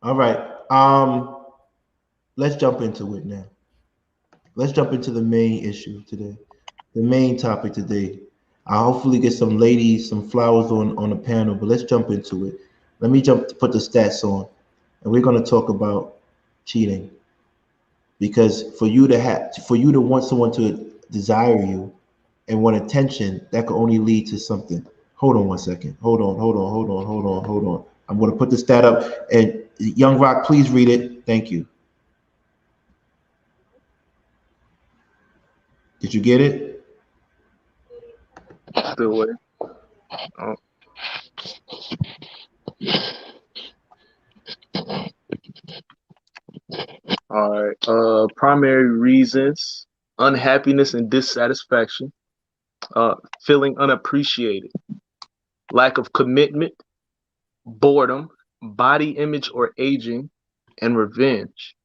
All right. Let's jump into it now. Let's jump into the main issue today. The main topic today. I'll hopefully get some ladies, some flowers on the panel, but let's jump into it. Let me put the stats on, and we're going to talk about cheating. Because for you to want someone to desire you and want attention, that could only lead to something. Hold on one second. Hold on. I'm going to put the stat up, and Young Rock, please read it. Thank you. Did you get it? Still waiting. Oh. All right. Primary reasons: unhappiness and dissatisfaction, feeling unappreciated, lack of commitment, boredom, body image or aging, and revenge.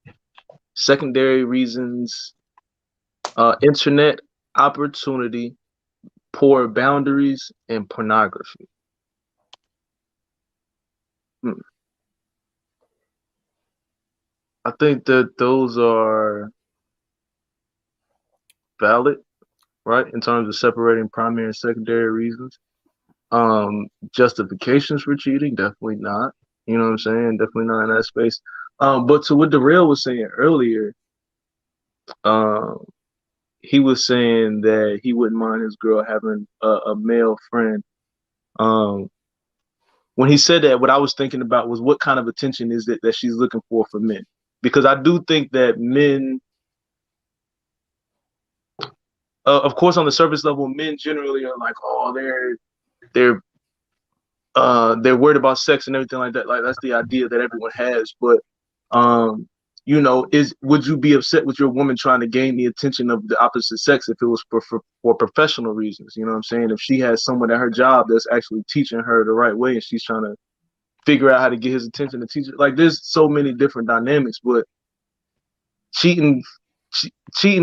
Secondary reasons: internet opportunity, poor boundaries, and pornography. I think that those are valid, right, in terms of separating primary and secondary reasons. Justifications for cheating, definitely not. You know what I'm saying? Definitely not in that space. But to what Darrel was saying earlier, he was saying that he wouldn't mind his girl having a male friend. When he said that, what I was thinking about was what kind of attention is it that she's looking for men? Because I do think that men, of course, on the surface level, men generally are like, oh, they're worried about sex and everything like that. Like that's the idea that everyone has. But you know, would you be upset with your woman trying to gain the attention of the opposite sex if it was for professional reasons? You know what I'm saying? If she has someone at her job that's actually teaching her the right way and she's trying to figure out how to get his attention to teach it. Like there's so many different dynamics, but cheating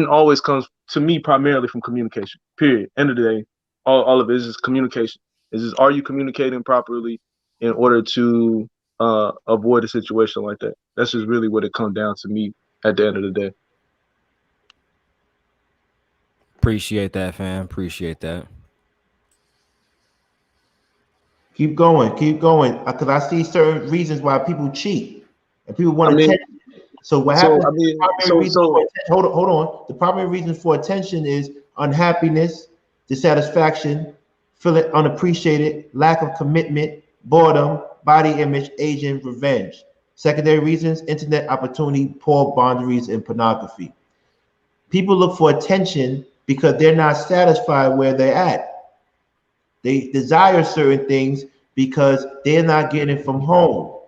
always comes to me primarily from communication. Period. End of the day, all of it is just communication. It's just, are you communicating properly in order to avoid a situation like that? That's just really what it comes down to me at the end of the day. Appreciate that, fam. Appreciate that. Keep going, because I see certain reasons why people cheat, and people want attention. So what happens? Hold on. The primary reason for attention is unhappiness, dissatisfaction, feeling unappreciated, lack of commitment, boredom, body image, aging, revenge. Secondary reasons: internet opportunity, poor boundaries, and pornography. People look for attention because they're not satisfied where they're at. They desire certain things because they're not getting it from home.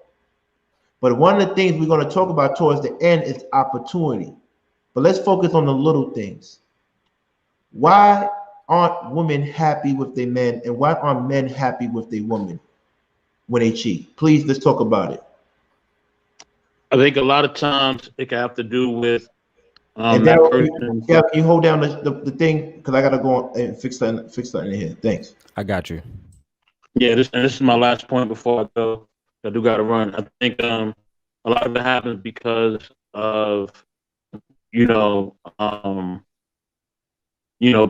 But one of the things we're going to talk about towards the end is opportunity. But let's focus on the little things. Why aren't women happy with their men, and why aren't men happy with their women when they cheat? Please, let's talk about it. I think a lot of times it can have to do with and Darrel, can you hold down the thing, because I gotta go on and fix something in here. Thanks. I got you. Yeah, this is my last point before I go. I do gotta run. I think a lot of it happens because of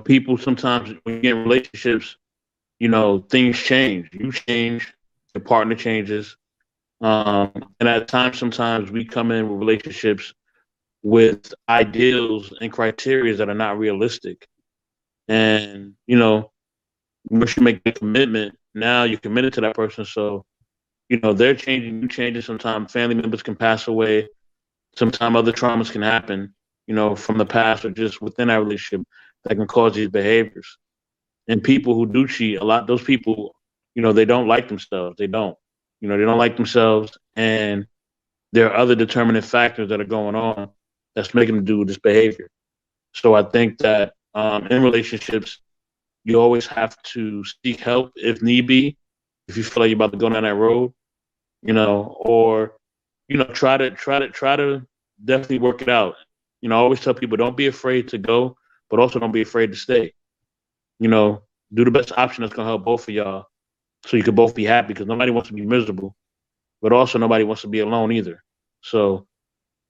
people sometimes when you get in relationships, things change. You change, your partner changes. And at times, sometimes we come in with relationships with ideals and criteria that are not realistic. And, once you make the commitment, now you're committed to that person. So, they're changing, you changing. Sometimes family members can pass away. Sometimes other traumas can happen, from the past or just within our relationship that can cause these behaviors. And people who do cheat, those people, they don't like themselves. They don't like themselves. And there are other determining factors that are going on that's making them do this behavior. So I think that in relationships, you always have to seek help if need be, if you feel like you're about to go down that road, or try to definitely work it out. I always tell people, don't be afraid to go, but also don't be afraid to stay. Do the best option that's gonna help both of y'all, so you can both be happy, because nobody wants to be miserable, but also nobody wants to be alone either. So,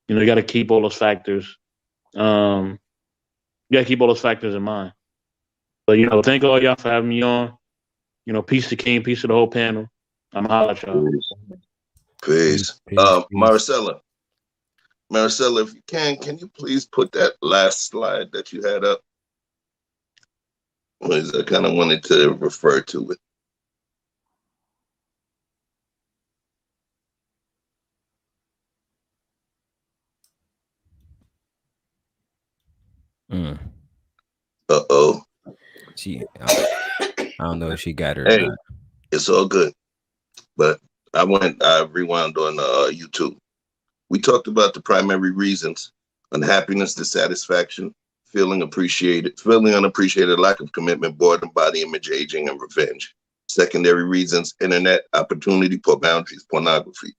you got to keep all those factors. You got to keep all those factors in mind. But thank all y'all for having me on. Peace to King, peace to the whole panel. I'm holla at y'all. Peace. Maricela, if you can you please put that last slide that you had up? I kind of wanted to refer to it. Uh-oh. I don't know if she got her. Hey, it's all good. But I rewound on YouTube. We talked about the primary reasons: unhappiness, dissatisfaction, feeling unappreciated, lack of commitment, boredom, body image, aging, and revenge. Secondary reasons: internet, opportunity, poor boundaries, pornography.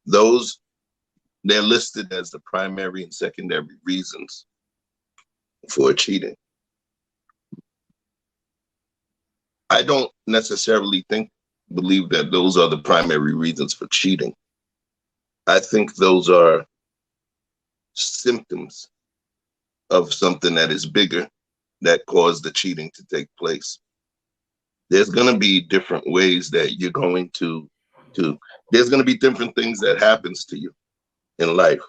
They're listed as the primary and secondary reasons for cheating. I don't necessarily believe that those are the primary reasons for cheating. I think those are symptoms of something that is bigger that caused the cheating to take place. There's going to be different ways that you're going to there's going to be different things that happens to you in life.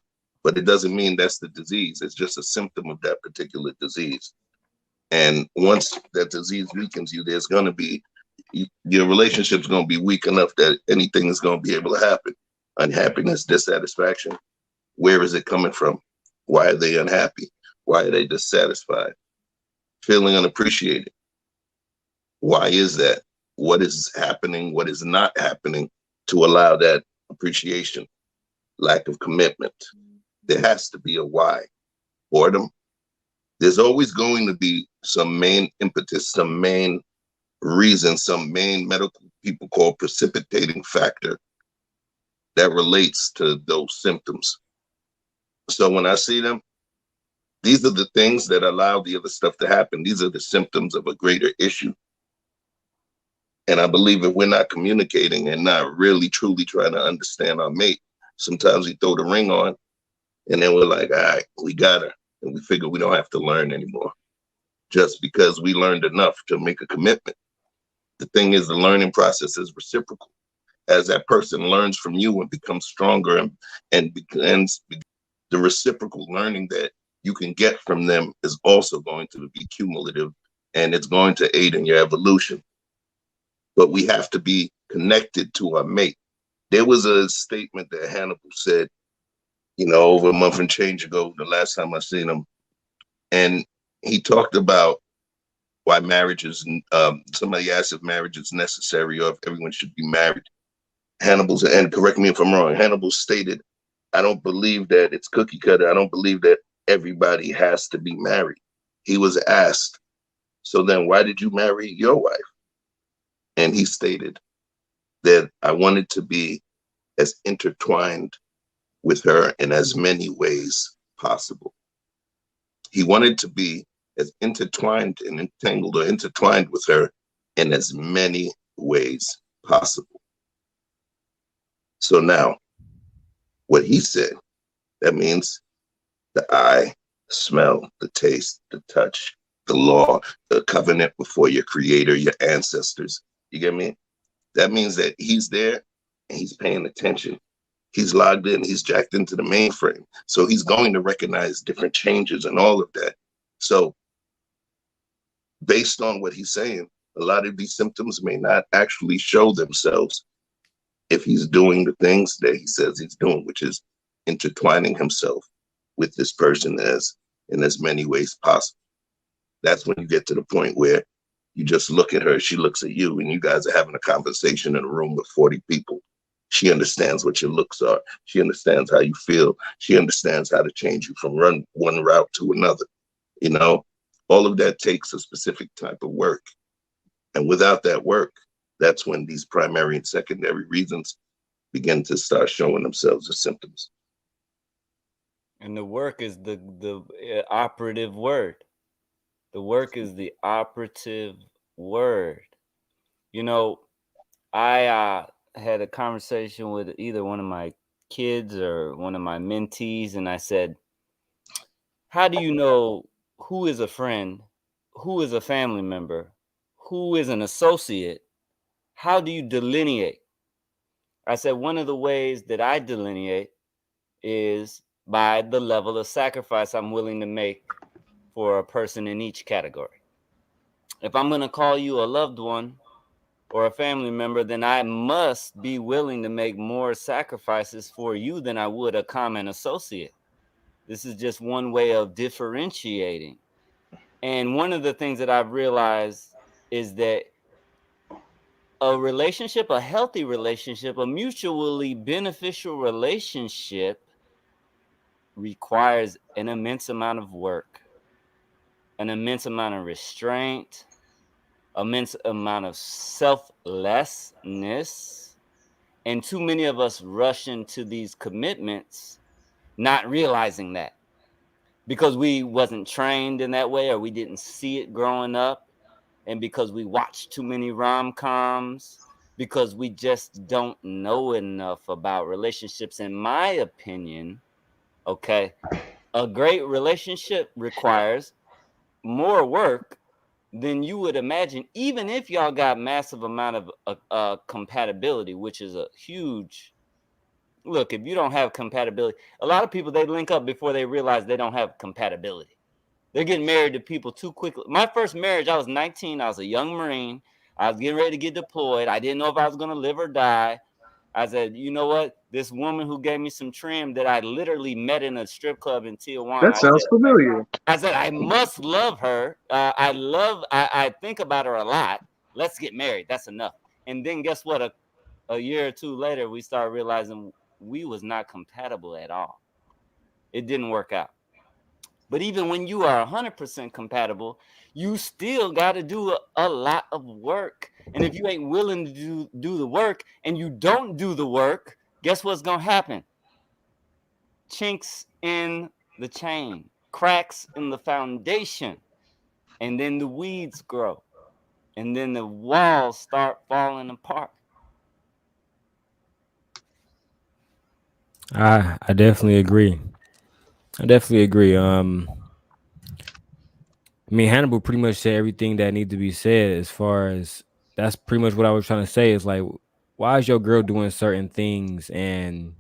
but it doesn't mean that's the disease. It's just a symptom of that particular disease. And once that disease weakens you, there's going to be, your relationship's going to be weak enough that anything is going to be able to happen. Unhappiness, dissatisfaction. Where is it coming from? Why are they unhappy? Why are they dissatisfied? Feeling unappreciated. Why is that? What is happening? What is not happening to allow that appreciation? Lack of commitment. There has to be a why. Boredom. There's always going to be some main impetus, some main reason, some main medical people call precipitating factor that relates to those symptoms. So when I see them, these are the things that allow the other stuff to happen. These are the symptoms of a greater issue. And I believe if we're not communicating and not really truly trying to understand our mate, sometimes we throw the ring on and then we're like, all right, we got her. And we figure we don't have to learn anymore just because we learned enough to make a commitment. The thing is, the learning process is reciprocal. As that person learns from you and becomes stronger and begins, the reciprocal learning that you can get from them is also going to be cumulative, and it's going to aid in your evolution. But we have to be connected to our mate. There was a statement that Hannibal said, over a month and change ago, the last time I seen him. And he talked about why marriage is, somebody asked if marriage is necessary or if everyone should be married. Hannibal's, and correct me if I'm wrong, Hannibal stated, I don't believe that it's cookie cutter. I don't believe that everybody has to be married. He was asked, so then why did you marry your wife? And he stated that I wanted to be as intertwined with her in as many ways possible. He wanted to be as intertwined and entangled or intertwined with her in as many ways possible. So now, what he said, that means the eye, the smell, the taste, the touch, the law, the covenant before your creator, your ancestors. You get me? That means that he's there and he's paying attention. He's logged in, he's jacked into the mainframe. So he's going to recognize different changes and all of that. So based on what he's saying, a lot of these symptoms may not actually show themselves if he's doing the things that he says he's doing, which is intertwining himself with this person in as many ways possible. That's when you get to the point where you just look at her, she looks at you, and you guys are having a conversation in a room with 40 people. She understands what your looks are. She understands how you feel. She understands how to change you from one route to another. All of that takes a specific type of work. And without that work, that's when these primary and secondary reasons begin to start showing themselves as symptoms. And the work is the operative word. The work is the operative word. I had a conversation with either one of my kids or one of my mentees, and I said, how do you know who is a friend, who is a family member, who is an associate? How do you delineate? I said, one of the ways that I delineate is by the level of sacrifice I'm willing to make for a person in each category. If I'm going to call you a loved one or a family member, then I must be willing to make more sacrifices for you than I would a common associate. This is just one way of differentiating. And one of the things that I've realized is that a relationship, a healthy relationship, a mutually beneficial relationship requires an immense amount of work, an immense amount of restraint, immense amount of selflessness. And too many of us rush into these commitments not realizing that because we wasn't trained in that way or we didn't see it growing up, and because we watched too many rom-coms, because we just don't know enough about relationships. In my opinion, okay, a great relationship requires more work than you would imagine, even if y'all got massive amount of compatibility, which is a huge look, if you don't have compatibility, a lot of people, they link up before they realize they don't have compatibility. They're getting married to people too quickly. My first marriage, I was 19. I was a young Marine. I was getting ready to get deployed. I didn't know if I was going to live or die. I said, you know what? This woman who gave me some trim that I literally met in a strip club in Tijuana. That sounds familiar. I said, I must love her. I think about her a lot. Let's get married. That's enough. And then guess what? A year or two later, we started realizing we was not compatible at all. It didn't work out. But even when you are 100% compatible, you still got to do a lot of work. And if you ain't willing to do the work and you don't do the work, guess what's going to happen? Chinks in the chain, cracks in the foundation, and then the weeds grow, and then the walls start falling apart. I definitely agree. I mean, Hannibal pretty much said everything that needs to be said. As far as that's pretty much what I was trying to say. Is like, why is your girl doing certain things, and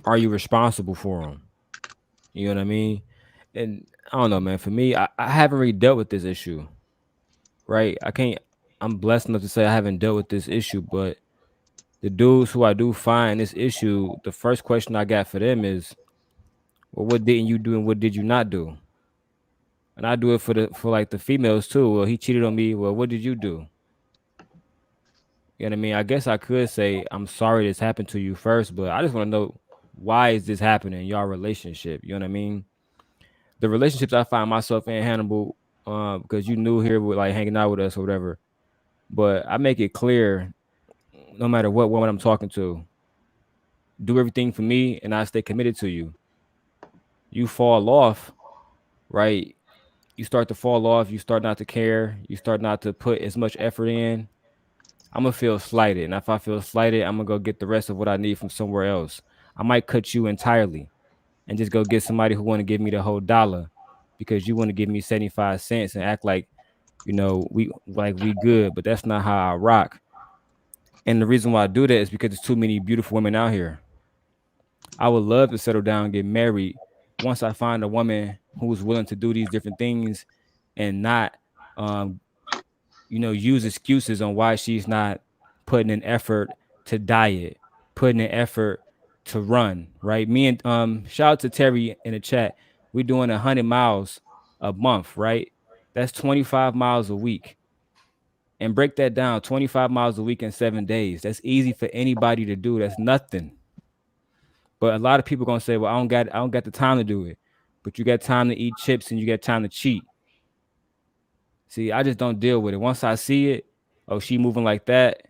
are you responsible for them? You know what I mean? And I don't know, man. For me, I haven't really dealt with this issue, right? I'm blessed enough to say I haven't dealt with this issue, but the dudes who I do find this issue, the first question I got for them is, well, what didn't you do and what did you not do? And I do it for like the females too. Well, he cheated on me. Well, what did you do? You know what I mean? I guess I could say I'm sorry this happened to you first, but I just want to know, why is this happening in your relationship? You know what I mean? The relationships I find myself in, Hannibal, because you knew here with like hanging out with us or whatever. But I make it clear, no matter what woman I'm talking to, do everything for me and I stay committed to you. You fall off, right? You start to fall off. You start not to care. You start not to put as much effort in. I'm going to feel slighted. And if I feel slighted, I'm going to go get the rest of what I need from somewhere else. I might cut you entirely and just go get somebody who want to give me the whole dollar because you want to give me 75 cents and act like, you know, we good, but that's not how I rock. And the reason why I do that is because there's too many beautiful women out here. I would love to settle down and get married once I find a woman who's willing to do these different things and not, use excuses on why she's not putting an effort to diet, putting an effort to run, right? Me and shout out to Terry in the chat. We're doing 100 miles a month, right? That's 25 miles a week. And break that down, 25 miles a week in 7 days. That's easy for anybody to do. That's nothing. But a lot of people gonna say, well, I don't got the time to do it. But you got time to eat chips and you got time to cheat. See, I just don't deal with it. Once I see it, oh, she moving like that,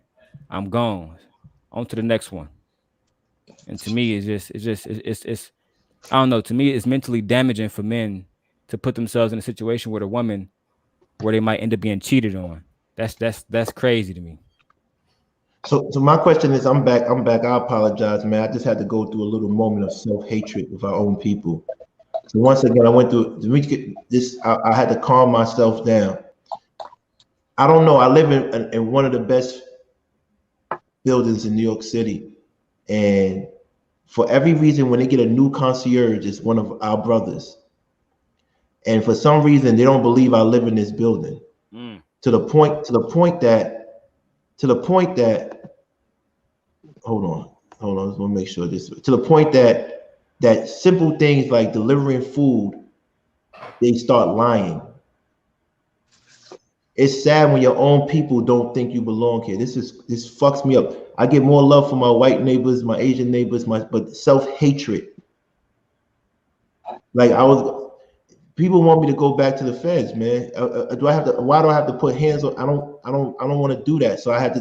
I'm gone. On to the next one. And to me, it's I don't know. To me, it's mentally damaging for men to put themselves in a situation with a woman where they might end up being cheated on. That's crazy to me. So my question is, I'm back. I apologize, man. I just had to go through a little moment of self-hatred with our own people. So once again, I went through this. I had to calm myself down. I don't know. I live in one of the best buildings in New York City, and for every reason, when they get a new concierge, it's one of our brothers. And for some reason, they don't believe I live in this building. To the point that hold on, I just want to make sure this, to the point that simple things like delivering food, they start lying. It's sad when your own people don't think you belong here. This fucks me up. I get more love from my white neighbors, my Asian neighbors, but self-hatred. Like people want me to go back to the feds, man. Why do I have to put hands on? I don't want to do that. So I had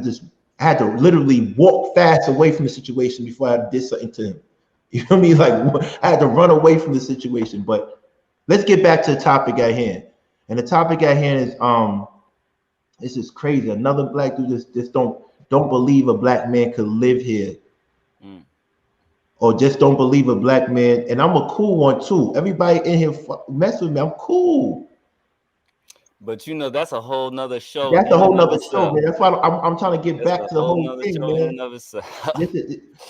to literally walk fast away from the situation before I did something to him. You know what I mean? Like I had to run away from the situation. But let's get back to the topic at hand. And the topic at hand is this is crazy. Another black dude just don't believe a black man could live here. Or just don't believe a black man. And I'm a cool one too. Everybody in here mess with me. I'm cool. But you know, that's a whole nother show. That's a in whole and of nother show, itself. man. That's why I'm trying to get That's back a to the whole whole nother thing, show in man. and of itself.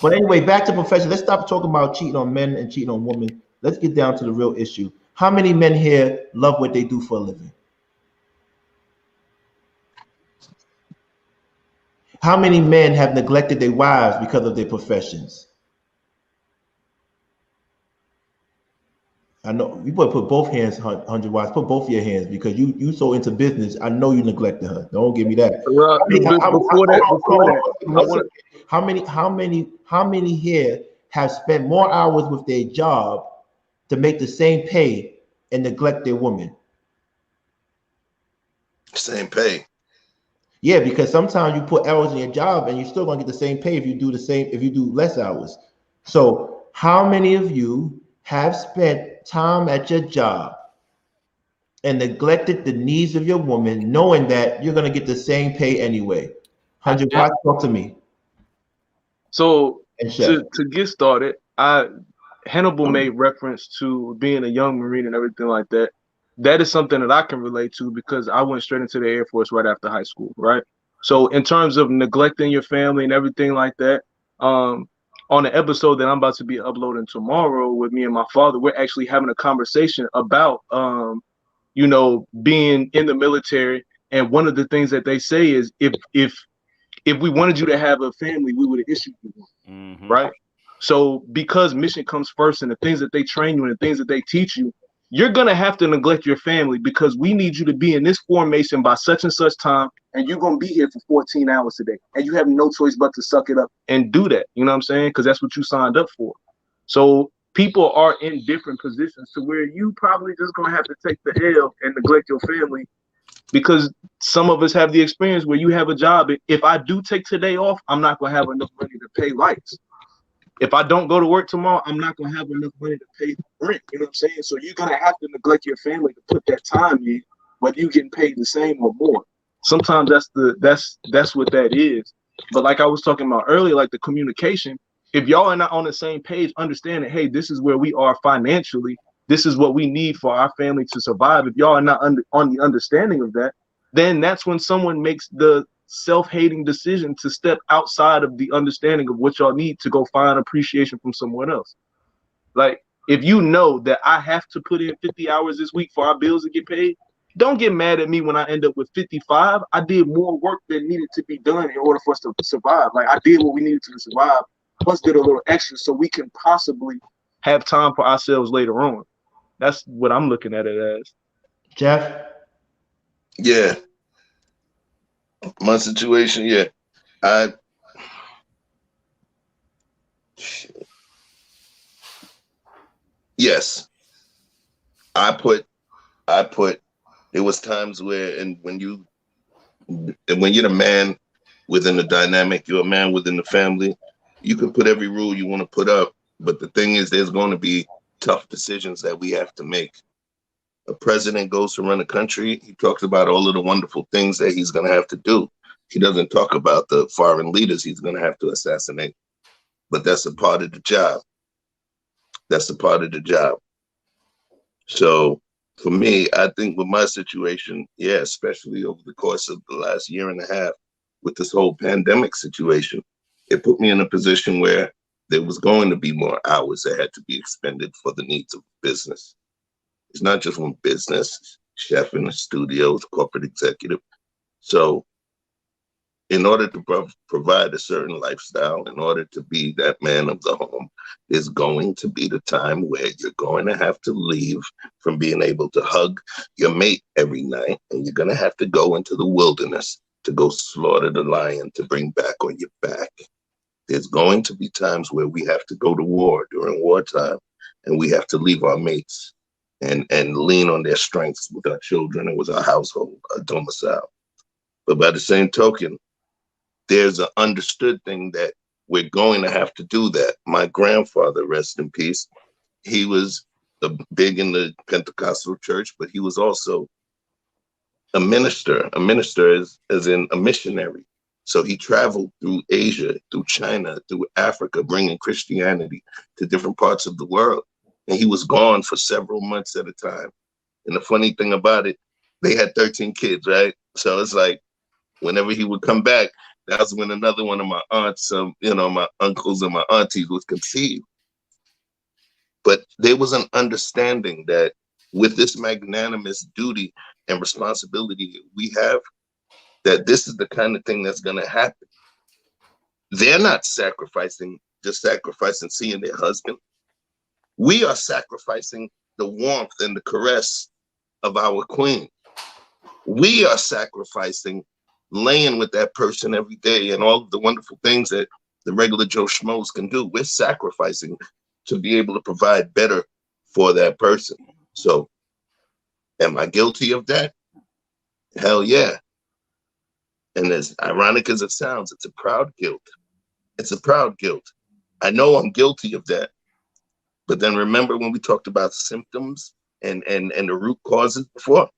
But anyway, back to profession. Let's stop talking about cheating on men and cheating on women. Let's get down to the real issue. How many men here love what they do for a living? How many men have neglected their wives because of their professions? I know you better put both hands, 100 watts. Put both of your hands because you so into business. I know you neglected her. Don't give me that. Well, before that, How many here have spent more hours with their job to make the same pay and neglect their woman? Same pay. Yeah, because sometimes you put hours in your job and you're still gonna get the same pay if you do less hours. So how many of you have spent time at your job and neglected the needs of your woman, knowing that you're gonna get the same pay anyway? 100 watts, talk to me. So to get started, Hannibal made reference to being a young Marine and everything like that. That is something that I can relate to because I went straight into the Air Force right after high school, right? So in terms of neglecting your family and everything like that, on the episode that I'm about to be uploading tomorrow with me and my father, we're actually having a conversation about, you know, being in the military. And one of the things that they say is if we wanted you to have a family, we would have issued you one, right? So because mission comes first and the things that they train you and the things that they teach you, you're going to have to neglect your family because we need you to be in this formation by such and such time, and you're going to be here for 14 hours a day, and you have no choice but to suck it up and do that. You know what I'm saying? Because that's what you signed up for. So people are in different positions to where you probably just going to have to take the L and neglect your family, because some of us have the experience where you have a job. If I do take today off, I'm not going to have enough money to pay lights. If I don't go to work tomorrow, I'm not going to have enough money to pay rent. You know what I'm saying? So you're going to have to neglect your family to put that time in, whether you're getting paid the same or more. Sometimes that's what that is. But like I was talking about earlier, like the communication, if y'all are not on the same page, understand that, hey, this is where we are financially. This is what we need for our family to survive. If y'all are not on the understanding of that, then that's when someone makes the self-hating decision to step outside of the understanding of what y'all need to go find appreciation from someone else. Like, if you know that I have to put in 50 hours this week for our bills to get paid, don't get mad at me when I end up with 55. I did more work than needed to be done in order for us to survive. Like, I did what we needed to survive, plus did a little extra so we can possibly have time for ourselves later on. That's what I'm looking at it as. Jeff? Yeah. My situation, yeah. Yes. I put, there was times where, and when you're the man within the dynamic, you're a man within the family, you can put every rule you want to put up. But the thing is, there's going to be tough decisions that we have to make. A president goes to run a country. He talks about all of the wonderful things that he's going to have to do. He doesn't talk about the foreign leaders he's going to have to assassinate. But that's a part of the job. That's a part of the job. So for me, I think with my situation, yeah, especially over the course of the last year and a half with this whole pandemic situation, it put me in a position where there was going to be more hours that had to be expended for the needs of business. It's not just one business, chef in the studios, corporate executive. So in order to provide a certain lifestyle, in order to be that man of the home, there's going to be the time where you're going to have to leave from being able to hug your mate every night, and you're going to have to go into the wilderness to go slaughter the lion to bring back on your back. There's going to be times where we have to go to war during wartime, and we have to leave our mates and lean on their strengths with our children and with our household, our domicile. But by the same token, there's an understood thing that we're going to have to do that. My grandfather, rest in peace, he was big in the Pentecostal church, but he was also a minister. A minister is in a missionary. So he traveled through Asia, through China, through Africa, bringing Christianity to different parts of the world. And he was gone for several months at a time. And the funny thing about it, they had 13 kids, right? So it's like whenever he would come back, that was when another one of my aunts, my uncles and my aunties was conceived. But there was an understanding that with this magnanimous duty and responsibility that we have, that this is the kind of thing that's going to happen. They're not just sacrificing seeing their husband. We are sacrificing the warmth and the caress of our queen. We are sacrificing laying with that person every day and all of the wonderful things that the regular Joe Schmoes can do. We're sacrificing to be able to provide better for that person. So am I guilty of that? Hell yeah. And as ironic as it sounds, it's a proud guilt. It's a proud guilt. I know I'm guilty of that. But then remember when we talked about symptoms and the root causes before?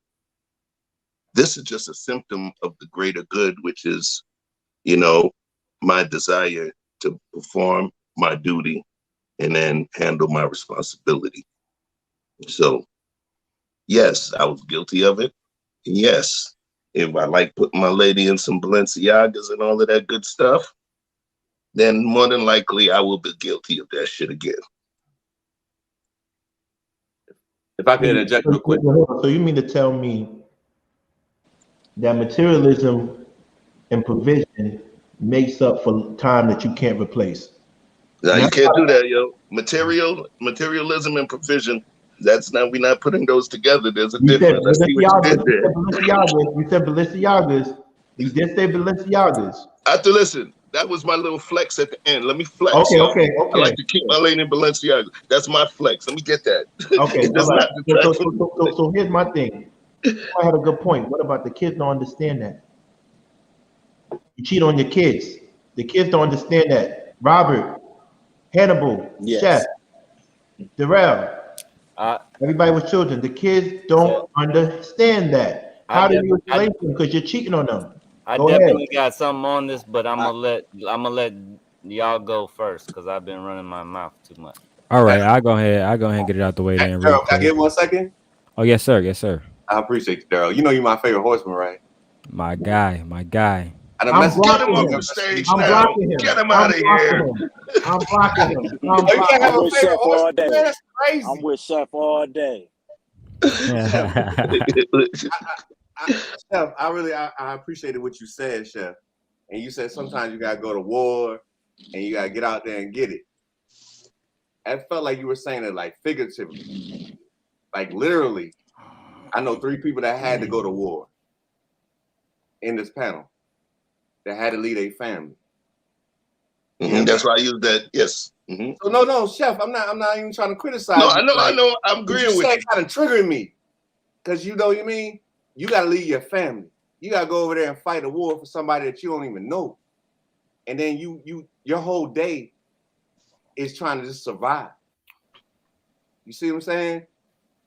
This is just a symptom of the greater good, which is, my desire to perform my duty and then handle my responsibility. So, yes, I was guilty of it. Yes, if I like putting my lady in some Balenciagas and all of that good stuff, then more than likely I will be guilty of that shit again. If I could interject real quick. So you mean to tell me that materialism and provision makes up for time that you can't replace? No, you can't do that, yo. Materialism and provision, we're not putting those together. There's a difference. I see what you did there. You said Balenciagas. You did say Balenciagas. I have to listen. That was my little flex at the end. Let me flex. Okay. I like to keep my lane in Balenciaga. That's my flex. Let me get that. Okay. So here's my thing. I had a good point. What about the kids don't understand that? You cheat on your kids. The kids don't understand that. Robert, Hannibal, Chef, Darrel, everybody with children. The kids don't understand that. How do you explain to them? Because you're cheating on them. I definitely got something on this, but I'm gonna let y'all go first because I've been running my mouth too much. All right, I'll go ahead and get it out the way then. Darrel, can I get 1 second? Oh, yes, sir. I appreciate you, Darrel. You know you're my favorite horseman, right? My guy. And get him off the stage now. Get him out of here. I'm blocking him. I'm with Chef all day. That's crazy. I'm with Chef all day. Chef, I appreciated what you said, Chef. And you said sometimes you gotta go to war and you gotta get out there and get it. I felt like you were saying it like figuratively, like literally. I know 3 people that had to go to war in this panel that had to lead a family. Mm-hmm. That's why I use that. Yes. Mm-hmm. So no, Chef. I'm not even trying to criticize. No, I know. I'm agreeing with you. Kind of triggering me because you know what I mean. You got to lead your family. You got to go over there and fight a war for somebody that you don't even know, and then your whole day is trying to just survive. You see what I'm saying?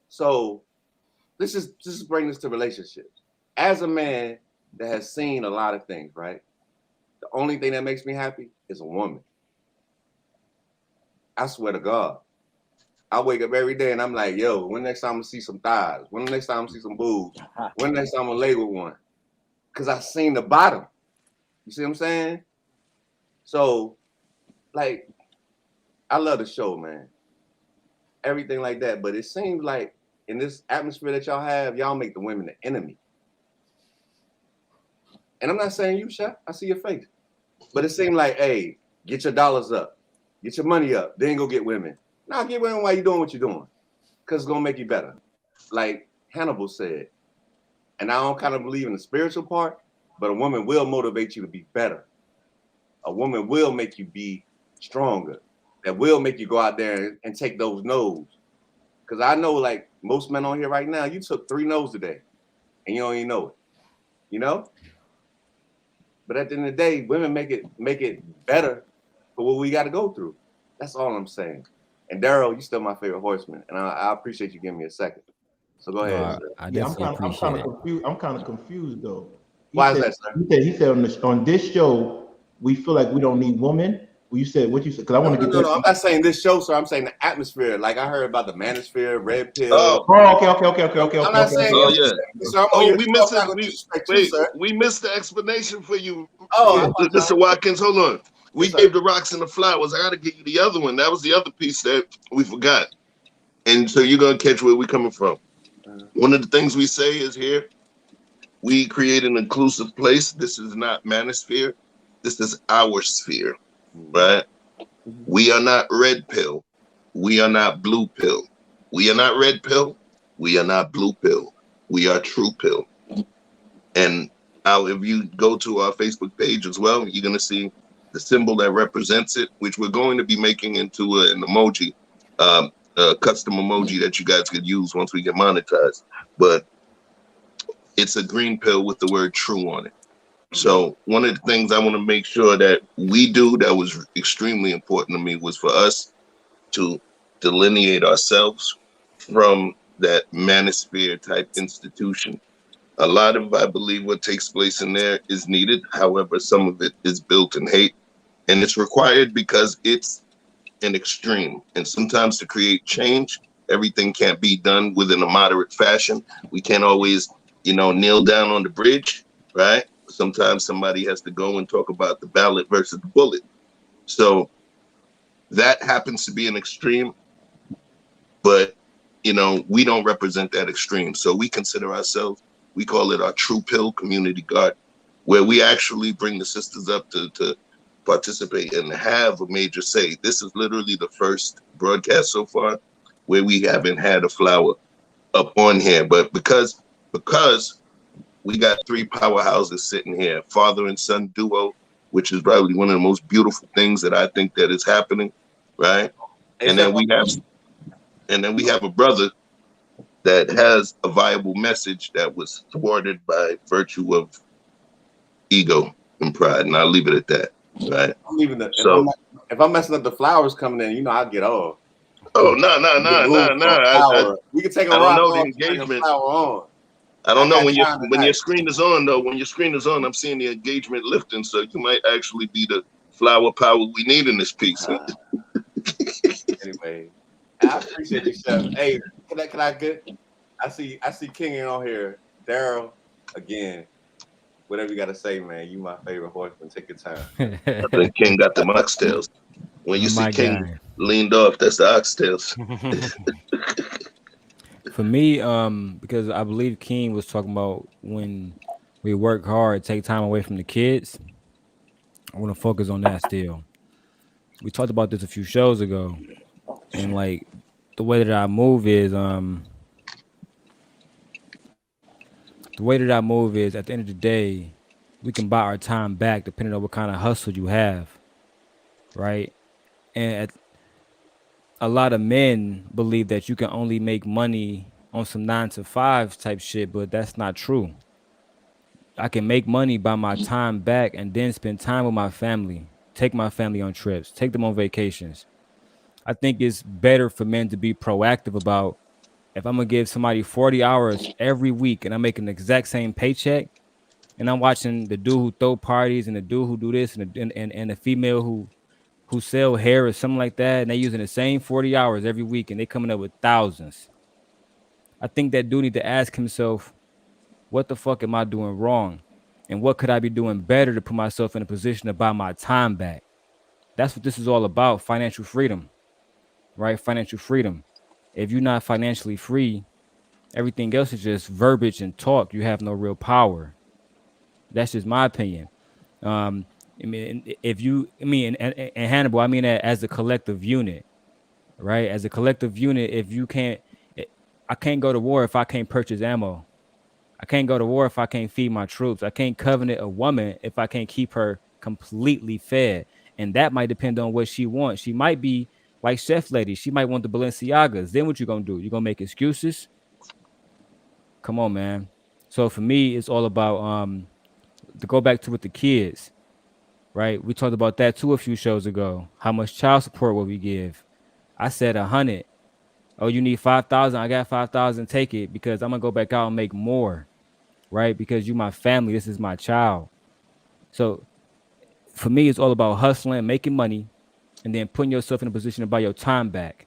So let's just bring this to relationships. As a man that has seen a lot of things, right? The only thing that makes me happy is a woman. I swear to God. I wake up every day and I'm like, yo, when next time I'm gonna see some thighs? When the next time I'm gonna see some boobs? When next time I'm gonna lay with one? Because I seen the bottom. You see what I'm saying? So, like, I love the show, man. Everything like that. But it seems like in this atmosphere that y'all have, y'all make the women the enemy. And I'm not saying you, Chef. I see your face. But it seemed like, hey, get your dollars up. Get your money up. Then go get women. Nah, get women while you're doing what you're doing. Because it's going to make you better. Like Hannibal said. And I don't kind of believe in the spiritual part, but a woman will motivate you to be better. A woman will make you be stronger. That will make you go out there and take those no's. Because I know, like, most men on here right now, you took 3 no's today. And you don't even know it. You know? But at the end of the day, women make it better for what we got to go through. That's all I'm saying. And Darrel, you're still my favorite horseman, and I appreciate you giving me a second. So go ahead. I'm kind of confused though. Why is that, sir? He said on this show we feel like we don't need women, Well, you said what you said, because I want to get no. I'm not saying this show, sir. I'm saying the atmosphere. Like I heard about the manosphere, red pill. Okay. I'm not saying. Oh yeah. Sir, we missed it. We missed the explanation for you. Oh, Mr. Watkins, hold on. We gave the rocks and the flowers. I got to give you the other one. That was the other piece that we forgot. And so you're gonna catch where we're coming from. One of the things we say is here, we create an inclusive place. This is not manosphere. This is our sphere, right? We are not red pill. We are not blue pill. We are not red pill. We are not blue pill. We are true pill. And if you go to our Facebook page as well, you're going to see the symbol that represents it, which we're going to be making into an emoji, a custom emoji that you guys could use once we get monetized. But it's a green pill with the word true on it. So one of the things I want to make sure that we do that was extremely important to me was for us to delineate ourselves from that manosphere type institution. A lot of, I believe, what takes place in there is needed. However, some of it is built in hate, and it's required because it's an extreme. And sometimes to create change, everything can't be done within a moderate fashion. We can't always, kneel down on the bridge, right? Sometimes somebody has to go and talk about the ballot versus the bullet. So that happens to be an extreme, but we don't represent that extreme. So we consider ourselves, we call it our true pill community guard, where we actually bring the sisters up to participate and have a major say. This is literally the first broadcast so far where we haven't had a flower up on here, but because we got three powerhouses sitting here, father and son duo, which is probably one of the most beautiful things that I think that is happening, right? And then we have a brother that has a viable message that was thwarted by virtue of ego and pride, and I'll leave it at that, right? I'm leaving it. So if I'm messing up the flowers coming in, I'll get off. Oh no! We can take a rock. I don't know the engagement. I don't know when your screen is on though. When your screen is on, I'm seeing the engagement lifting, so you might actually be the flower power we need in this piece. Anyway, I appreciate you, Chef. Hey, can I get? I see King in on here. Darrel, again. Whatever you got to say, man. You my favorite horseman. Take your time. I think King got the oxtails. When you see King leaned off, that's the oxtails. For me, because I believe King was talking about when we work hard, take time away from the kids. I want to focus on that still. We talked about this a few shows ago, and like the way that I move is at the end of the day, we can buy our time back depending on what kind of hustle you have, right? And a lot of men believe that you can only make money on some 9 to 5 type shit, but that's not true. I can make money by my time back and then spend time with my family, take my family on trips, take them on vacations. I think it's better for men to be proactive about, if I'm gonna give somebody 40 hours every week and I'm making the exact same paycheck, and I'm watching the dude who throw parties and the dude who do this and the female who sell hair or something like that, and they using the same 40 hours every week and they coming up with thousands. I think that dude need to ask himself, what the fuck am I doing wrong? And what could I be doing better to put myself in a position to buy my time back? That's what this is all about, financial freedom, right? Financial freedom. If you're not financially free, everything else is just verbiage and talk. You have no real power. That's just my opinion. And Hannibal, I mean that as a collective unit, right? As a collective unit, I can't go to war if I can't purchase ammo. I can't go to war if I can't feed my troops. I can't covenant a woman if I can't keep her completely fed. And that might depend on what she wants. She might be like Chef Lady. She might want the Balenciagas. Then what you gonna do? You gonna make excuses? Come on, man. So for me, it's all about to go back to with the kids. Right, we talked about that too a few shows ago. How much child support will we give? I said 100. Oh, you need 5,000. I got 5,000. Take it, because I'm gonna go back out and make more, right? Because you my family. This is my child. So for me, it's all about hustling, making money, and then putting yourself in a position to buy your time back.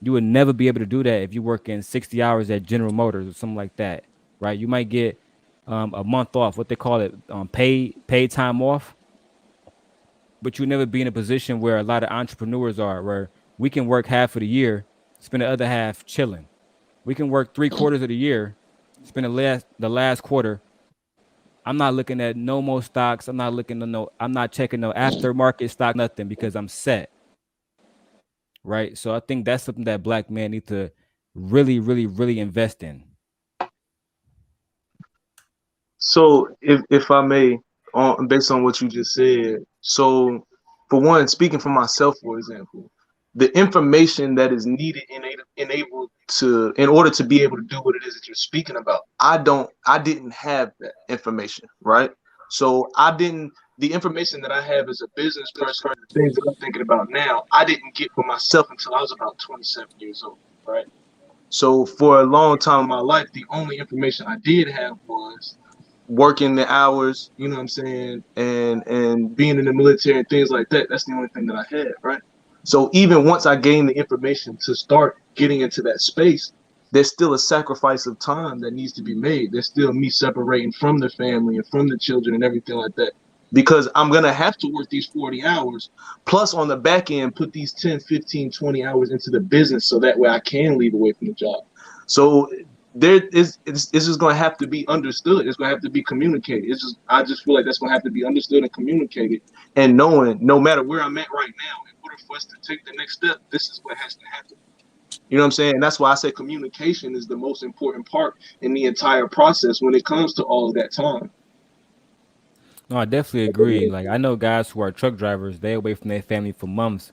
You would never be able to do that if you work in 60 hours at General Motors or something like that, right? You might get a month off, what they call it, paid time off, but you'll never be in a position where a lot of entrepreneurs are, where we can work half of the year, spend the other half chilling. We can work 3/4 of the year, spend the last quarter. I'm not looking at no more stocks. I'm not checking no aftermarket stock, nothing, because I'm set. Right. So I think that's something that black men need to really, really, really invest in. So if I may, based on what you just said, so for one, speaking for myself, for example, the information that is needed in order to be able to do what it is that you're speaking about, I didn't have that information, right? So the information that I have as a business person, the things that I'm thinking about now, I didn't get for myself until I was about 27 years old, right? So for a long time in my life, the only information I did have was working the hours, you know what I'm saying, and being in the military and things like that. That's the only thing that I had, right? So even once I gained the information to start getting into that space, there's still a sacrifice of time that needs to be made. There's still me separating from the family and from the children and everything like that, because I'm going to have to work these 40 hours plus on the back end, put these 10, 15, 20 hours into the business so that way I can leave away from the job. So it's just going to have to be understood. It's going to have to be communicated. I just feel like that's going to have to be understood and communicated, and knowing no matter where I'm at right now, in order for us to take the next step, this is what has to happen. You know what I'm saying? And that's why I say communication is the most important part in the entire process when it comes to all of that time. No, I definitely agree. Like, I know guys who are truck drivers, they away from their family for months,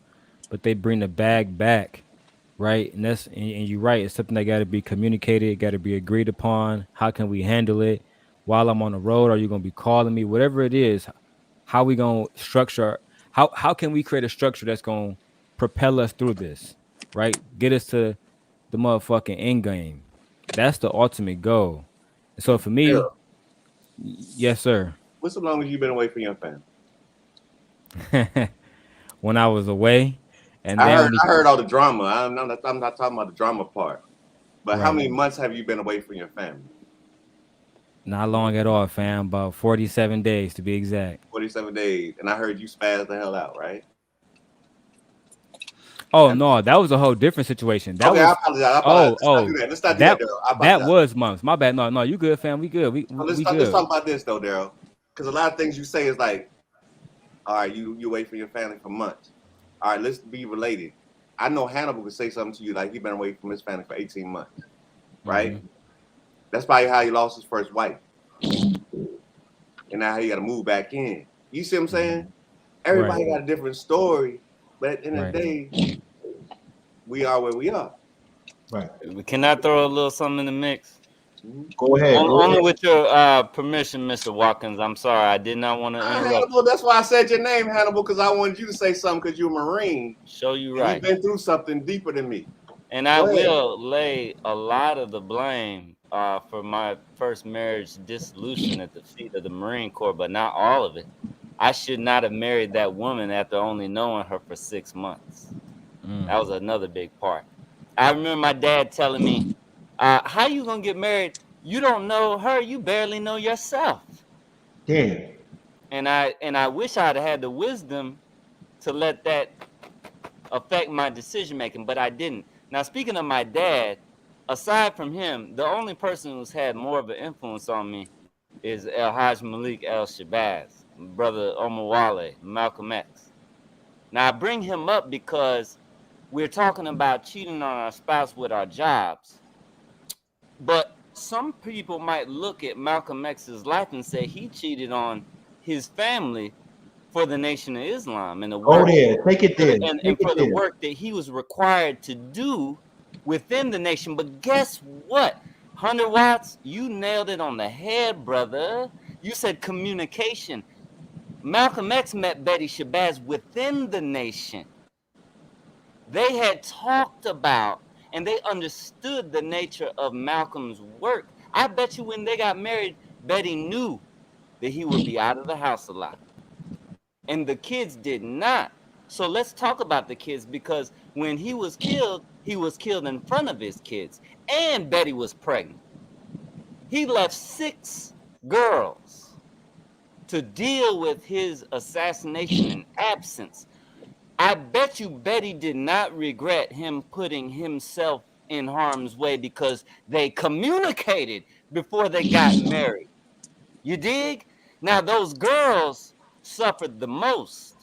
but they bring the bag back, right? And you're right. It's something that got to be communicated, got to be agreed upon. How can we handle it while I'm on the road? Are you going to be calling me? Whatever it is, how we going to structure? How can we create a structure that's going to propel us through this, right? Get us to the motherfucking end game. That's the ultimate goal. So for me, yes, sir. What's the longest you've been away from your family? When I was away, and I then heard all the drama. I'm not talking about the drama part, but Right. How many months have you been away from your family? Not long at all, fam. About 47 days to be exact. 47 days, and I heard you spaz the hell out, right? Oh no, that was a whole different situation. That okay, was, I apologize. Let's not do that. Let's not do that, Darrel. That was months. My bad. No, you good, fam. We good. We let's good. talk about this though, Darrel, because a lot of things you say is like, all right, you away from your family for months. All right, let's be related. I know Hannibal could say something to you like he's been away from his family for 18 months, right? Mm-hmm. That's probably how he lost his first wife, and now he got to move back in. You see what I'm saying? Everybody got a different story, but at the end of the day, we are where we are. Right. Can I throw a little something in the mix? Go ahead. Only with your permission, Mr. Watkins. I'm sorry, I did not want to interrupt. Hannibal, that's why I said your name, Hannibal, because I wanted you to say something because you're a Marine. Show you right. You've been through something deeper than me. And I will lay a lot of the blame for my first marriage dissolution at the feet of the Marine Corps, but not all of it. I should not have married that woman after only knowing her for 6 months. That was another big part. I remember my dad telling me, how you gonna get married? You don't know her. You barely know yourself. Damn. And I wish I'd had the wisdom to let that affect my decision making, but I didn't. Now, speaking of my dad, aside from him, the only person who's had more of an influence on me is El Haj Malik El Shabazz, brother Omar Wale, Malcolm X. Now, I bring him up because we're talking about cheating on our spouse with our jobs. But some people might look at Malcolm X's life and say he cheated on his family for the Nation of Islam and the work. Take it there. And for the work that he was required to do within the nation. But guess what? 100 Watts, you nailed it on the head, brother. You said communication. Malcolm X met Betty Shabazz within the nation. They had talked about and they understood the nature of Malcolm's work. I bet you when they got married, Betty knew that he would be out of the house a lot. And the kids did not. So let's talk about the kids, because when he was killed in front of his kids, and Betty was pregnant. He left 6 girls to deal with his assassination and absence. I bet you Betty did not regret him putting himself in harm's way, because they communicated before they got married. You dig? Now those girls suffered the most.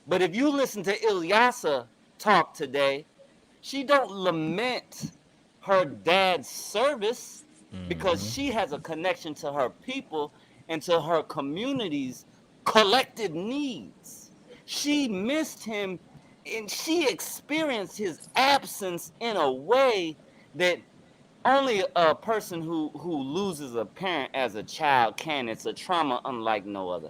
But if you listen to Ilyasa talk today, she don't lament her dad's service, because she has a connection to her people and to her community's collective needs. She missed him, and she experienced his absence in a way that only a person who loses a parent as a child can. It's a trauma unlike no other.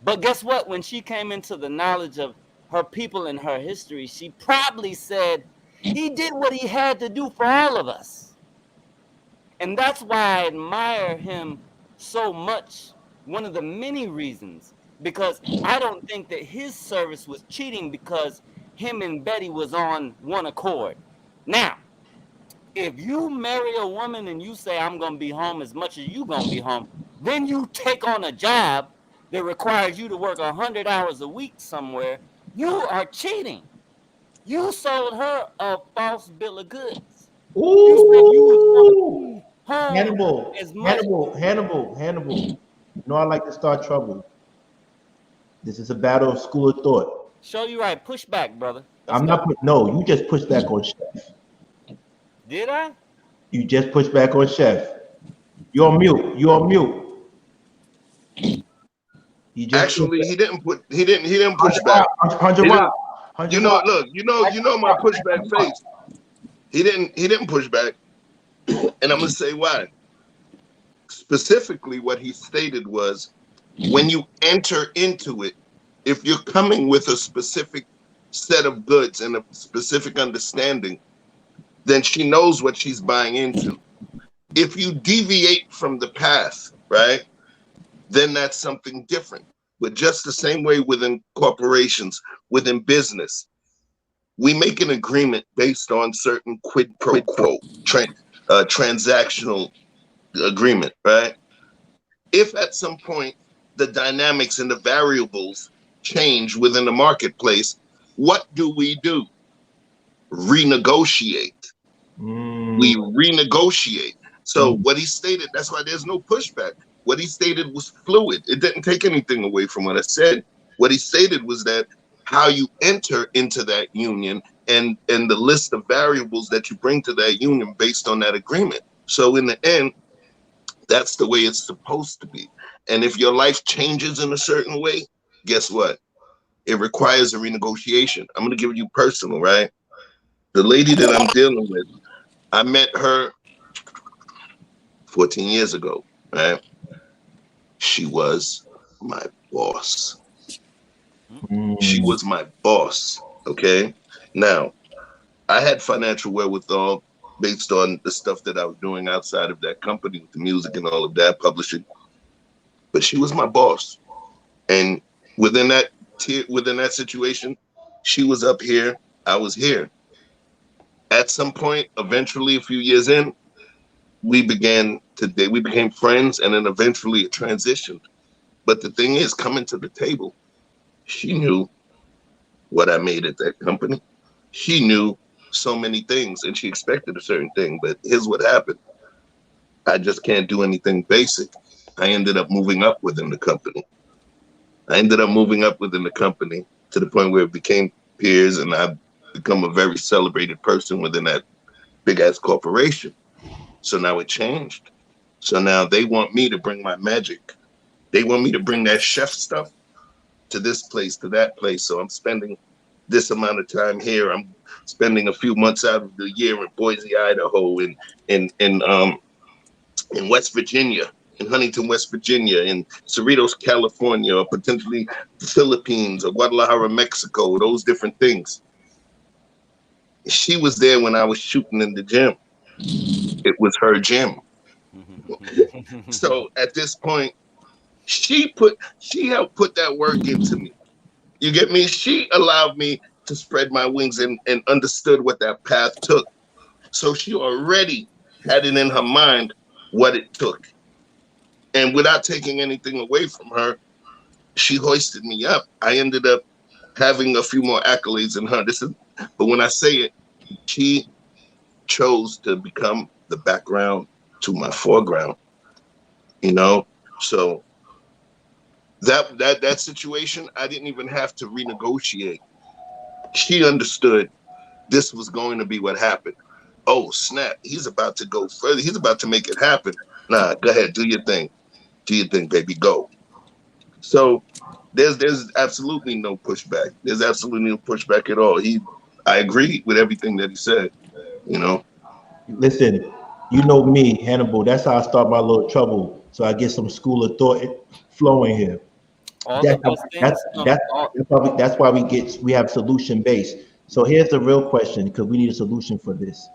But guess what? When she came into the knowledge of her people and her history, she probably said, he did what he had to do for all of us. And that's why I admire him so much. One of the many reasons, because I don't think that his service was cheating, because him and Betty was on one accord. Now, if you marry a woman and you say, I'm going to be home as much as you going to be home, then you take on a job that requires you to work 100 hours a week somewhere, you are cheating. You sold her a false bill of goods. Ooh. You said you was home Hannibal, as much. Hannibal. You know I like to start trouble. This is a battle of school of thought. Show you right. Push back, brother. No, you just pushed back on Chef. Did I? You just pushed back on Chef. You're on mute. Actually, he didn't push back. You know my pushback face. He didn't push back, and I'm gonna say why. Specifically, what he stated was, when you enter into it, if you're coming with a specific set of goods and a specific understanding, then she knows what she's buying into. If you deviate from the path, right, then that's something different. But just the same way within corporations, within business, we make an agreement based on certain quid pro quo, transactional agreement, right? If at some point the dynamics and the variables change within the marketplace, what do? Renegotiate. We renegotiate. So what he stated, that's why there's no pushback. What he stated was fluid. It didn't take anything away from what I said. What he stated was that how you enter into that union and the list of variables that you bring to that union based on that agreement. So in the end, that's the way it's supposed to be. And if your life changes in a certain way, guess what? It requires a renegotiation. I'm going to give you personal, right? The lady that I'm dealing with, I met her 14 years ago, right? She was my boss. She was my boss, okay? Now, I had financial wherewithal based on the stuff that I was doing outside of that company with the music and all of that, publishing. But she was my boss. And within that situation, she was up here, I was here. At some point, eventually, a few years in, we became friends, and then eventually it transitioned. But the thing is, coming to the table, she knew what I made at that company. She knew so many things, and she expected a certain thing. But here's what happened. I just can't do anything basic. I ended up moving up within the company. To the point where it became peers, and I've become a very celebrated person within that big-ass corporation. So now it changed. So now they want me to bring my magic. They want me to bring that chef stuff to this place, to that place. So I'm spending this amount of time here. I'm spending a few months out of the year in Boise, Idaho, in West Virginia, in Huntington, West Virginia, in Cerritos, California, or potentially the Philippines or Guadalajara, Mexico, those different things. She was there when I was shooting in the gym. It was her gym. So at this point, she helped put that work into me. You get me? She allowed me to spread my wings and understood what that path took. So she already had it in her mind what it took. And without taking anything away from her, she hoisted me up. I ended up having a few more accolades than her. But when I say it, she chose to become the background to my foreground, you know? So that situation, I didn't even have to renegotiate. She understood this was going to be what happened. Oh, snap. He's about to go further. He's about to make it happen. Nah, go ahead. Do your thing. Do your thing, baby. Go. So there's absolutely no pushback. There's absolutely no pushback at all. I agree with everything that he said, you know? Listen, you know me, Hannibal. That's how I start my little trouble. So I get some school of thought flowing here. That's why we have solution based. So here's the real question, because we need a solution for this.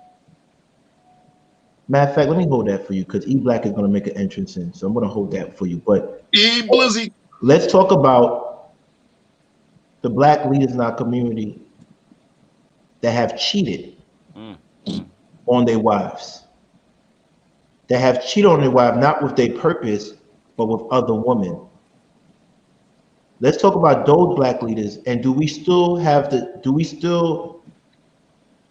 Matter of fact, let me hold that for you, because E Black is going to make an entrance in. So I'm going to hold that for you. But E Blizzy, let's talk about the Black leaders in our community that have cheated on their wives. That have cheated on their wife, not with their purpose, but with other women. Let's talk about those Black leaders, and do we still have to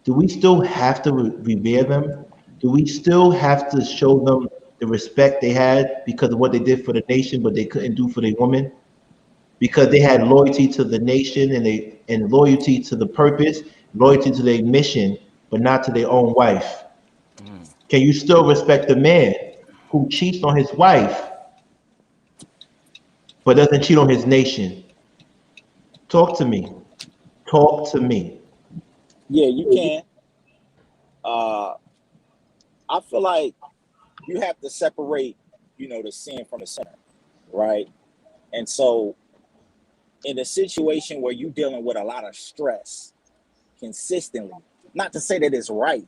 revere them? Do we still have to show them the respect they had because of what they did for the nation, but they couldn't do for their women? Because they had loyalty to the nation and loyalty to the purpose, loyalty to their mission, but not to their own wife. Can you still respect the man who cheats on his wife but doesn't cheat on his nation? Talk to me. Talk to me. Yeah, you can. I feel like you have to separate, the sin from the sinner, right? And so in a situation where you're dealing with a lot of stress consistently, not to say that it's right,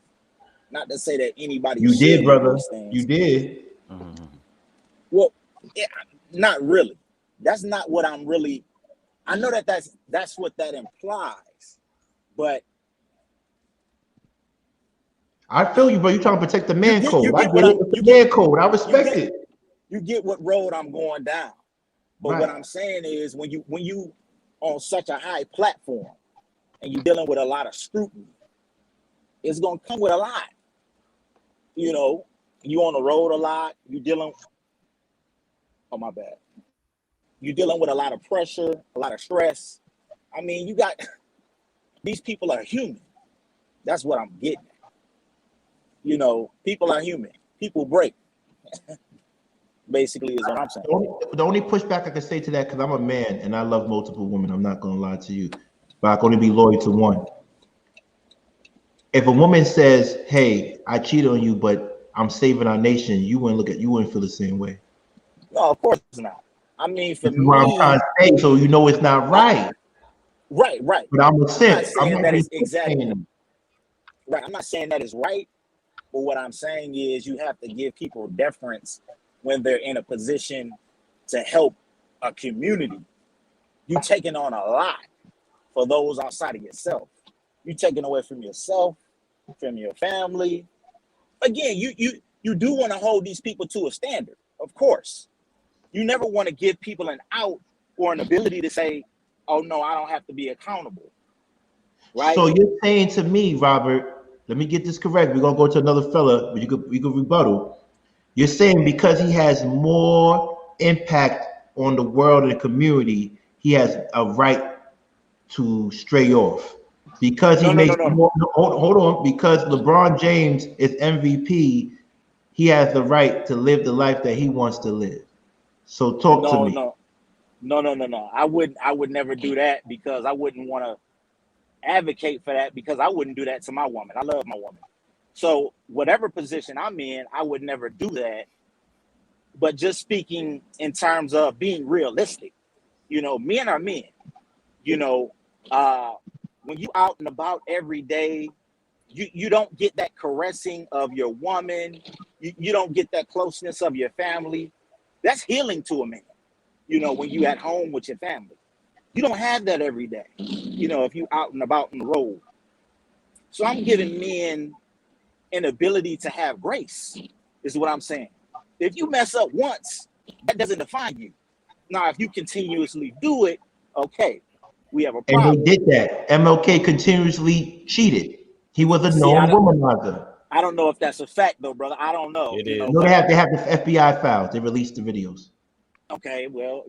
not to say that anybody you should did, do brother. these things. You did. Well, not really. That's not what I'm really. I know that's what that implies, but I feel you, bro. You're trying to protect the man code. I respect it. You get what road I'm going down. But right. What I'm saying is when you on such a high platform and you're dealing with a lot of scrutiny, it's gonna come with a lot. You on the road a lot, you're dealing with a lot of pressure, a lot of stress. I mean, these people are human. That's what I'm getting at. People are human. People break. Basically, is what I'm saying. The only pushback I can say to that, because I'm a man and I love multiple women, I'm not going to lie to you, but I can only be loyal to one. If a woman says, "Hey, I cheated on you, but I'm saving our nation," you wouldn't feel the same way. No, of course not. I mean, for me, what I'm trying to say, so it's not right. Right. But I'm a simp. I'm not saying that it's exactly right. I'm not saying that it's right. But what I'm saying is you have to give people deference when they're in a position to help a community. You're taking on a lot for those outside of yourself. You're taking away from yourself, from your family. Again, you do want to hold these people to a standard, of course. You never want to give people an out or an ability to say, "Oh no, I don't have to be accountable." Right? So you're saying to me, Robert, let me get this correct. We're gonna go to another fella, but we could rebuttal. You're saying because he has more impact on the world and the community, he has a right to stray off. Because he makes more. Hold on. Because LeBron James is MVP, he has the right to live the life that he wants to live. So talk to me. No. I would never do that, because I wouldn't want to advocate for that, because I wouldn't do that to my woman. I love my woman. So whatever position I'm in, I would never do that. But just speaking in terms of being realistic, men are men. When you out and about every day, you don't get that caressing of your woman. You don't get that closeness of your family. That's healing to a man, when you at home with your family. You don't have that every day, you know, if you out and about on the road. So I'm giving men an ability to have grace, is what I'm saying. If you mess up once, that doesn't define you. Now, if you continuously do it, okay, we have a problem. And they did that. MLK continuously cheated. He was a known womanizer. I don't know if that's a fact, though, brother. I don't know. It you is. know, No, they have the FBI files. They released the videos. Okay, well,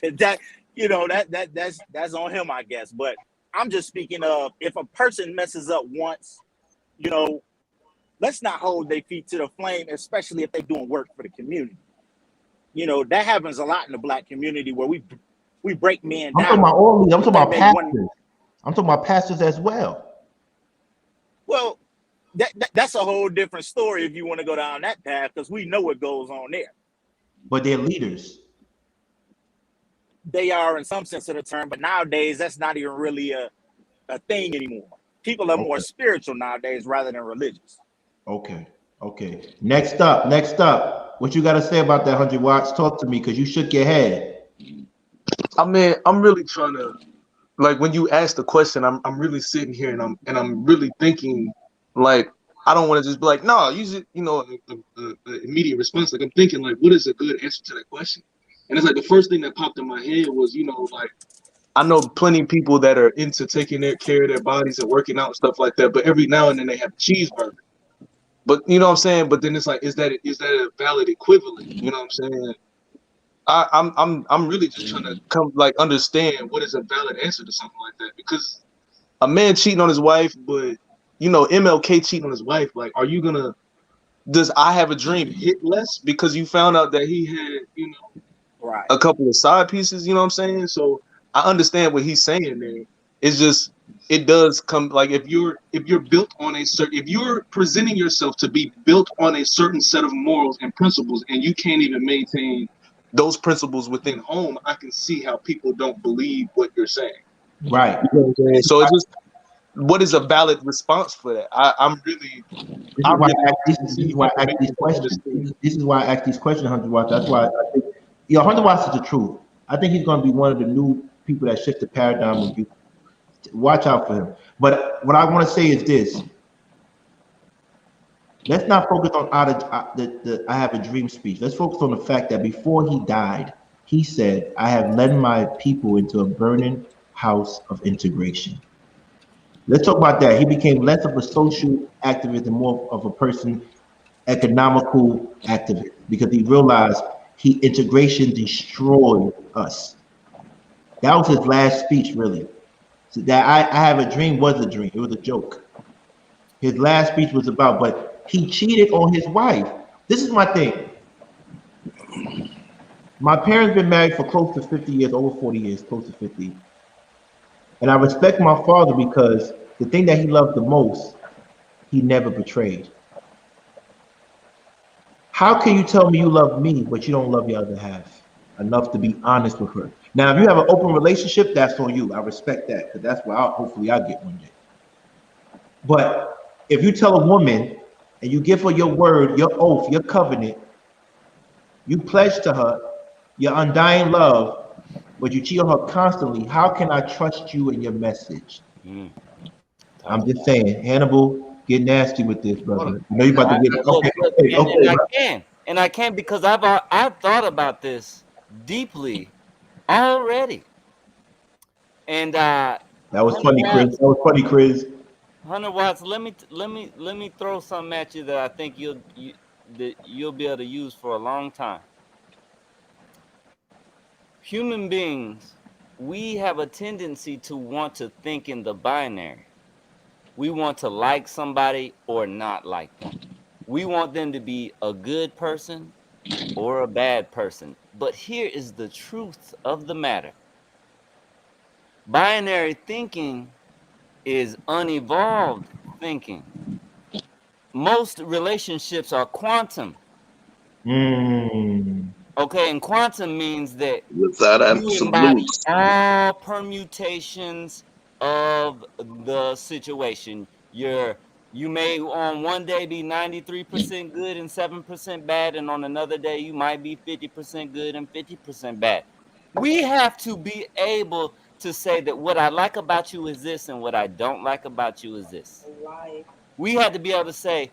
that, you know, that's on him, I guess. But I'm just speaking of, if a person messes up once, you know, let's not hold their feet to the flame, especially if they're doing work for the community. You know, that happens a lot in the Black community where we break men down. I'm talking about all these. I'm talking about pastors. I'm talking about pastors as well. Well, that's a whole different story if you want to go down that path, because we know what goes on there. But they're leaders. They are in some sense of the term, but nowadays that's not even really a thing anymore. People are more spiritual nowadays rather than religious. Okay. Next up. What you got to say about that 100 watts? Talk to me, because you shook your head. I mean, I'm really trying to, like, when you ask the question, I'm really sitting here and I'm really thinking, like, I don't want to just be like, no, use it, you know, an immediate response. Like, I'm thinking, like, what is a good answer to that question? And it's like the first thing that popped in my head was, you know, like, I know plenty of people that are into taking care of their bodies and working out and stuff like that, but every now and then they have a cheeseburger. But you know what I'm saying? But then it's like, is that a valid equivalent? You know what I'm saying? I'm really just trying to understand what is a valid answer to something like that, because a man cheating on his wife, but you know, MLK cheating on his wife, like, are you gonna, does I Have a Dream hit less because you found out that he had, you know, a couple of side pieces, you know what I'm saying? So I understand what he's saying there. It's just, it does come, like, if you're built on a certain, if you're presenting yourself to be built on a certain set of morals and principles, and you can't even maintain those principles within home, I can see how people don't believe what you're saying. Right. You know what I'm saying? So it's just, what is a valid response for that? This is why I ask these questions. This is why I ask these questions, 100 watts. That's why I think, 100 watts is the truth. I think he's going to be one of the new people that shift the paradigm with you. Watch out for him. But what I want to say is this: let's not focus on the I Have a Dream speech. Let's focus on the fact that before he died, he said, "I have led my people into a burning house of integration." Let's talk about that. He became less of a social activist and more of a person, economical activist, because he realized integration destroyed us. That was his last speech, really. So that I Have a Dream was a dream. It was a joke. His last speech was about, but he cheated on his wife. This is my thing. My parents been married for close to 50 years, over 40 years, close to 50. And I respect my father because the thing that he loved the most, he never betrayed. How can you tell me you love me, but you don't love your other half enough to be honest with her? Now, if you have an open relationship, that's on you. I respect that, because that's where hopefully I'll get one day. But if you tell a woman and you give her your word, your oath, your covenant, you pledge to her your undying love, but you cheat on her constantly, how can I trust you and your message? I'm just saying, Hannibal, get nasty with this, brother. I know you about to get And I can because I've thought about this deeply already. And that was funny, Chris. That was funny, Chris. 100 watts. Let me throw something at you that I think you'll be able to use for a long time. Human beings, we have a tendency to want to think in the binary. We want to like somebody or not like them. We want them to be a good person or a bad person. But here is the truth of the matter. Binary thinking is unevolved thinking. Most relationships are quantum. Okay, and quantum means that without absolutes, all permutations of the situation. You may on one day be 93% good and 7% bad, and on another day you might be 50% good and 50% bad. We have to be able to say that what I like about you is this and what I don't like about you is this. We had to be able to say,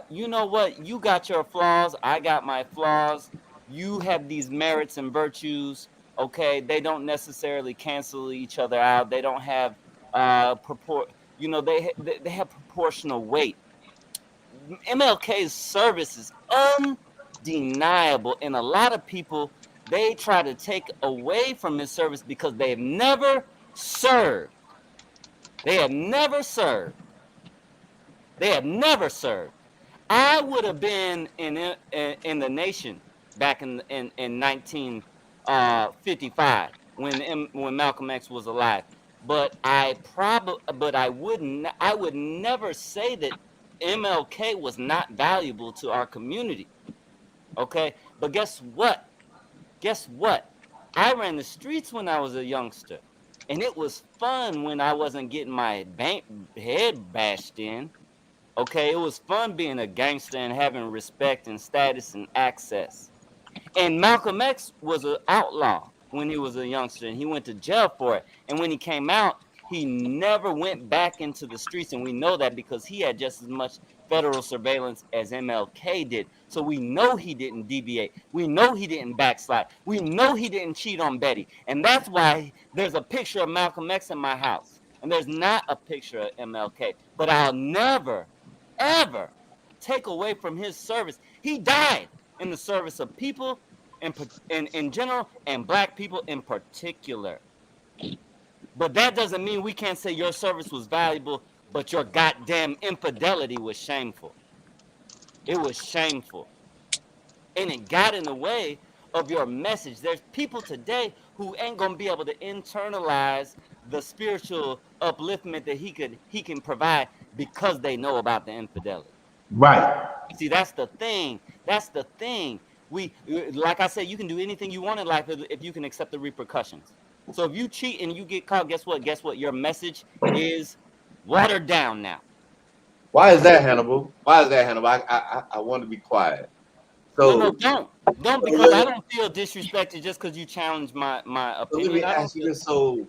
you know what? You got your flaws. I got my flaws. You have these merits and virtues. Okay. They don't necessarily cancel each other out. They don't have, they have proportional weight. MLK's service is undeniable. And a lot of people, they try to take away from his service because they have never served. They have never served. They have never served. I would have been in the nation back in 1955 when Malcolm X was alive. But I would never say that MLK was not valuable to our community. Okay, but guess what? Guess what? I ran the streets when I was a youngster, and it was fun when I wasn't getting my head bashed in. Okay, it was fun being a gangster and having respect and status and access. And Malcolm X was an outlaw when he was a youngster, and he went to jail for it. And when he came out, he never went back into the streets, and we know that because he had just as much federal surveillance as MLK did. So we know he didn't deviate. We know he didn't backslide. We know he didn't cheat on Betty. And that's why there's a picture of Malcolm X in my house, and there's not a picture of MLK. But I'll never, ever take away from his service. He died in the service of people in general and black people in particular. But that doesn't mean we can't say your service was valuable, but your goddamn infidelity was shameful. It was shameful. And it got in the way of your message. There's people today who ain't gonna be able to internalize the spiritual upliftment that he can provide because they know about the infidelity. Right. See, that's the thing. That's the thing. Like I said, you can do anything you want in life if you can accept the repercussions. So if you cheat and you get caught, guess what? Guess what? Your message is watered down now. Why is that, Hannibal? Why is that, Hannibal? I want to be quiet. So no, don't because I don't feel disrespected just because you challenge my opinion. So let me ask you this: so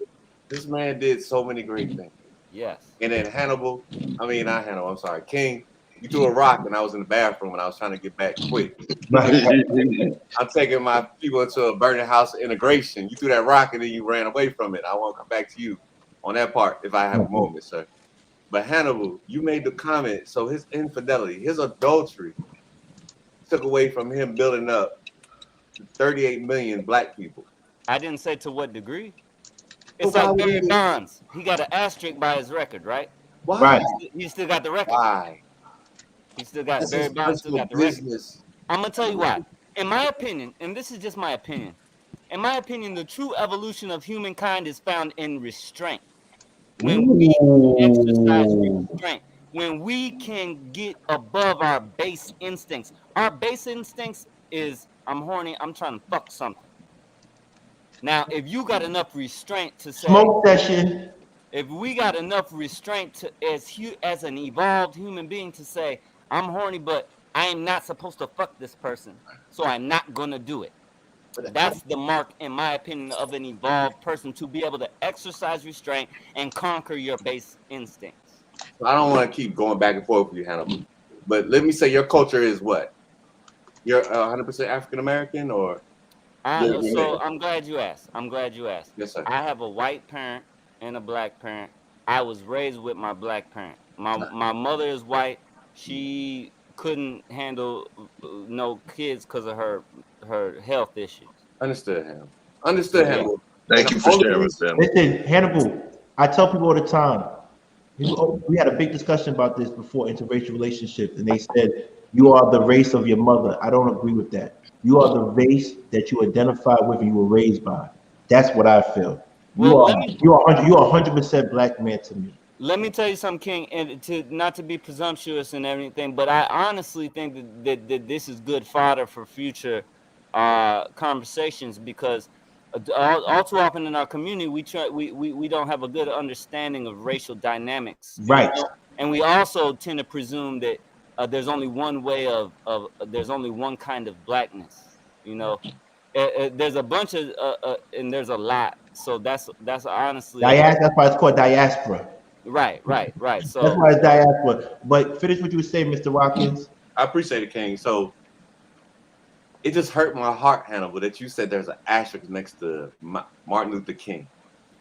this man did so many great things. Yes. And then I'm sorry, King. You threw a rock and I was in the bathroom and I was trying to get back quick. I'm taking my people into a burning house of integration. You threw that rock and then you ran away from it. I want to come back to you on that part if I have a moment, sir. But Hannibal, you made the comment. So his infidelity, his adultery took away from him building up 38 million black people. I didn't say to what degree. It's like Barry Bonds. He got an asterisk by his record, right? Why? Right. He still got the record. Why? He still got Barry Bonds still got the record. I'm gonna tell you why. In my opinion, and this is just my opinion. In my opinion, the true evolution of humankind is found in restraint. When we exercise restraint, when we can get above our base instincts. Our base instincts is I'm horny, I'm trying to fuck something. Now, if you got enough restraint to say smoke session, if we got enough restraint to as an evolved human being to say, I'm horny, but I am not supposed to fuck this person, so I'm not gonna do it. That's the mark, in my opinion, of an evolved person, to be able to exercise restraint and conquer your base instincts. I don't want to keep going back and forth with you, Hannibal. But let me say, your culture is what? You're 100% African American, or? So I'm glad you asked. Yes, sir. I have a white parent and a black parent. I was raised with my black parent. My mother is white. She couldn't handle no kids because of her health issues. Understood, Hannibal. Understood, Hannibal. Thank you for sharing with them. listen, Hannibal, I tell people all the time, we had a big discussion about this before interracial relationships, and they said, you are the race of your mother. I don't agree with that. You are the race that you identify with and you were raised by. That's what I feel. You are 100% black man to me. Let me tell you something, King, and not to be presumptuous and everything, but I honestly think that this is good fodder for future conversations, because all too often in our community we don't have a good understanding of racial dynamics. Right. And we also tend to presume that there's only one way there's only one kind of blackness. You know, there's a bunch of and there's a lot So that's honestly That's why it's called diaspora. right. So That's why it's diaspora. But finish what you were saying, Mr. Watkins. I appreciate it, King. So it just hurt my heart, Hannibal, that you said there's an asterisk next to Martin Luther King.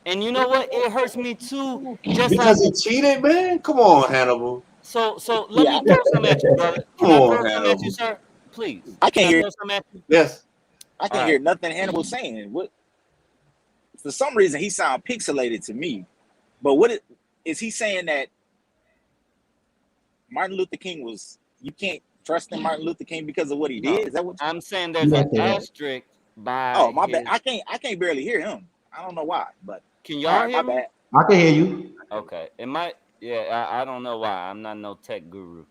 And you know what? It hurts me too. Just because he cheated, man. Come on, Hannibal. So let me throw some at you, brother. Can I throw some at you, sir? Please. I can't hear. Throw some at you? Yes. I can't hear nothing Hannibal's saying. What? For some reason, he sounds pixelated to me. But is he saying that Martin Luther King was? You can't trust in Martin Luther King because of what he did. Is that what I'm saying? There's an asterisk by. Oh, my bad. I can't barely hear him. I don't know why, but can y'all hear me? Bad. I can hear you. Okay, it might. Yeah, I don't know why. I'm not no tech guru.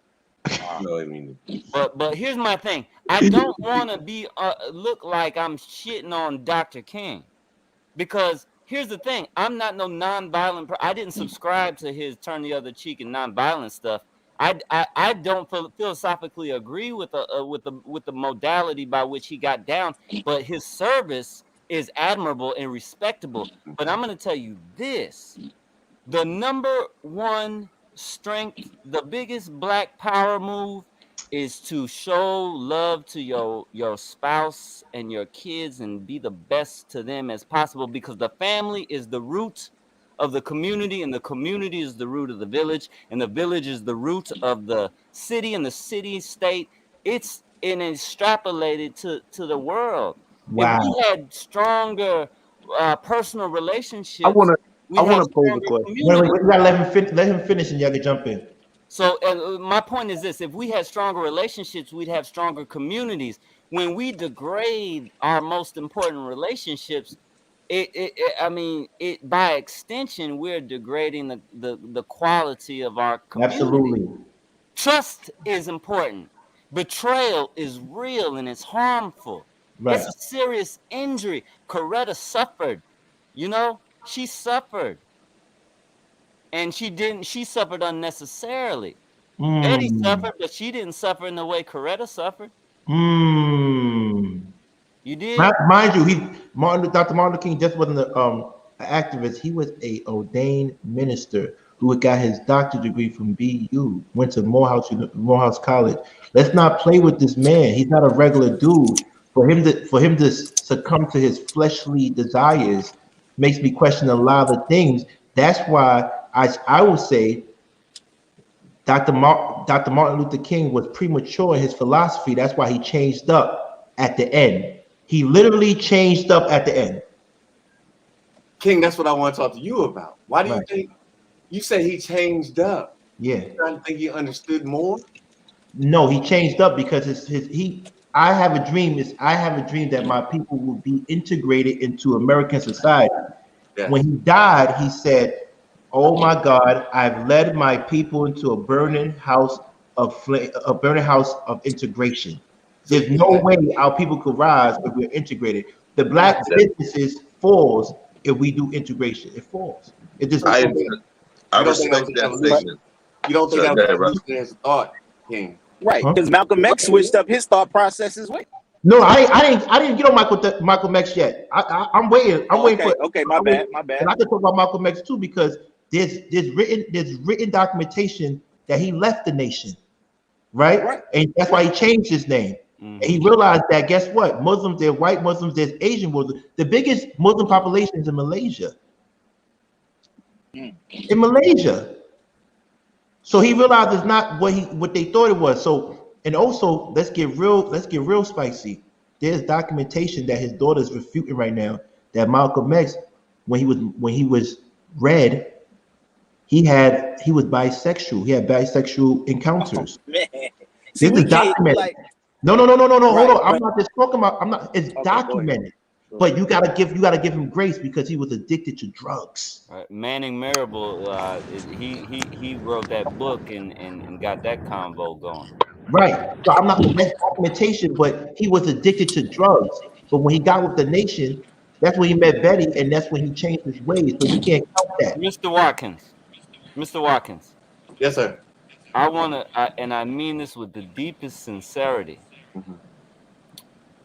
No, I mean. But here's my thing. I don't want to be look like I'm shitting on Dr. King, because here's the thing. I'm not no nonviolent. I didn't subscribe to his turn the other cheek and nonviolent stuff. I don't philosophically agree with the modality by which he got down, but his service is admirable and respectable. But I'm going to tell you this: the number one strength, the biggest black power move, is to show love to your spouse and your kids and be the best to them as possible, because the family is the root of the community, and the community is the root of the village, and the village is the root of the city, and the city state. It's extrapolated to the world. Wow. If we had stronger personal relationships, I want to pose a stronger question. Wait, you gotta let him finish, and y'all can jump in. So my point is this: if we had stronger relationships, we'd have stronger communities. When we degrade our most important relationships, it by extension, we're degrading the quality of our community. Absolutely. Trust is important. Betrayal is real and it's harmful. Right. It's a serious injury. Coretta suffered. You know, she suffered. And she suffered unnecessarily. Betty suffered, but she didn't suffer in the way Coretta suffered. You did? Mind you, Dr. Martin Luther King just wasn't an activist. He was a ordained minister who got his doctorate degree from BU, went to Morehouse College. Let's not play with this man. He's not a regular dude. For him to succumb to his fleshly desires makes me question a lot of things. That's why I would say Dr. Martin Luther King was premature in his philosophy. That's why he changed up at the end. He literally changed up at the end. King, that's what I want to talk to you about. Why do you think you say he changed up? Yeah. You don't think he understood more? No, he changed up because I have a dream that my people will be integrated into American society. Yes. When he died, he said, "Oh my God, I've led my people into a burning house of integration. There's no way our people could rise if we're integrated. The black businesses falls if we do integration. It falls. It just. I respect that statement. You don't think that was revolutionary thought, King? Right, because Malcolm X switched up his thought processes. No, I didn't get on Malcolm X yet. I'm waiting. I'm waiting for. Okay, my bad. And I can talk about Malcolm X too, because there's written documentation that he left the nation, right? And that's why he changed his name. And he realized that, guess what? Muslims, there's white Muslims, there's Asian Muslims. The biggest Muslim population is in Malaysia. In Malaysia. So he realized it's not what they thought it was. So, and also let's get real spicy. There's documentation that his daughter's refuting right now that Malcolm X, when he was red, he was bisexual. He had bisexual encounters. Oh, man. See, this is documented. No. Hold on. I'm not just talking about. It's documented. But you gotta give him grace because he was addicted to drugs. Manning Marable, he wrote that book and got that convo going. Right. So I'm not the best documentation, but he was addicted to drugs. But when he got with the nation, that's when he met Betty, and that's when he changed his ways. So you can't count that. Mr. Watkins. Yes, sir. And I mean this with the deepest sincerity.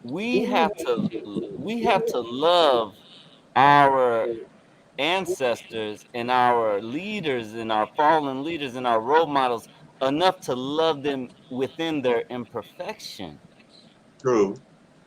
We have to love our ancestors and our leaders and our fallen leaders and our role models enough to love them within their imperfection. True.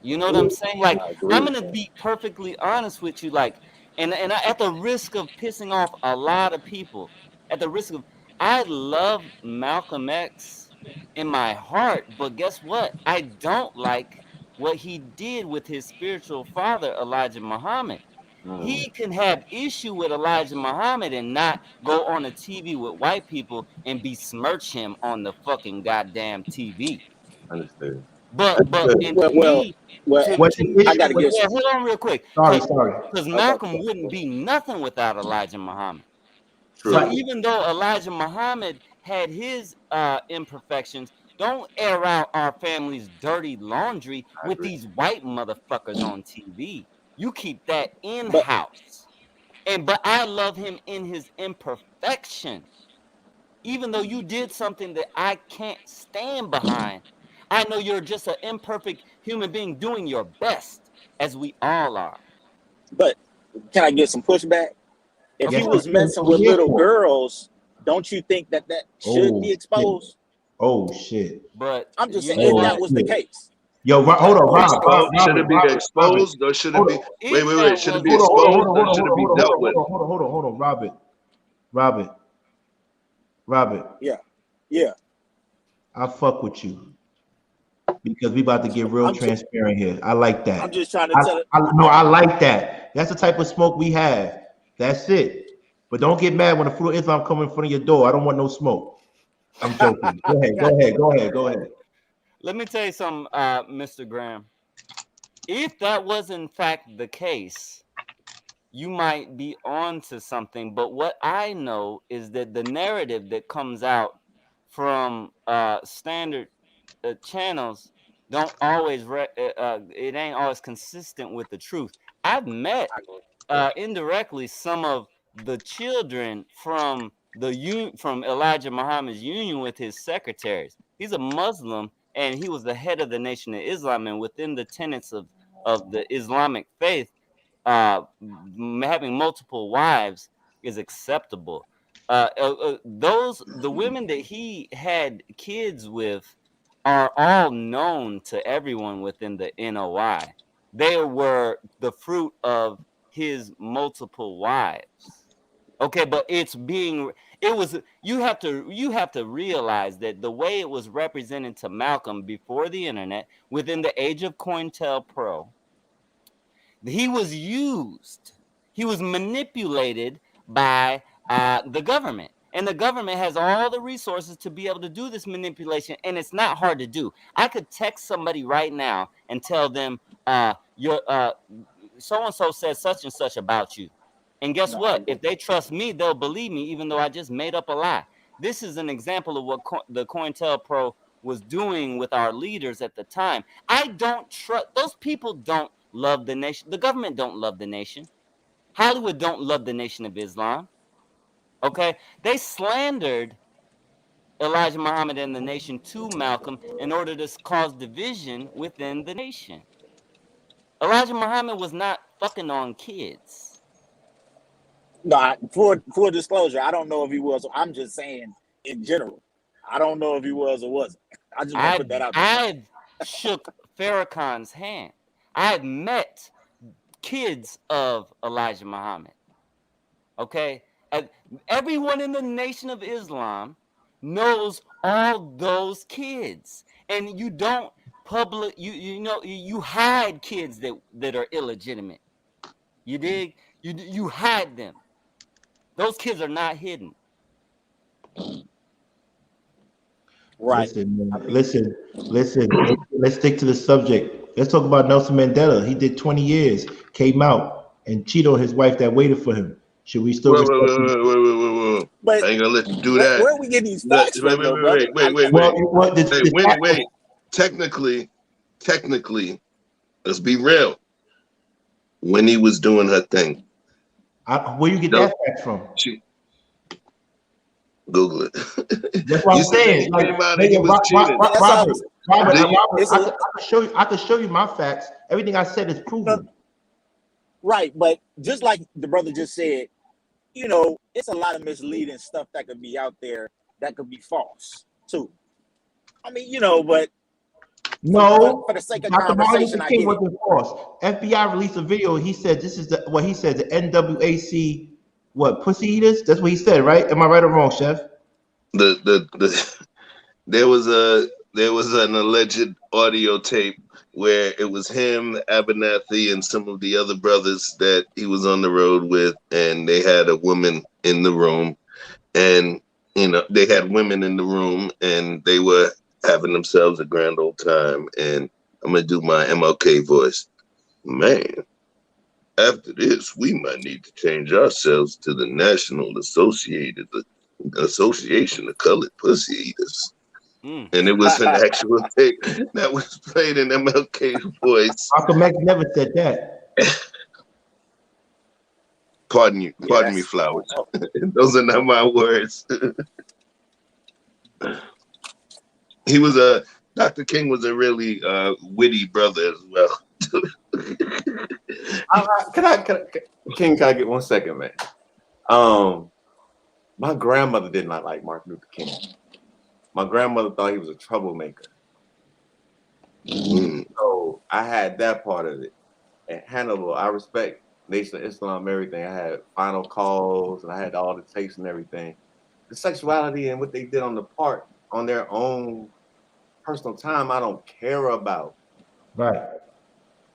You know what I'm saying? Like, I agree I'm with gonna that. be perfectly honest with you, like, and at the risk of pissing off a lot of people, at the risk of, I love Malcolm X in my heart, but guess what? I don't like what he did with his spiritual father, Elijah Muhammad. He can have issue with Elijah Muhammad and not go on the TV with white people and besmirch him on the fucking goddamn TV. Understood. But and to Well, me, well, What's the I issue? got to get yeah, some. hold on real quick, Sorry. because Malcolm wouldn't be nothing without Elijah Muhammad. True. So even though Elijah Muhammad had his imperfections, don't air out our family's dirty laundry I with agree. these white motherfuckers on TV. You keep that in But- house. But I love him in his imperfection. Even though you did something that I can't stand behind, I know you're just an imperfect human being doing your best, as we all are. But can I get some pushback? If Yes, he was you can. messing We're with here little for it. girls, don't you think that should be exposed? Oh shit. But I'm just you saying, know if that what? was the case. Yo, hold on, Rob. Should it be exposed or should it be? If Wait. that Should it was- be exposed or should it be dealt with? Hold on, Robert. Yeah. I fuck with you because we about to get real transparent here. I like that. I'm just trying to tell it. I like that. That's the type of smoke we have. That's it. But don't get mad when the fruit of Islam come in front of your door. I don't want no smoke. I'm joking. Go ahead. Let me tell you something, Mr. Graham. If that was in fact the case, you might be on to something. But what I know is that the narrative that comes out from standard channels don't always it ain't always consistent with the truth. I've met indirectly some of the children from from Elijah Muhammad's union with his secretaries. He's a Muslim and he was the head of the Nation of Islam, and within the tenets of the Islamic faith, having multiple wives is acceptable. The women that he had kids with are all known to everyone within the NOI. They were the fruit of his multiple wives. Okay, but you have to realize that the way it was represented to Malcolm before the internet, within the age of COINTELPRO, he was manipulated by the government. And the government has all the resources to be able to do this manipulation, and it's not hard to do. I could text somebody right now and tell them, your so-and-so said such and such about you. And guess what? If they trust me, they'll believe me, even though I just made up a lie. This is an example of what the COINTELPRO was doing with our leaders at the time. I don't trust those people. Don't love the nation. The government don't love the nation. Hollywood don't love the Nation of Islam. Okay, they slandered Elijah Muhammad and the nation to Malcolm in order to cause division within the nation. Elijah Muhammad was not fucking on kids. No, for disclosure, I don't know if he was. I'm just saying in general. I don't know if he was or wasn't. I just want to put that out there. I've shook Farrakhan's hand. I've met kids of Elijah Muhammad. Okay? Everyone in the Nation of Islam knows all those kids. And you don't you hide kids that are illegitimate. You dig? You hide them. Those kids are not hidden. Right. Listen. Let's stick to the subject. Let's talk about Nelson Mandela. He did 20 years, came out and cheated on his wife that waited for him. Should we still? Wait. But I ain't gonna let you do that. Where are we getting these facts from, brother? Wait. Technically, let's be real. When he was doing her thing, where you get that fact from? Google it. That's what I'm saying. Robert, I can show you my facts. Everything I said is proven. Right, but just like the brother just said, you know, it's a lot of misleading stuff that could be out there that could be false too. I mean, you know, but no, for the sake of Dr. Martin conversation, Luther I King get it. wasn't false. FBI released a video. He said this is the what he said, the NWAC, what, pussy eaters? That's what he said, right? Am I right or wrong, Chef? There was an alleged audio tape where it was him, Abernathy, and some of the other brothers that he was on the road with, and they had a woman in the room, and you know they had women in the room, and they were having themselves a grand old time. And I'm gonna do my MLK voice, man. After this, we might need to change ourselves to the National Association of Colored Pussy Eaters. And it was an actual tape that was played in MLK's voice. Malcolm X never said that. Pardon me, Flowers. Those are not my words. Dr. King was a really witty brother as well. Can I get 1 second, man? My grandmother did not like Martin Luther King. My grandmother thought he was a troublemaker. So I had that part of it. And Hannibal, I respect Nation of Islam, everything. I had final calls and I had all the tapes and everything. The sexuality and what they did on the part on their own personal time, I don't care about. Right.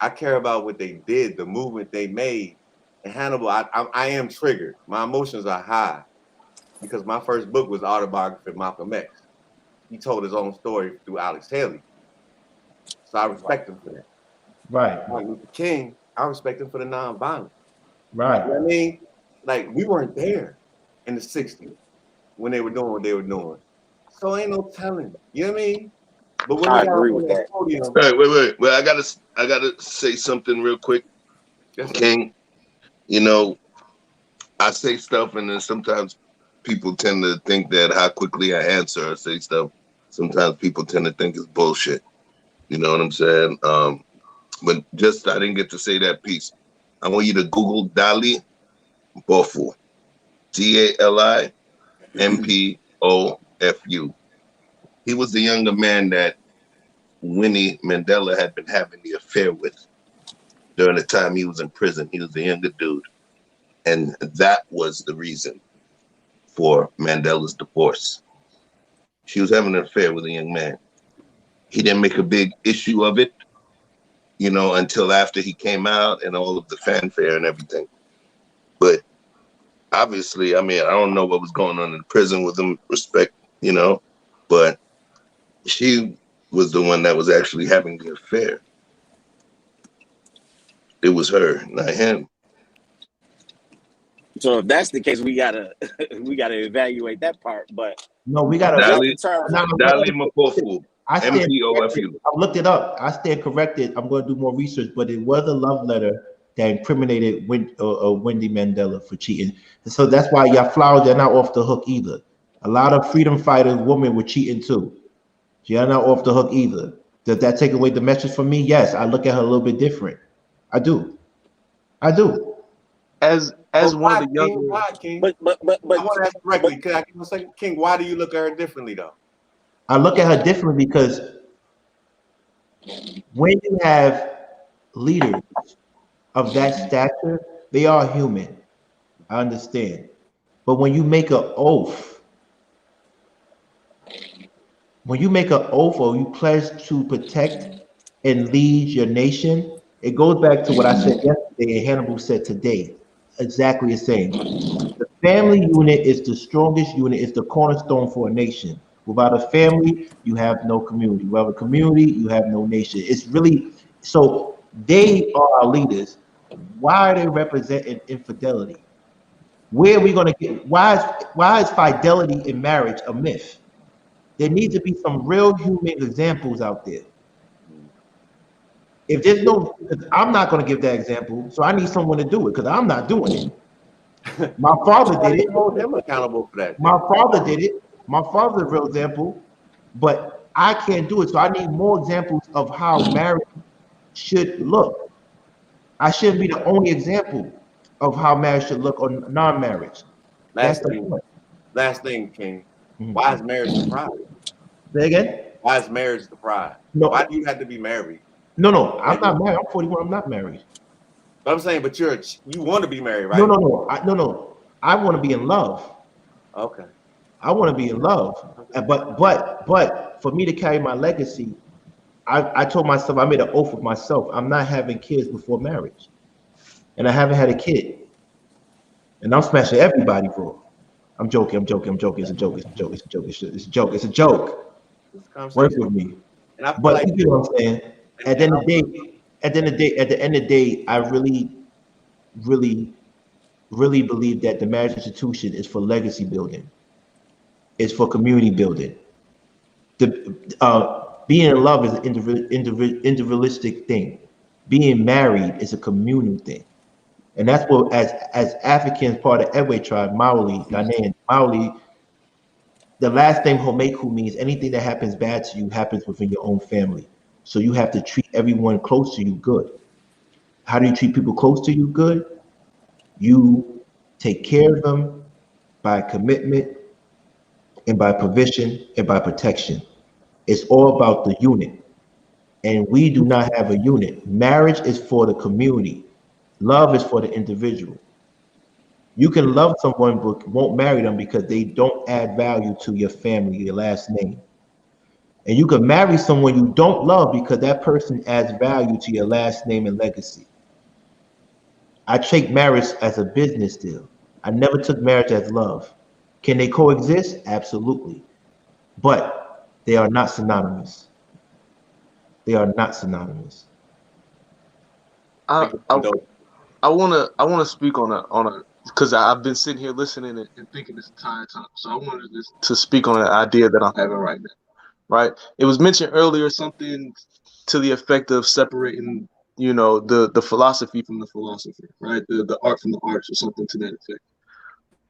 I care about what they did, the movement they made. And Hannibal, I am triggered. My emotions are high because my first book was autobiography of Malcolm X. He told his own story through Alex Haley. So I respect him for that. Right. Martin Luther King, I respect him for the nonviolence. Right. You know what I mean? Like, we weren't there in the 60s when they were doing what they were doing. So ain't no telling. You know what I mean? But when I agree with that. Podium, All right, wait. Well, I gotta say something real quick. yes, King, you know, I say stuff and then sometimes people tend to think that how quickly I answer or say stuff, sometimes people tend to think it's bullshit. You know what I'm saying? But just I didn't get to say that piece. I want you to Google Dali Mpofu. DALIMPOFU. He was the younger man that Winnie Mandela had been having the affair with during the time he was in prison. He was the younger dude. And that was the reason for Mandela's divorce. She was having an affair with a young man. He didn't make a big issue of it, you know, until after he came out and all of the fanfare and everything. But obviously, I mean, I don't know what was going on in prison with him, respect, you know, but she was the one that was actually having the affair. It was her, not him. So if that's the case, we gotta evaluate that part. But no, we gotta. Dali Mpofu. I MPOFU. looked it up. I stand corrected. I'm going to do more research, but it was a love letter that incriminated Wendy Mandela for cheating. And so that's why y'all Flowers, they're not off the hook either. A lot of freedom fighters, women were cheating too. You're not off the hook either. Does that take away the message from me? Yes, I look at her a little bit different. I do. As one of the younger, King? But I want to ask directly. Can I give a second, King? Why do you look at her differently, though? I look at her differently because when you have leaders of that stature, they are human. I understand. But when you make an oath, or you pledge to protect and lead your nation, it goes back to what I said yesterday and Hannibal said today. Exactly the same. The family unit is the strongest unit, it's the cornerstone for a nation. Without a family, you have no community. Without a community, you have no nation. It's really, so they are our leaders. Why are they representing infidelity? Where are we going to get, why is fidelity in marriage a myth? There needs to be some real human examples out there. If there's no, I'm not going to give that example, so I need someone to do it because I'm not doing it. My father did it. Hold him accountable for that. My father did it. My father's a real example, but I can't do it. So I need more examples of how marriage should look. I shouldn't be the only example of how marriage should look or non-marriage. That's the point. Last thing, King. Why is marriage the prize? Say again? Why is marriage the prize? No. Why do you have to be married? No, I'm not married. I'm 41. I'm not married. But I'm saying, but you want to be married, right? No. I want to be in love. Okay. I want to be in love. But for me to carry my legacy, I told myself, I made an oath with myself. I'm not having kids before marriage. And I haven't had a kid. And I'm smashing everybody, bro. I'm joking. It's a joke. Work with me. But you know what I'm saying? At the end of the day, I really believe that the marriage institution is for legacy building. It's for community building. Being in love is an individualistic thing. Being married is a communal thing. And that's what, as Africans, part of the Ewe tribe, Maoli, Ghanaian, Maoli, the last name Homeku means anything that happens bad to you happens within your own family. So you have to treat everyone close to you good. How do you treat people close to you good? You take care of them by commitment and by provision and by protection. It's all about the unit. And we do not have a unit. Marriage is for the community. Love is for the individual. You can love someone but won't marry them because they don't add value to your family, your last name. And you can marry someone you don't love because that person adds value to your last name and legacy. I take marriage as a business deal. I never took marriage as love. Can they coexist? Absolutely. But they are not synonymous. They are not synonymous. I wanna speak on a because I've been sitting here listening and thinking this entire time. So I wanted to speak on an idea that I'm having right now. Right? It was mentioned earlier something to the effect of separating, the philosophy from the philosopher, right? The art from the arts, or something to that effect.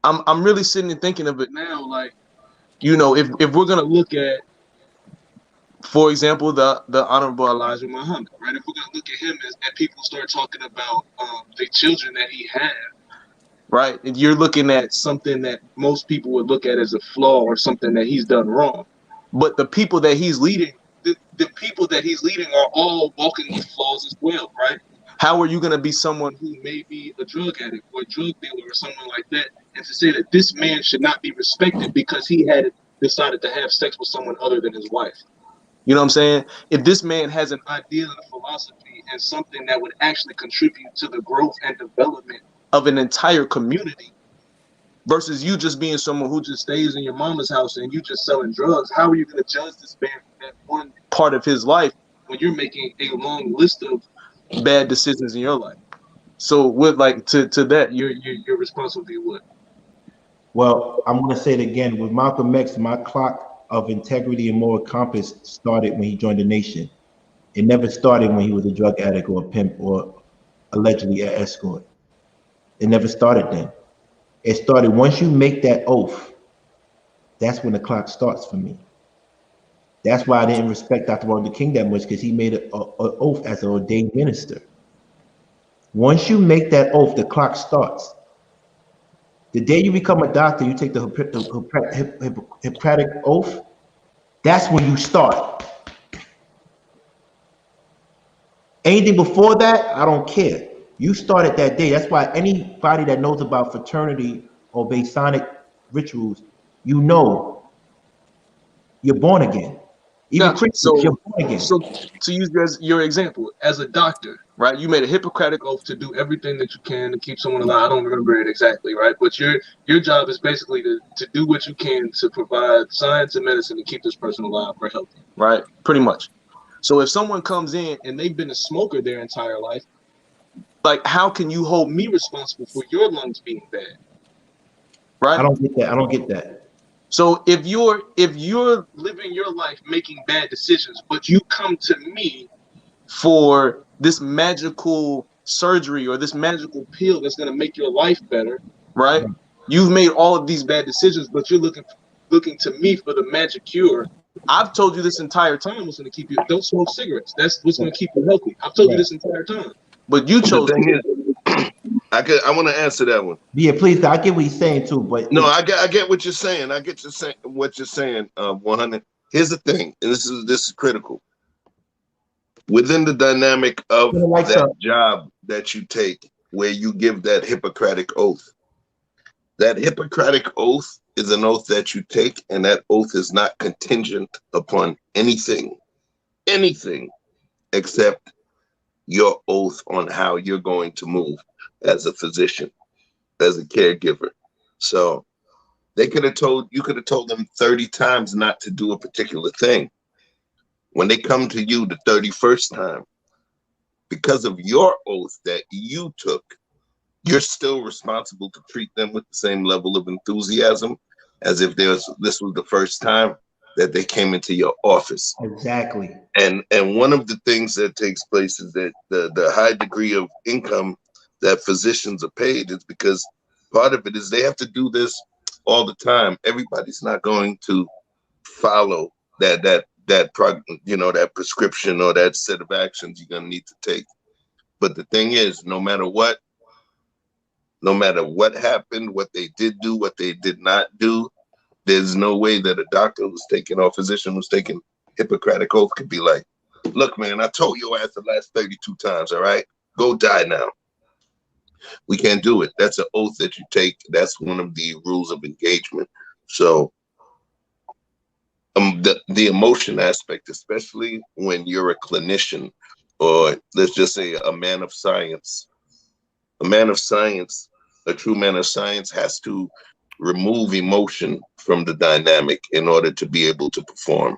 I'm really sitting and thinking of it now, like, if we're gonna look at, for example, the Honorable Elijah Muhammad, right? If we're gonna look at him and people start talking about the children that he had, right? And you're looking at something that most people would look at as a flaw or something that he's done wrong. But the people that he's leading, the people that he's leading are all walking with flaws as well, right? How are you going to be someone who may be a drug addict or a drug dealer or someone like that, and to say that this man should not be respected because he had decided to have sex with someone other than his wife? You know what I'm saying? If this man has an ideal and a philosophy and something that would actually contribute to the growth and development of an entire community, versus you just being someone who just stays in your mama's house and you just selling drugs, how are you going to judge this man for that one part of his life when you're making a long list of bad decisions in your life? So with to that, your response would be what? Well, I'm going to say it again. With Malcolm X, my clock of integrity and moral compass started when he joined the nation. It never started when he was a drug addict or a pimp or allegedly an escort. It never started then. It started once you make that oath. That's when the clock starts for me. That's why I didn't respect Dr. Martin Luther King that much, because he made an oath as an ordained minister. Once you make that oath, the clock starts. The day you become a doctor, you take the Hippocratic oath. That's when you start. Anything before that, I don't care. You started that day. That's why anybody that knows about fraternity or Masonic rituals, you're born again. Even Christians, you're born again. So to use your example, as a doctor, right? You made a Hippocratic oath to do everything that you can to keep someone alive. I don't remember it exactly, right? But your job is basically to do what you can to provide science and medicine to keep this person alive or healthy, right? Pretty much. So if someone comes in and they've been a smoker their entire life, like, how can you hold me responsible for your lungs being bad? Right? I don't get that. So if you're living your life making bad decisions, but you come to me for this magical surgery or this magical pill that's going to make your life better, right? Mm-hmm. You've made all of these bad decisions, but you're looking to me for the magic cure. I've told you this entire time what's going to keep you. Don't smoke cigarettes. That's what's going to keep you healthy. I've told you this entire time. But you chose. The thing is, I want to answer that one. Yeah, please. I get what he's saying too, but no, I get what you're saying. I get what you're saying. 100. Here's the thing, and this is critical. Within the dynamic of that job that you take, where you give that Hippocratic oath, that Hippocratic oath is an oath that you take, and that oath is not contingent upon anything except your oath on how you're going to move as a physician, as a caregiver. So you could have told them 30 times not to do a particular thing. When they come to you the 31st time, because of your oath that you took, you're still responsible to treat them with the same level of enthusiasm as if this was the first time that they came into your office. Exactly. And one of the things that takes place is that the high degree of income that physicians are paid is because part of it is they have to do this all the time. Everybody's not going to follow that prescription or that set of actions you're gonna need to take. But the thing is, no matter what happened, what they did do, what they did not do, there's no way that a doctor who's taking or a physician who's taking Hippocratic oath could be like, look, man, I told your ass the last 32 times, all right? Go die now. We can't do it. That's an oath that you take. That's one of the rules of engagement. So the emotion aspect, especially when you're a clinician, or let's just say a man of science. A man of science, a true man of science, has to remove emotion from the dynamic in order to be able to perform,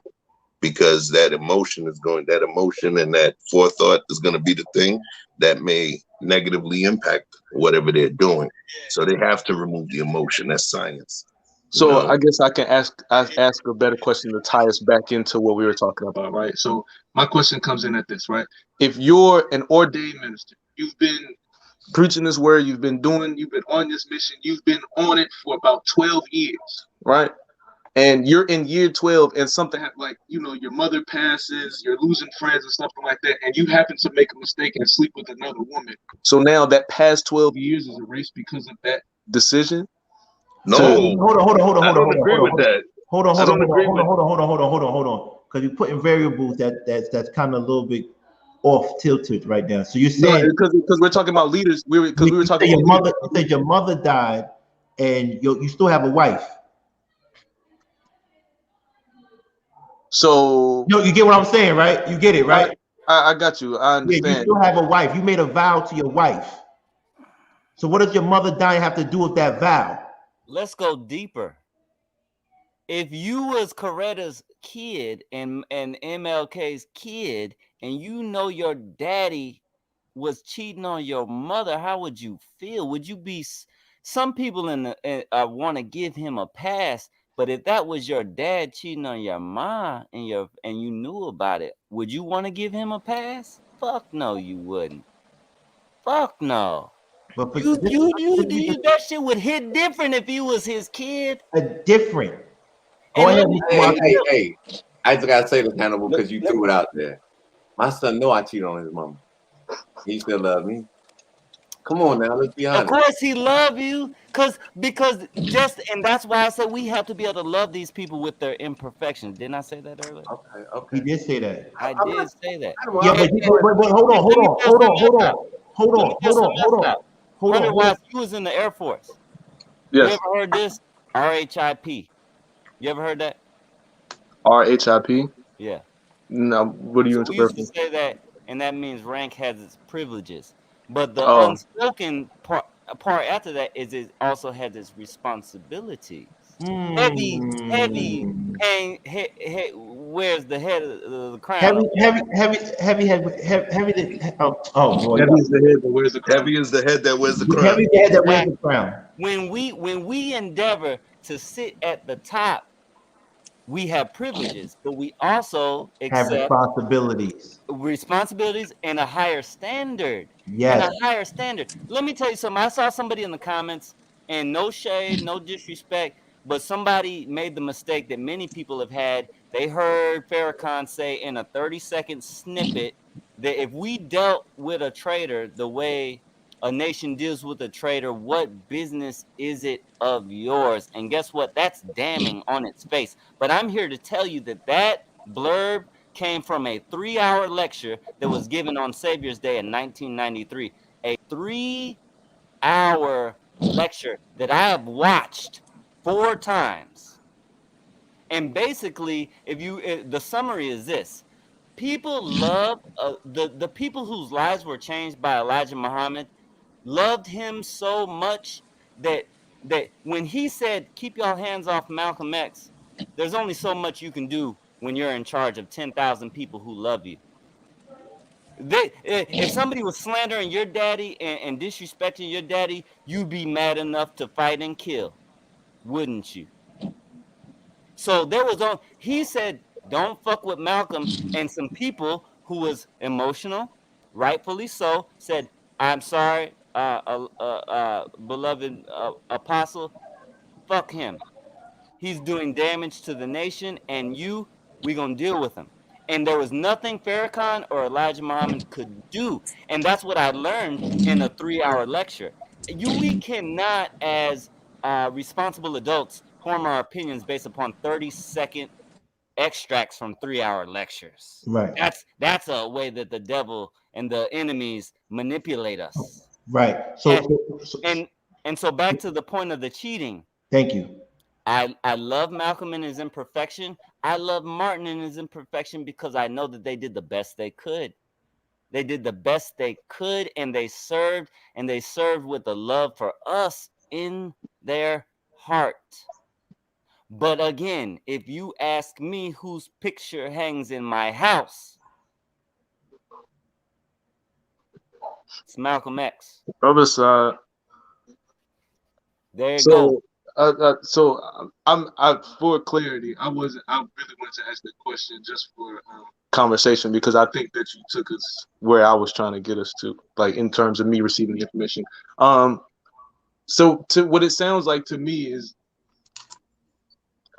because that emotion and that forethought is going to be the thing that may negatively impact whatever they're doing. So they have to remove the emotion. That's science. So I guess I can ask a better question to tie us back into what we were talking about, right? So my question comes in at this, right? If you're an ordained minister, you've been preaching this word, you've been on this mission, you've been on it for about 12 years, right? And you're in year 12 and something like, your mother passes, you're losing friends and something like that, and you happen to make a mistake and sleep with another woman. So now that past 12 years is erased because of that decision? No, hold on. I don't agree with that. Hold on. Because you're putting variables that's kind of a little bit off tilted right now. So you're saying because we're talking about leaders. We were talking about your mother. You said your mother died, and you still have a wife. So you get what I'm saying, right? You get it, right? I got you. I understand. Yeah, you still have a wife. You made a vow to your wife. So what does your mother dying have to do with that vow? Let's go deeper. If you was Coretta's kid and MLK's kid, and your daddy was cheating on your mother, how would you feel? Would you be? Some people want to give him a pass, but if that was your dad cheating on your mom and you knew about it, would you want to give him a pass? Fuck no, you wouldn't. Fuck no. But that shit would hit different if you was his kid. Different. Hey, I just gotta say this, Hannibal, because you threw it out there. My son know I cheat on his mama. He still love me. Come on now, let's be honest. Of course he love you, and that's why I said we have to be able to love these people with their imperfections. Didn't I say that earlier? Okay. He did say that. I did say that. Yeah, but hold on. Hunter Watts, you was in the Air Force. Yes. You ever heard this? RHIP. You ever heard that? RHIP? Yeah. No, what do you We used to say that, and that means rank has its privileges. But the unspoken part after that is it also has its responsibilities. Heavy. Where's the head of the crown? Heavy head. Oh boy. Heavy is the head that wears the crown. Heavy is the head that wears the crown. Heavy is the head that wears the crown. When we endeavor to sit at the top, we have privileges, but we also have responsibilities and a higher standard. Yes. And a higher standard. Let me tell you something. I saw somebody in the comments, and no shade, no disrespect, but somebody made the mistake that many people have had. They heard Farrakhan say in a 30-second snippet that if we dealt with a traitor the way a nation deals with a traitor, what business is it of yours? And guess what? That's damning on its face. But I'm here to tell you that that blurb came from a 3-hour lecture that was given on Savior's Day in 1993. A 3-hour lecture that I have watched 4 times. And basically, the summary is this: people love the people whose lives were changed by Elijah Muhammad loved him so much that when he said, "Keep your hands off Malcolm X," there's only so much you can do when you're in charge of 10,000 people who love you. If somebody was slandering your daddy and disrespecting your daddy, you'd be mad enough to fight and kill, wouldn't you? So he said, don't fuck with Malcolm, and some people who was emotional, rightfully so, said, I'm sorry, beloved apostle, fuck him. He's doing damage to the nation, and we're going to deal with him. And there was nothing Farrakhan or Elijah Muhammad could do. And that's what I learned in a 3-hour lecture. We cannot, as responsible adults, form our opinions based upon 30-second extracts from 3-hour lectures. Right. That's a way that the devil and the enemies manipulate us. Right. And so back to the point of the cheating. Thank you. I love Malcolm in his imperfection. I love Martin in his imperfection because I know that they did the best they could. They did the best they could, and they served with the love for us in their heart. But again, if you ask me whose picture hangs in my house, it's Malcolm X. Other side. There you go. So I'm for clarity. I really wanted to ask that question just for conversation, because I think that you took us where I was trying to get us to, like in terms of me receiving the information. So to what it sounds like to me is,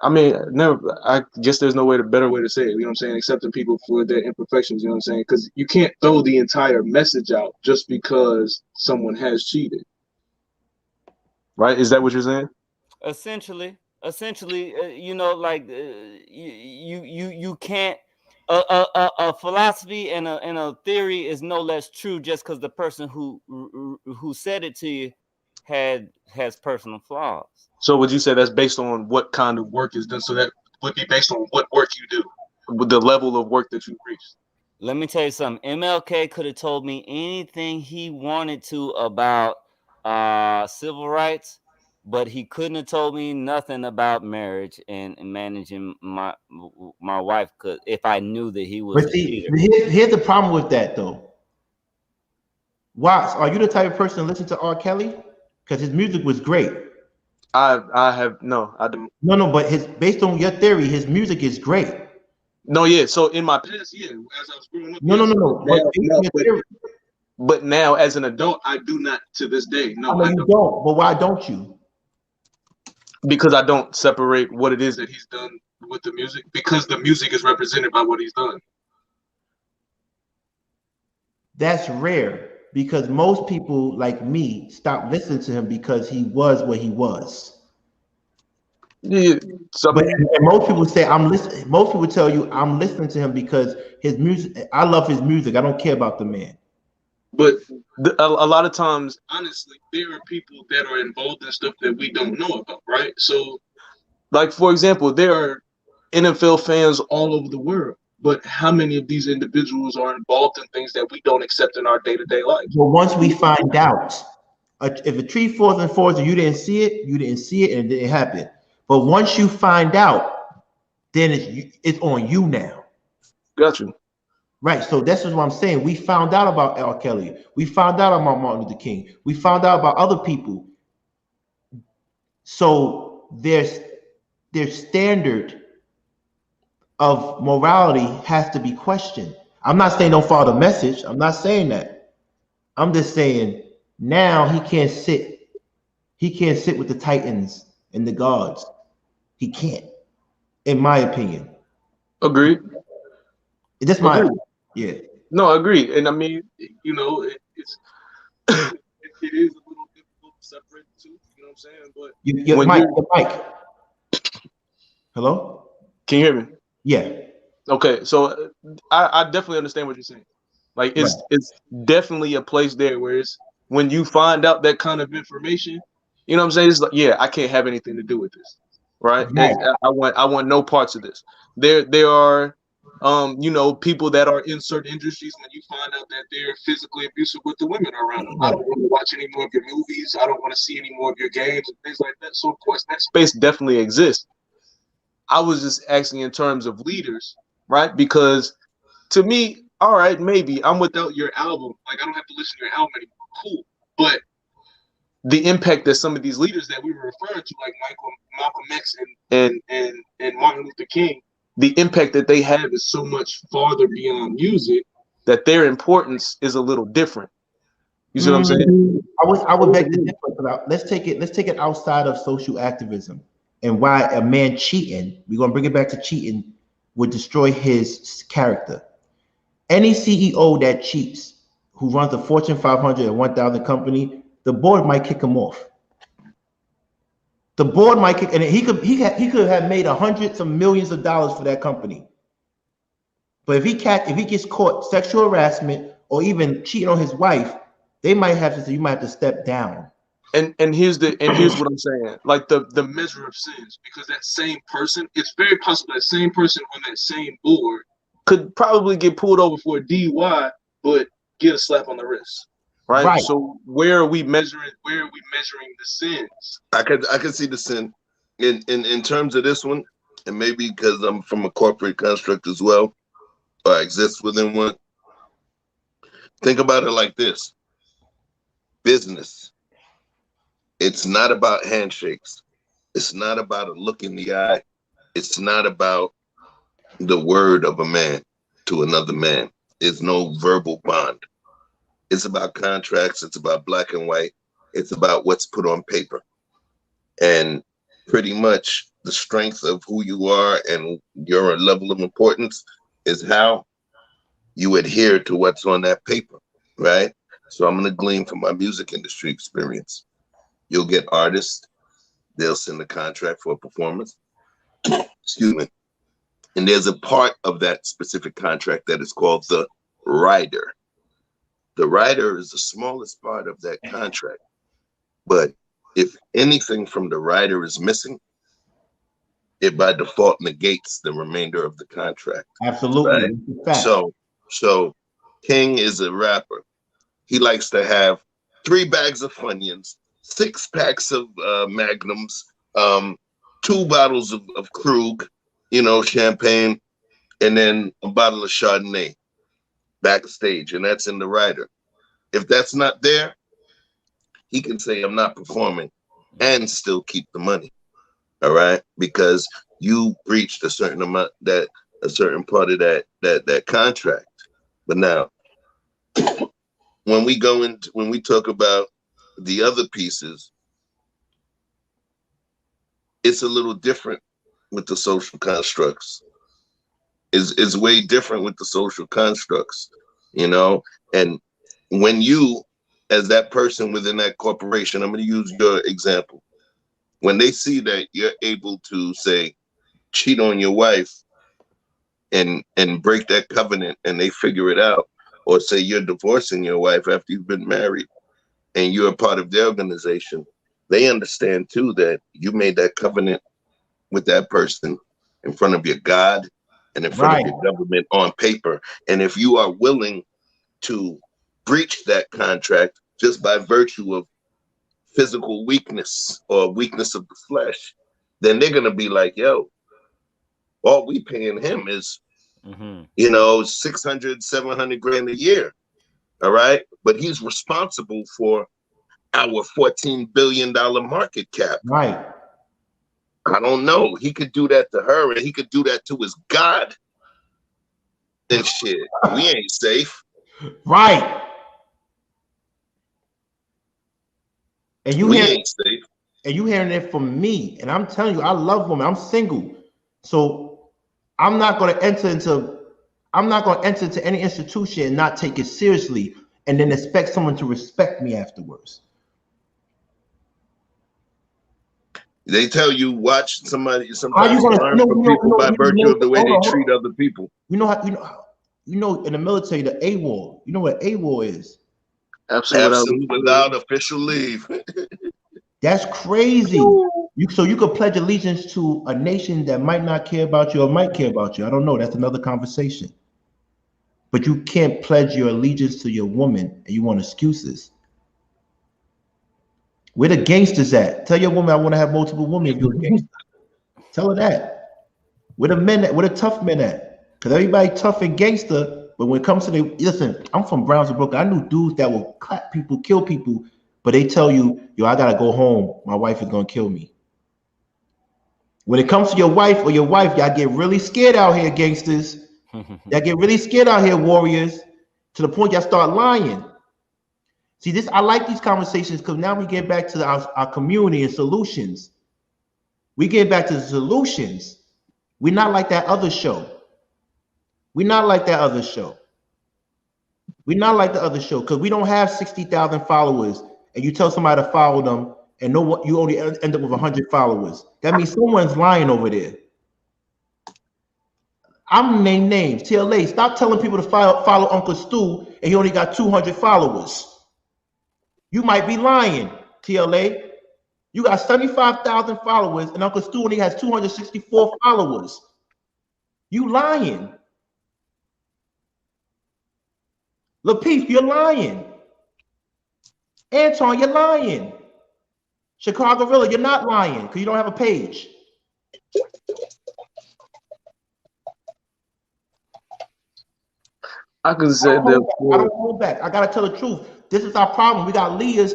I guess there's no better way to say it, you know what I'm saying, accepting people for their imperfections, you know what I'm saying? Because you can't throw the entire message out just because someone has cheated. Right? Is that what you're saying? Essentially, you know, like you can't. A philosophy and a theory is no less true just because the person who said it to you has personal flaws. So would you say that's based on what kind of work is done? So that would be based on what work you do, with the level of work that you've reached. Let me tell you something. MLK could have told me anything he wanted to about civil rights, but he couldn't have told me nothing about marriage and managing my wife. Cause if I knew that he was a cheater. Here's the problem with that, though. Watts, are you the type of person to listen to R. Kelly? Because his music was great. I don't. No, but based on your theory, his music is great. No, yeah. So in my past, yeah, as I was growing up. No. But now, as an adult, I do not to this day. No, I don't. But why don't you? Because I don't separate what it is that he's done with the music, because the music is represented by what he's done. That's rare, because most people like me stopped listening to him because he was what he was. Yeah, but most people say I'm listening. Most people tell you I'm listening to him because his music. I love his music. I don't care about the man. But a lot of times, honestly, there are people that are involved in stuff that we don't know about, right? So, like, for example, there are NFL fans all over the world, but how many of these individuals are involved in things that we don't accept in our day-to-day life? Well, once we find out, if a tree falls and falls and you didn't see it, and it didn't happen. But once you find out, then it's on you now. Got you. Right, so that's what I'm saying. We found out about R. Kelly. We found out about Martin Luther King. We found out about other people. So their standard of morality has to be questioned. I'm not saying don't follow the message. I'm not saying that. I'm just saying now he can't sit. He can't sit with the Titans and the gods. He can't, in my opinion. Agreed. That's my opinion. Yeah. No, I agree, and I mean, you know, it's it is a little difficult to separate the two. You know what I'm saying? But Your mic. Hello? Can you hear me? Yeah. Okay, so I definitely understand what you're saying. Like it's definitely a place there where it's when you find out that kind of information, you know what I'm saying? It's like, yeah, I can't have anything to do with this, right? I want no parts of this. There are you know, people that are in certain industries, when you find out that they're physically abusive with the women around them. I don't want to watch any more of your movies. I don't want to see any more of your games and things like that. So of course that space definitely exists. I was just asking in terms of leaders, right? Because to me, all right, maybe I'm without your album. Like I don't have to listen to your album anymore. Cool. But the impact that some of these leaders that we were referring to, like Malcolm X and Martin Luther King, the impact that they have is so much farther beyond music that their importance is a little different. You see what I'm saying? I would beg to differ. Let's take it outside of social activism and why a man cheating, we're gonna bring it back to cheating, would destroy his character. Any CEO that cheats, who runs a Fortune 500 and 1,000 company, the board might kick him off. The board might kick, and he could have made hundreds of millions of dollars for that company. But if he gets caught sexual harassment or even cheating on his wife, they might have to say you might have to step down. And here's what I'm saying, like the measure of sins, because that same person, it's very possible that same person on that same board could probably get pulled over for a DUI, but get a slap on the wrist. Right. So where are we measuring the sins? I could see the sin in terms of this one, and maybe because I'm from a corporate construct as well, or I exist within one. Think about it like this. Business. It's not about handshakes. It's not about a look in the eye. It's not about the word of a man to another man. There's no verbal bond. It's about contracts. It's about black and white. It's about what's put on paper. And pretty much the strength of who you are and your level of importance is how you adhere to what's on that paper, right? So I'm going to glean from my music industry experience. You'll get artists. They'll send a contract for a performance. Excuse me. And there's a part of that specific contract that is called the rider. The rider is the smallest part of that contract. But if anything from the rider is missing, it by default negates the remainder of the contract. Absolutely. Right? So King is a rapper. He likes to have 3 bags of Funyuns, 6 packs of Magnums, 2 bottles of Krug, champagne, and then a bottle of Chardonnay backstage, and that's in the rider. If that's not there, he can say, I'm not performing and still keep the money. All right. Because you breached a certain amount, a certain part of that contract. But now, when we talk about the other pieces, it's a little different with the social constructs. Is way different with the social constructs, and when you, as that person within that corporation, I'm going to use your example. When they see that you're able to, say, cheat on your wife and break that covenant, and they figure it out, or say you're divorcing your wife after you've been married and you're a part of their organization, they understand too that you made that covenant with that person in front of your God and in front of your government on paper. And if you are willing to breach that contract just by virtue of physical weakness or weakness of the flesh, then they're going to be like, yo, all we paying him is, 600, 700 grand a year. All right. But he's responsible for our $14 billion market cap. Right. I don't know. He could do that to her, and he could do that to his God. And shit, we ain't safe. Right. And you ain't safe. And you hearing it from me. And I'm telling you, I love women. I'm single. So I'm not going to enter into, I'm not going to enter into any institution and not take it seriously and then expect someone to respect me afterwards. They tell you watch somebody. How Sometimes you you gonna learn from people by virtue of the way they treat other people. You know in the military the AWOL. You know what AWOL is? Absent without official leave. That's crazy. So you could pledge allegiance to a nation that might not care about you or might care about you. I don't know. That's another conversation. But you can't pledge your allegiance to your woman and you want excuses. Where the gangsters at? Tell your woman I want to have multiple women if you're a gangster. Tell her that. Where the men at? Where the tough men at? Because everybody tough and gangster, but when it comes to listen, I'm from Brownsville, Brooklyn. I knew dudes that will clap people, kill people, but they tell you, yo, I gotta go home. My wife is gonna kill me. When it comes to your wife or your wife, y'all get really scared out here, gangsters. Y'all get really scared out here, warriors, to the point y'all start lying. See, I like these conversations because now we get back to our community and solutions. We get back to the solutions. We're not like that other show. We're not like that other show. We're not like the other show because we don't have 60,000 followers and you tell somebody to follow them and know what you only end up with 100 followers. That means someone's lying over there. I'm naming names. TLA, stop telling people to follow Uncle Stu and he only got 200 followers. You might be lying, TLA. You got 75,000 followers and Uncle Stu only has 264 followers. You lying. Lapeef, you're lying. Anton, you're lying. Chicago Gorilla, you're not lying because you don't have a page. I can say that. I don't hold back. I gotta tell the truth. This is our problem. We got leaders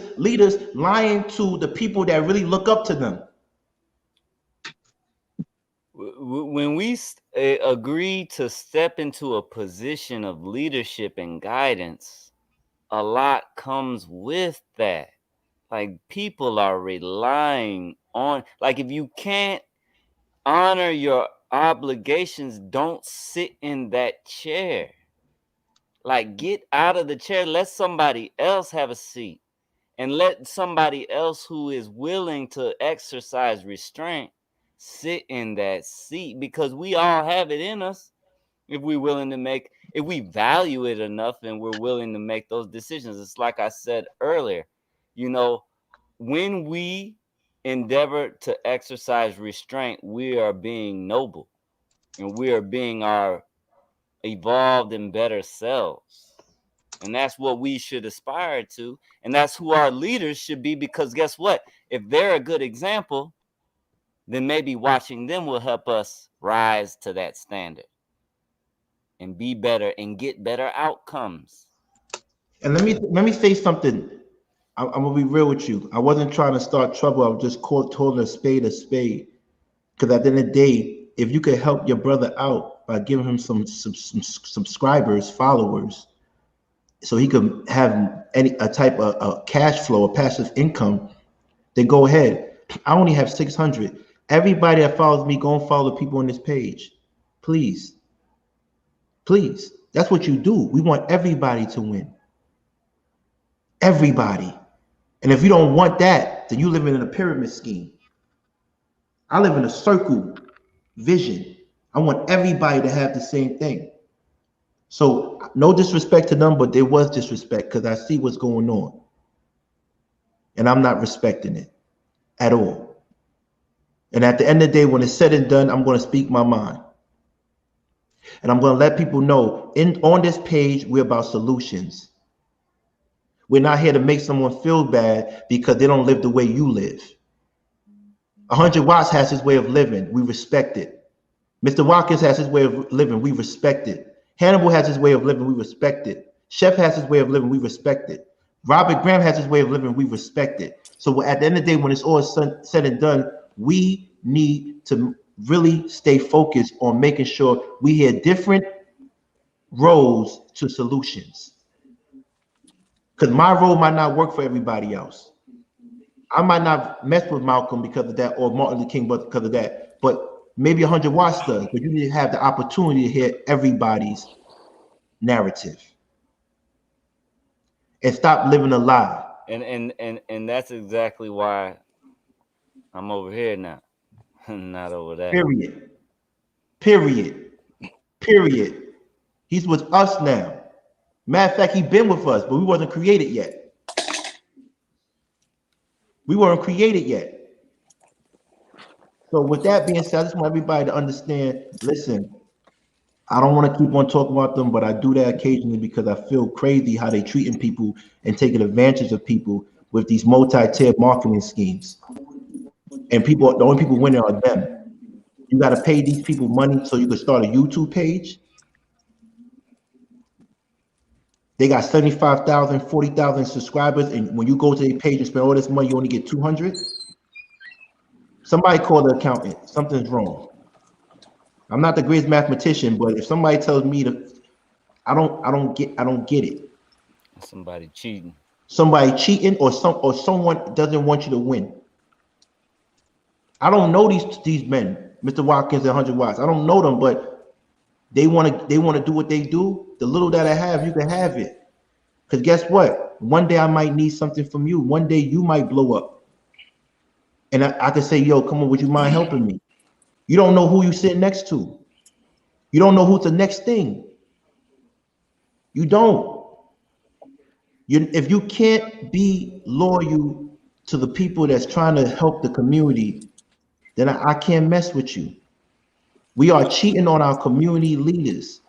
lying to the people that really look up to them. When we agree to step into a position of leadership and guidance, a lot comes with that. Like people are relying on, like if you can't honor your obligations, don't sit in that chair. Like get out of the chair, let somebody else have a seat and let somebody else who is willing to exercise restraint sit in that seat because we all have it in us if we're willing to make, if we value it enough and we're willing to make those decisions. It's like I said earlier, you know, when we endeavor to exercise restraint, we are being noble and we are being our evolved and better selves. And that's what we should aspire to. And that's who our leaders should be, because guess what? If they're a good example, then maybe watching them will help us rise to that standard and be better and get better outcomes. And let me say something. I'm gonna be real with you. I wasn't trying to start trouble. I was just calling a spade a spade. Because at the end of the day, if you could help your brother out by giving him some subscribers, followers, so he could have a type of a cash flow, a passive income, then go ahead. I only have 600. Everybody that follows me, go and follow the people on this page. Please. Please. That's what you do. We want everybody to win. Everybody. And if you don't want that, then you live in a pyramid scheme. I live in a circle vision. I want everybody to have the same thing. So no disrespect to them, but there was disrespect because I see what's going on. And I'm not respecting it at all. And at the end of the day, when it's said and done, I'm going to speak my mind. And I'm going to let people know on this page, we're about solutions. We're not here to make someone feel bad because they don't live the way you live. 100 Watts has his way of living. We respect it. Mr. Watkins has his way of living. We respect it. Hannibal has his way of living. We respect it. Chef has his way of living. We respect it. Robert Graham has his way of living. We respect it. So at the end of the day, when it's all said and done, we need to really stay focused on making sure we hear different roads to solutions. Because my road might not work for everybody else. I might not mess with Malcolm because of that, or Martin Luther King because of that, but maybe 100 Watts does. But you need to have the opportunity to hear everybody's narrative and stop living a lie. And that's exactly why I'm over here now, not over there. Period. He's with us now. Matter of fact, he's been with us, but we wasn't created yet. We weren't created yet. So with that being said, I just want everybody to understand, listen, I don't want to keep on talking about them, but I do that occasionally because I feel crazy how they treating people and taking advantage of people with these multi-tiered marketing schemes. And people, the only people winning are them. You got to pay these people money so you can start a YouTube page. They got 75,000, 40,000 subscribers, and when you go to their page and spend all this money, you only get 200. Somebody call the accountant. Something's wrong. I'm not the greatest mathematician, but if somebody tells me to, I don't get it. Somebody cheating. Somebody cheating, or someone doesn't want you to win. I don't know these men, Mr. Watkins and 100 Watts. I don't know them, but they want to do what they do. The little that I have, you can have it. Because guess what? One day I might need something from you. One day you might blow up. And I can say, yo, come on, would you mind helping me? You don't know who you sit next to. You don't know who's the next thing. You don't. If you can't be loyal to the people that's trying to help the community, then I can't mess with you. We are cheating on our community leaders.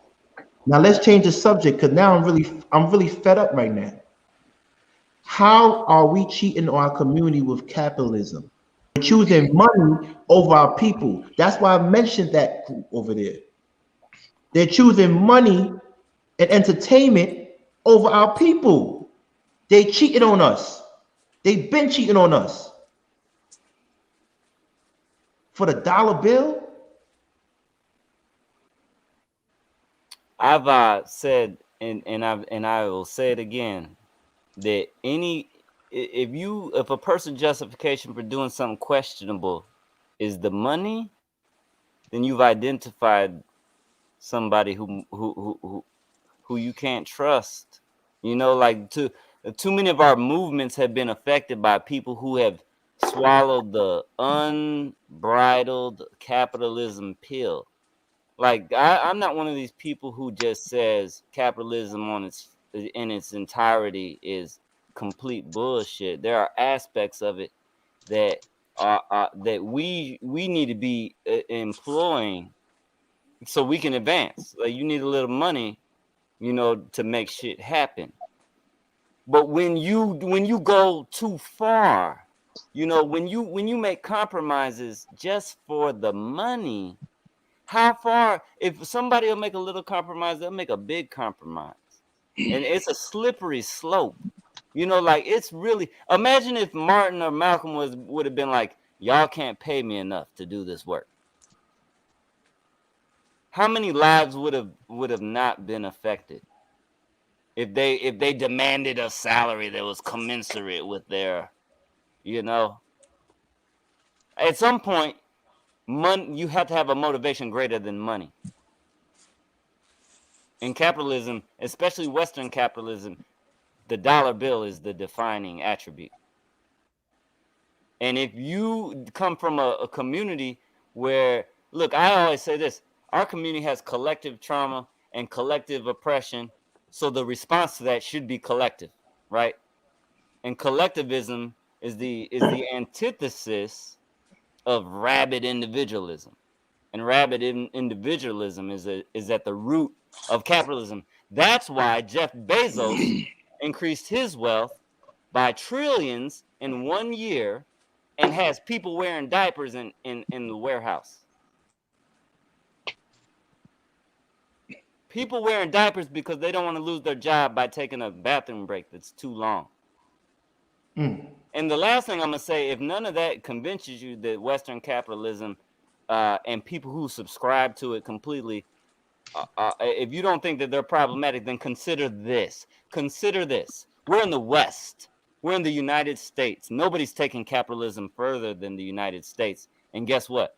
Now let's change the subject, because now I'm really fed up right now. How are we cheating on our community with capitalism? We're choosing money over our people. That's why I mentioned that group over there. They're choosing money and entertainment over our people. They cheated on us. They've been cheating on us. For the dollar bill? I've said, and I will say it again, that if a person's justification for doing something questionable is the money, then you've identified somebody who you can't trust. You know, like too many of our movements have been affected by people who have swallowed the unbridled capitalism pill. Like I'm not one of these people who just says capitalism in its entirety is complete bullshit. There are aspects of it that that we need to be employing so we can advance. Like you need a little money, you know, to make shit happen. But when you go too far, you know, when you make compromises just for the money, how far? If somebody will make a little compromise, they'll make a big compromise, and it's a slippery slope. You know, like it's really. Imagine if Martin or Malcolm would have been like, "Y'all can't pay me enough to do this work." How many lives would have not been affected if they demanded a salary that was commensurate with their, you know? At some point, you have to have a motivation greater than money. In capitalism, especially Western capitalism, the dollar bill is the defining attribute. And if you come from a community where, look, I always say this, our community has collective trauma and collective oppression, so the response to that should be collective, right? And collectivism is the antithesis of rabid individualism. And rabid individualism is at the root of capitalism. That's why Jeff Bezos increased his wealth by trillions in 1 year and has people wearing diapers in the warehouse. People wearing diapers because they don't want to lose their job by taking a bathroom break that's too long. And the last thing I'm going to say, if none of that convinces you that Western capitalism and people who subscribe to it completely, if you don't think that they're problematic, then consider this. Consider this. We're in the West. We're in the United States. Nobody's taking capitalism further than the United States. And guess what?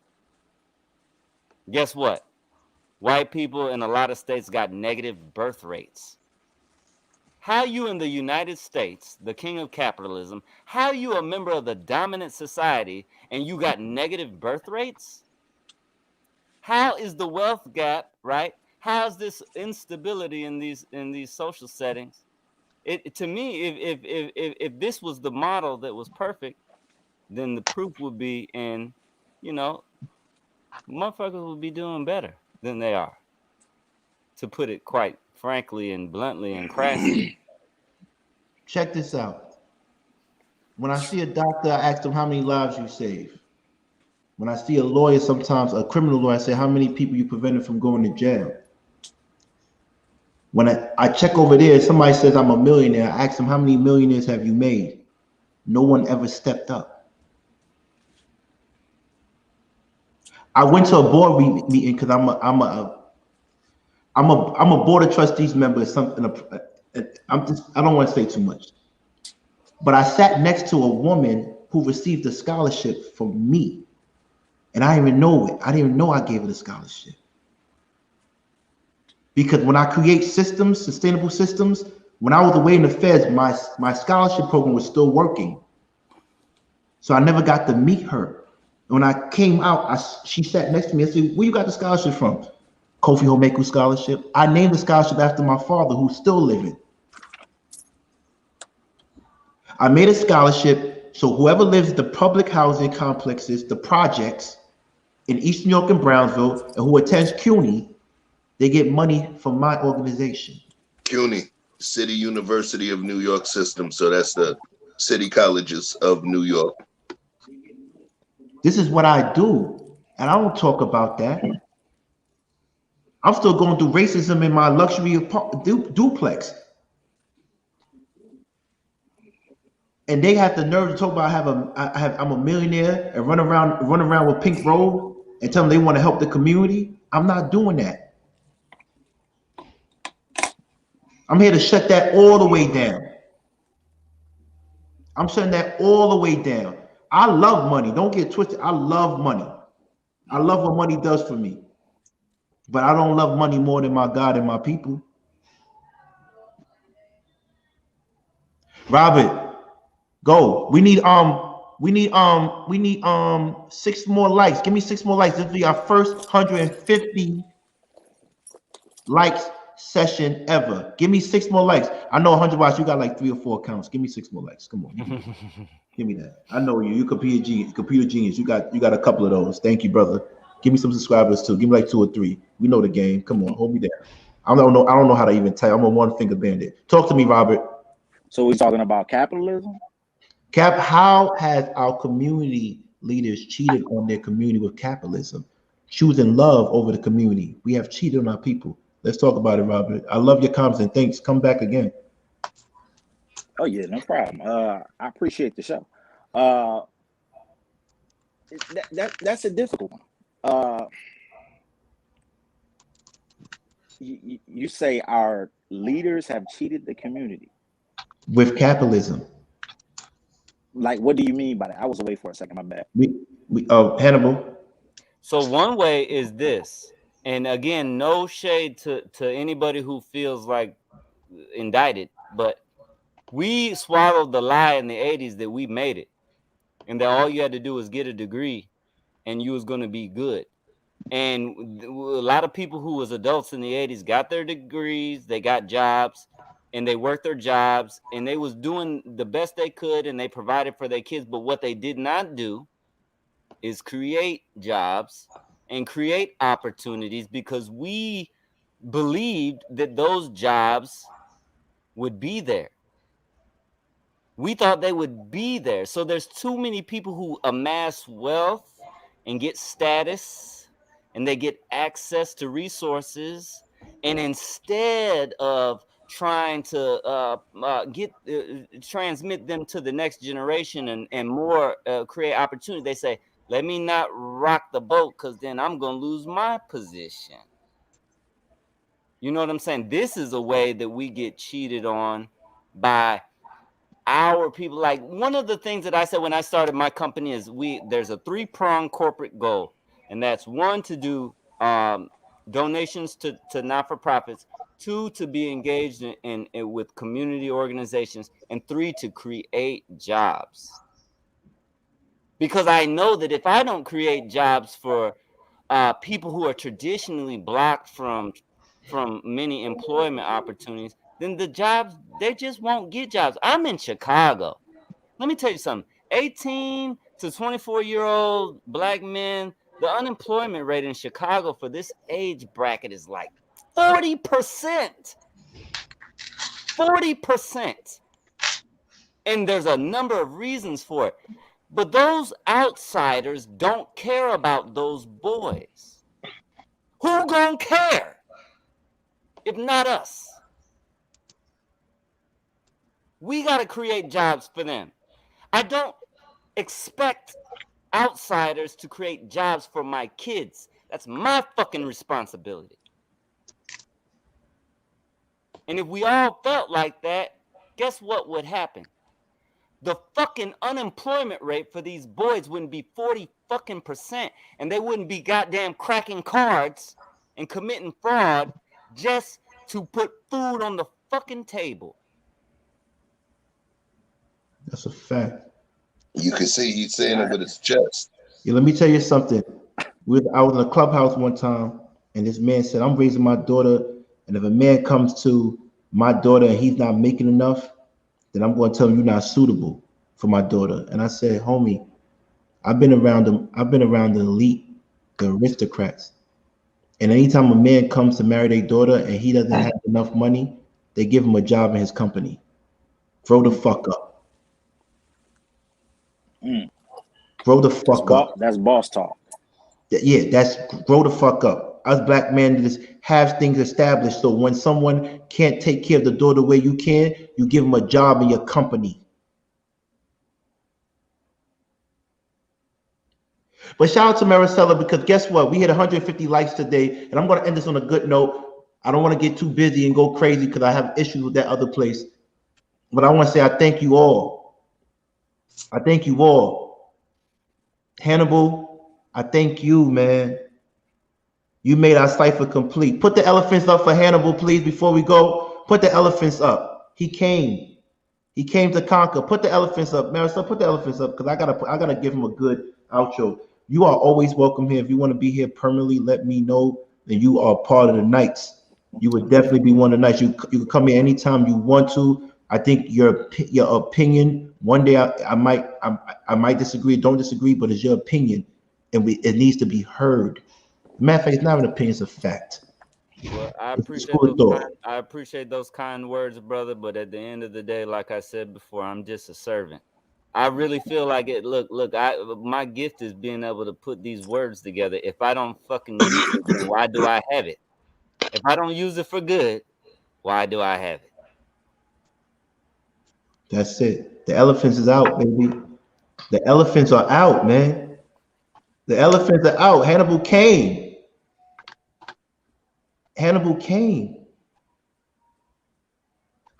Guess what? white people in a lot of states got negative birth rates. How you in the United States, the king of capitalism, how you a member of the dominant society and you got negative birth rates? How is the wealth gap, right? How's this instability in these social settings? To me, if this was the model that was perfect, then the proof would be in, motherfuckers would be doing better than they are. To put it quite frankly and bluntly and crassly. Check this out. When I see a doctor, I ask them how many lives you save. When I see a lawyer, sometimes a criminal lawyer, I say how many people you prevented from going to jail. When I check over there, somebody says I'm a millionaire. I ask them how many millionaires have you made? No one ever stepped up. I went to a board meeting because I'm a board of trustees member. Something I don't want to say too much, but I sat next to a woman who received a scholarship from me, and I didn't even know it. I didn't even know I gave her the scholarship. Because when I create systems, sustainable systems, when I was away in the feds, my scholarship program was still working. So I never got to meet her. When I came out, she sat next to me. I said, where you got the scholarship from? Kofi Homeku Scholarship. I named the scholarship after my father, who's still living. I made a scholarship so whoever lives in the public housing complexes, the projects in East New York and Brownsville, and who attends CUNY, they get money from my organization. CUNY, City University of New York System. So that's the city colleges of New York. This is what I do, and I don't talk about that. I'm still going through racism in my luxury duplex. And they have the nerve to talk about I'm a millionaire and run around with pink robe and tell them they want to help the community. I'm not doing that. I'm here to shut that all the way down. I'm shutting that all the way down. I love money. Don't get twisted. I love money. I love what money does for me. But I don't love money more than my God and my people. Robert, go. We need 6 more likes. Give me 6 more likes. This will be our first 150 likes session ever. Give me 6 more likes. I know 100 watts. You got like 3 or 4 accounts. Give me 6 more likes. Come on. Give me that. I know you. You computer genius. You got a couple of those. Thank you, brother. Give me some subscribers too. Give me like 2 or 3. We know the game. Come on, hold me there. I don't know how to even type. I'm a one finger bandit. Talk to me, Robert. So we're talking about capitalism? How has our community leaders cheated on their community with capitalism? Choosing love over the community. We have cheated on our people. Let's talk about it, Robert. I love your comments and thanks. Come back again. Oh yeah, no problem. I appreciate the show. That's a difficult one. You say our leaders have cheated the community with capitalism. Like, what do you mean by that? I was away for a second. My bad. Hannibal. So one way is this, and again, no shade to anybody who feels like indicted, but we swallowed the lie in the 80s that we made it, and that all you had to do was get a degree, and you was going to be good. And a lot of people who was adults in the 80s got their degrees, they got jobs, and they worked their jobs, and they was doing the best they could, and they provided for their kids. But what they did not do is create jobs and create opportunities, because we believed that those jobs would be there. We thought they would be there. So there's too many people who amass wealth and get status, and they get access to resources, and instead of trying to transmit them to the next generation and more create opportunity, they say, let me not rock the boat, because then I'm going to lose my position. You know what I'm saying? This is a way that we get cheated on by our people. Like, one of the things that I said when I started my company is there's a 3-pronged corporate goal. And that's 1, to do donations to not-for-profits, 2, to be engaged in with community organizations, and 3, to create jobs. Because I know that if I don't create jobs for people who are traditionally blocked from many employment opportunities, then the jobs, they just won't get jobs. I'm in Chicago. Let me tell you something. 18 to 24-year-old black men, the unemployment rate in Chicago for this age bracket is like 40%. 40%. And there's a number of reasons for it. But those outsiders don't care about those boys. Who gonna care if not us? We got to create jobs for them. I don't expect outsiders to create jobs for my kids. That's my fucking responsibility. And if we all felt like that, guess what would happen? The fucking unemployment rate for these boys wouldn't be 40% and they wouldn't be goddamn cracking cards and committing fraud just to put food on the fucking table. That's a fact. You can see he's saying it with his chest. Yeah, let me tell you something. I was in a clubhouse one time, and this man said, I'm raising my daughter, and if a man comes to my daughter and he's not making enough, then I'm going to tell him you're not suitable for my daughter. And I said, homie, I've been around them. I've been around the elite, the aristocrats. And anytime a man comes to marry their daughter and he doesn't have enough money, they give him a job in his company. Grow the fuck up. Grow the fuck up. That's boss talk. Yeah, that's grow the fuck up. Us black men just have things established. So when someone can't take care of the daughter the way you can, you give them a job in your company. But shout out to Maricela, because guess what? We hit 150 likes today, and I'm going to end this on a good note. I don't want to get too busy and go crazy because I have issues with that other place. But I want to say I thank you all. I thank you all. Hannibal, I thank you, man. You made our cipher complete. Put the elephants up for Hannibal, please, before we go. Put the elephants up. He came. He came to conquer. Put the elephants up. Marisol, put the elephants up, because I gotta give him a good outro. You are always welcome here. If you want to be here permanently, let me know. Then you are part of the Knights. You would definitely be one of the Knights. You can come here anytime you want to. I think your opinion, one day I might disagree, don't disagree, but it's your opinion, and it needs to be heard. Matter of fact, it's not an opinion, it's a fact. Well, I appreciate those kind words, brother. But at the end of the day, like I said before, I'm just a servant. I really feel like it. Look, my gift is being able to put these words together. If I don't fucking use it, then why do I have it? If I don't use it for good, why do I have it? That's it. The elephants is out, baby. The elephants are out, man. The elephants are out. Hannibal came. Hannibal came.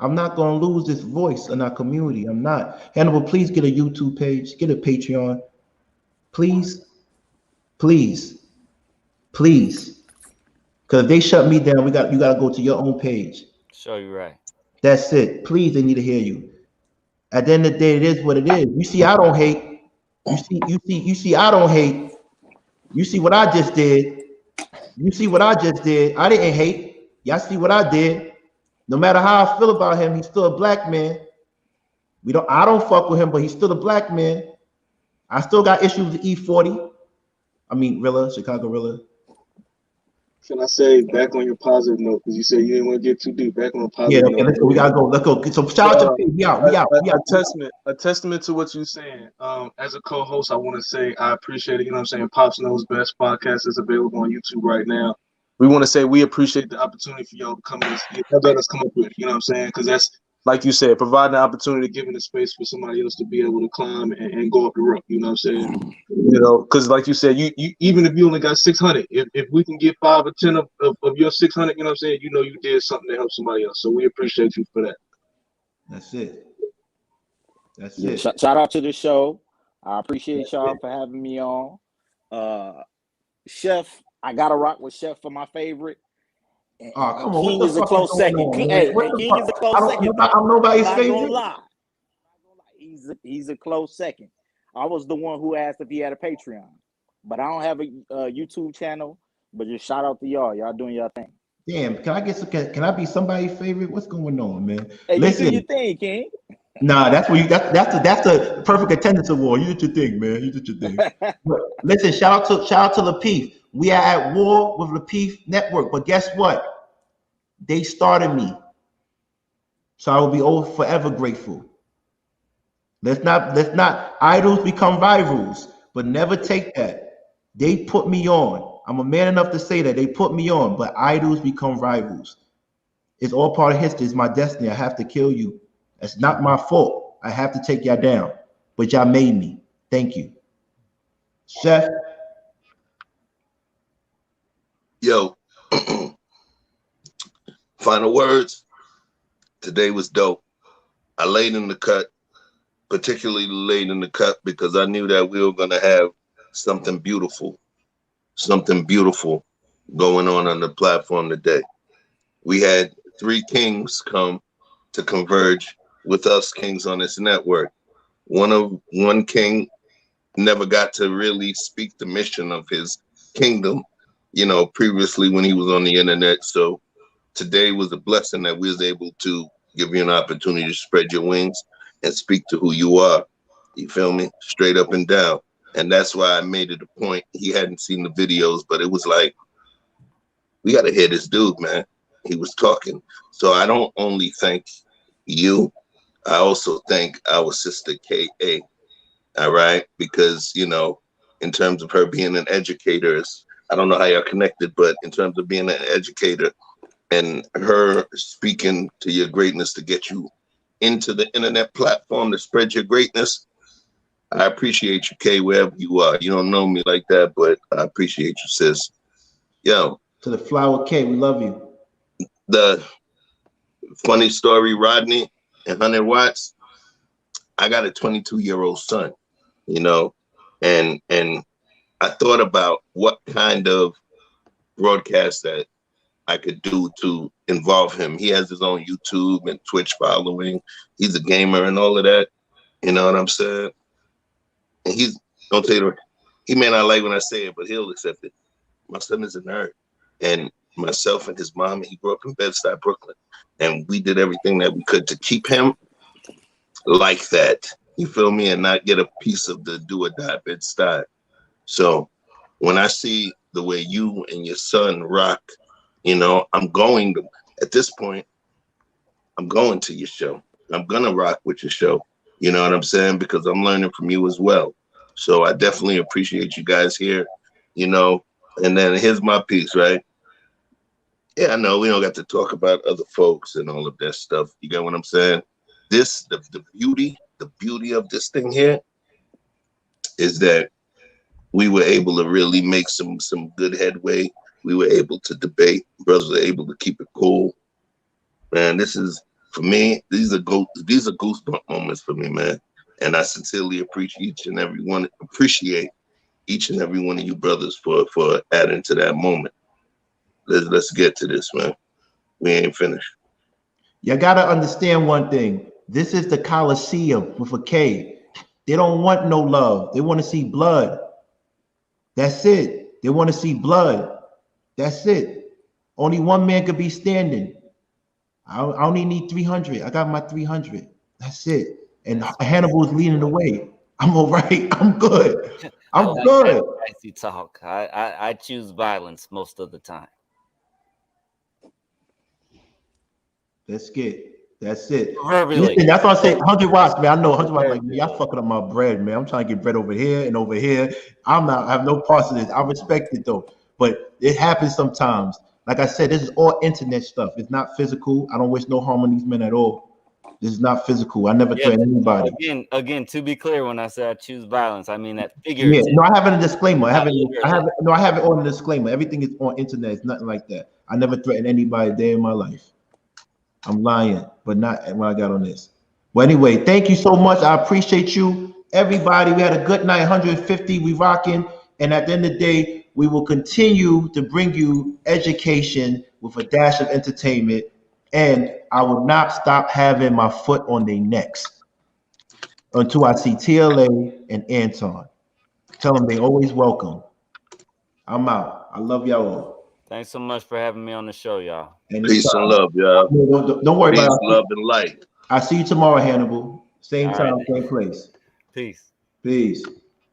I'm not going to lose this voice in our community. I'm not. Hannibal, please get a YouTube page. Get a Patreon. Please. Please. Please. Because if they shut me down, you got to go to your own page. Show you right. That's it. Please, they need to hear you. At the end of the day, it is what it is. You see, I don't hate. You see, I don't hate. You see what I just did. You see what I just did. I didn't hate. Y'all see what I did. No matter how I feel about him, he's still a black man. I don't fuck with him, but he's still a black man. I still got issues with E40. I mean, Rilla, Chicago Rilla. Can I say back on your positive note, because you said you didn't want to get too deep. Back on a positive note. Let's go. We gotta go. Let's go. So shout out to P. We out. A testament to what you're saying. As a co-host, I want to say I appreciate it. You know what I'm saying? Pops Knows Best podcast is available on YouTube right now. We want to say we appreciate the opportunity for y'all to come and let us come up with it. You know what I'm saying? Because that's, like you said, providing the opportunity, giving the space for somebody else to be able to climb and go up the rope. You know what I'm saying? You know, because like you said, you even if you only got 600, if we can get 5 or 10 of your 600, you know what I'm saying? You know, you did something to help somebody else. So we appreciate you for that. That's it. That's it. Shout out to the show. I appreciate y'all for having me on. Chef, I gotta rock with Chef for my favorite. And, Oh, come on, King what is the a fuck is close going second. on, King, man? hey, What the King fuck? is a close second. I'm nobody's I'm not favorite. gonna lie. He's a close second. I was the one who asked if he had a Patreon, but I don't have a YouTube channel. But just shout out to y'all. Y'all doing your thing. Damn, can I be somebody's favorite? What's going on, man? Hey, Listen, you do your thing, King. nah, that's where you that's the perfect attendance award. You did your thing, man. You did your thing. But listen, shout out to Lapeef. We are at war with Lapeef Network, but guess what? They started me, so I will be forever grateful. Let's not idols become rivals, but never take that. They put me on. I'm a man enough to say that they put me on, but idols become rivals. It's all part of history. It's my destiny. I have to kill you. It's not my fault. I have to take y'all down, but y'all made me. Thank you. Chef. Yo, final words. Today was dope. I laid in the cut, particularly laid in the cut because I knew that we were going to have something beautiful going on the platform today. We had 3 kings come to converge with us kings on this network. One king never got to really speak the mission of his kingdom, previously when he was on the internet. So today was a blessing that we was able to give you an opportunity to spread your wings and speak to who you are. You feel me? Straight up and down. And that's why I made it a point. He hadn't seen the videos, but it was like, we got to hear this dude, man. He was talking. So I don't only thank you, I also thank our sister K.A. All right? Because, in terms of her being an educator, I don't know how you're connected, but in terms of being an educator and her speaking to your greatness to get you into the internet platform to spread your greatness, I appreciate you, Kay, wherever you are. You don't know me like that, but I appreciate you, sis. Yo. To the flower K, we love you. The funny story, Rodney and 100 Watts, I got a 22-year-old son, and I thought about what kind of broadcast that I could do to involve him. He has his own YouTube and Twitch following. He's a gamer and all of that. You know what I'm saying? And he may not like when I say it, but he'll accept it. My son is a nerd. And myself and his mom, he grew up in Bed-Stuy, Brooklyn. And we did everything that we could to keep him like that. You feel me? And not get a piece of the do or die Bed-Stuy. So when I see the way you and your son rock, I'm going to, at this point, I'm going to your show. I'm going to rock with your show. You know what I'm saying? Because I'm learning from you as well. So I definitely appreciate you guys here, and then here's my piece, right? Yeah, I know we don't got to talk about other folks and all of that stuff. You get what I'm saying? The beauty of this thing here is that we were able to really make some good headway. We were able to debate. Brothers were able to keep it cool. Man, this is, for me, these are goosebump moments for me, man. And I sincerely appreciate each and every one of you brothers for adding to that moment. Let's get to this, man. We ain't finished. You gotta understand one thing. This is the Coliseum with a K. They don't want no love. They want to see blood. That's it. They want to see blood. That's it. Only one man could be standing. I only need 300. I got my 300. That's it. And Hannibal is leading the way. I'm all right. I'm good. I'm good. Spicy talk. I choose violence most of the time. That's it. Proverbially. Listen, that's why I say 100 Watts, man. I know 100 Watts like me. Y'all fucking up my bread, man. I'm trying to get bread over here and over here. I have no parts of this. I respect it though, but it happens sometimes. Like I said, this is all internet stuff. It's not physical. I don't wish no harm on these men at all. This is not physical. I never threaten anybody. Again, to be clear, when I say I choose violence, I mean that figure. Yeah, no, I have it in a disclaimer. I have it on the disclaimer. Everything is on internet. It's nothing like that. I never threatened anybody a day in my life. I'm lying, but not when I got on this. Well, anyway, thank you so much. I appreciate you, everybody. We had a good night. 150. We rocking. And at the end of the day, We will continue to bring you education with a dash of entertainment, and I will not stop having my foot on their necks until I see TLA and Anton. Tell them they always welcome. I'm out. I love y'all all. Thanks so much for having me on the show, y'all. Peace and love, y'all. Don't worry Peace, about it. love, and light. I'll see you tomorrow, Hannibal. Same time, same place. Peace. Peace.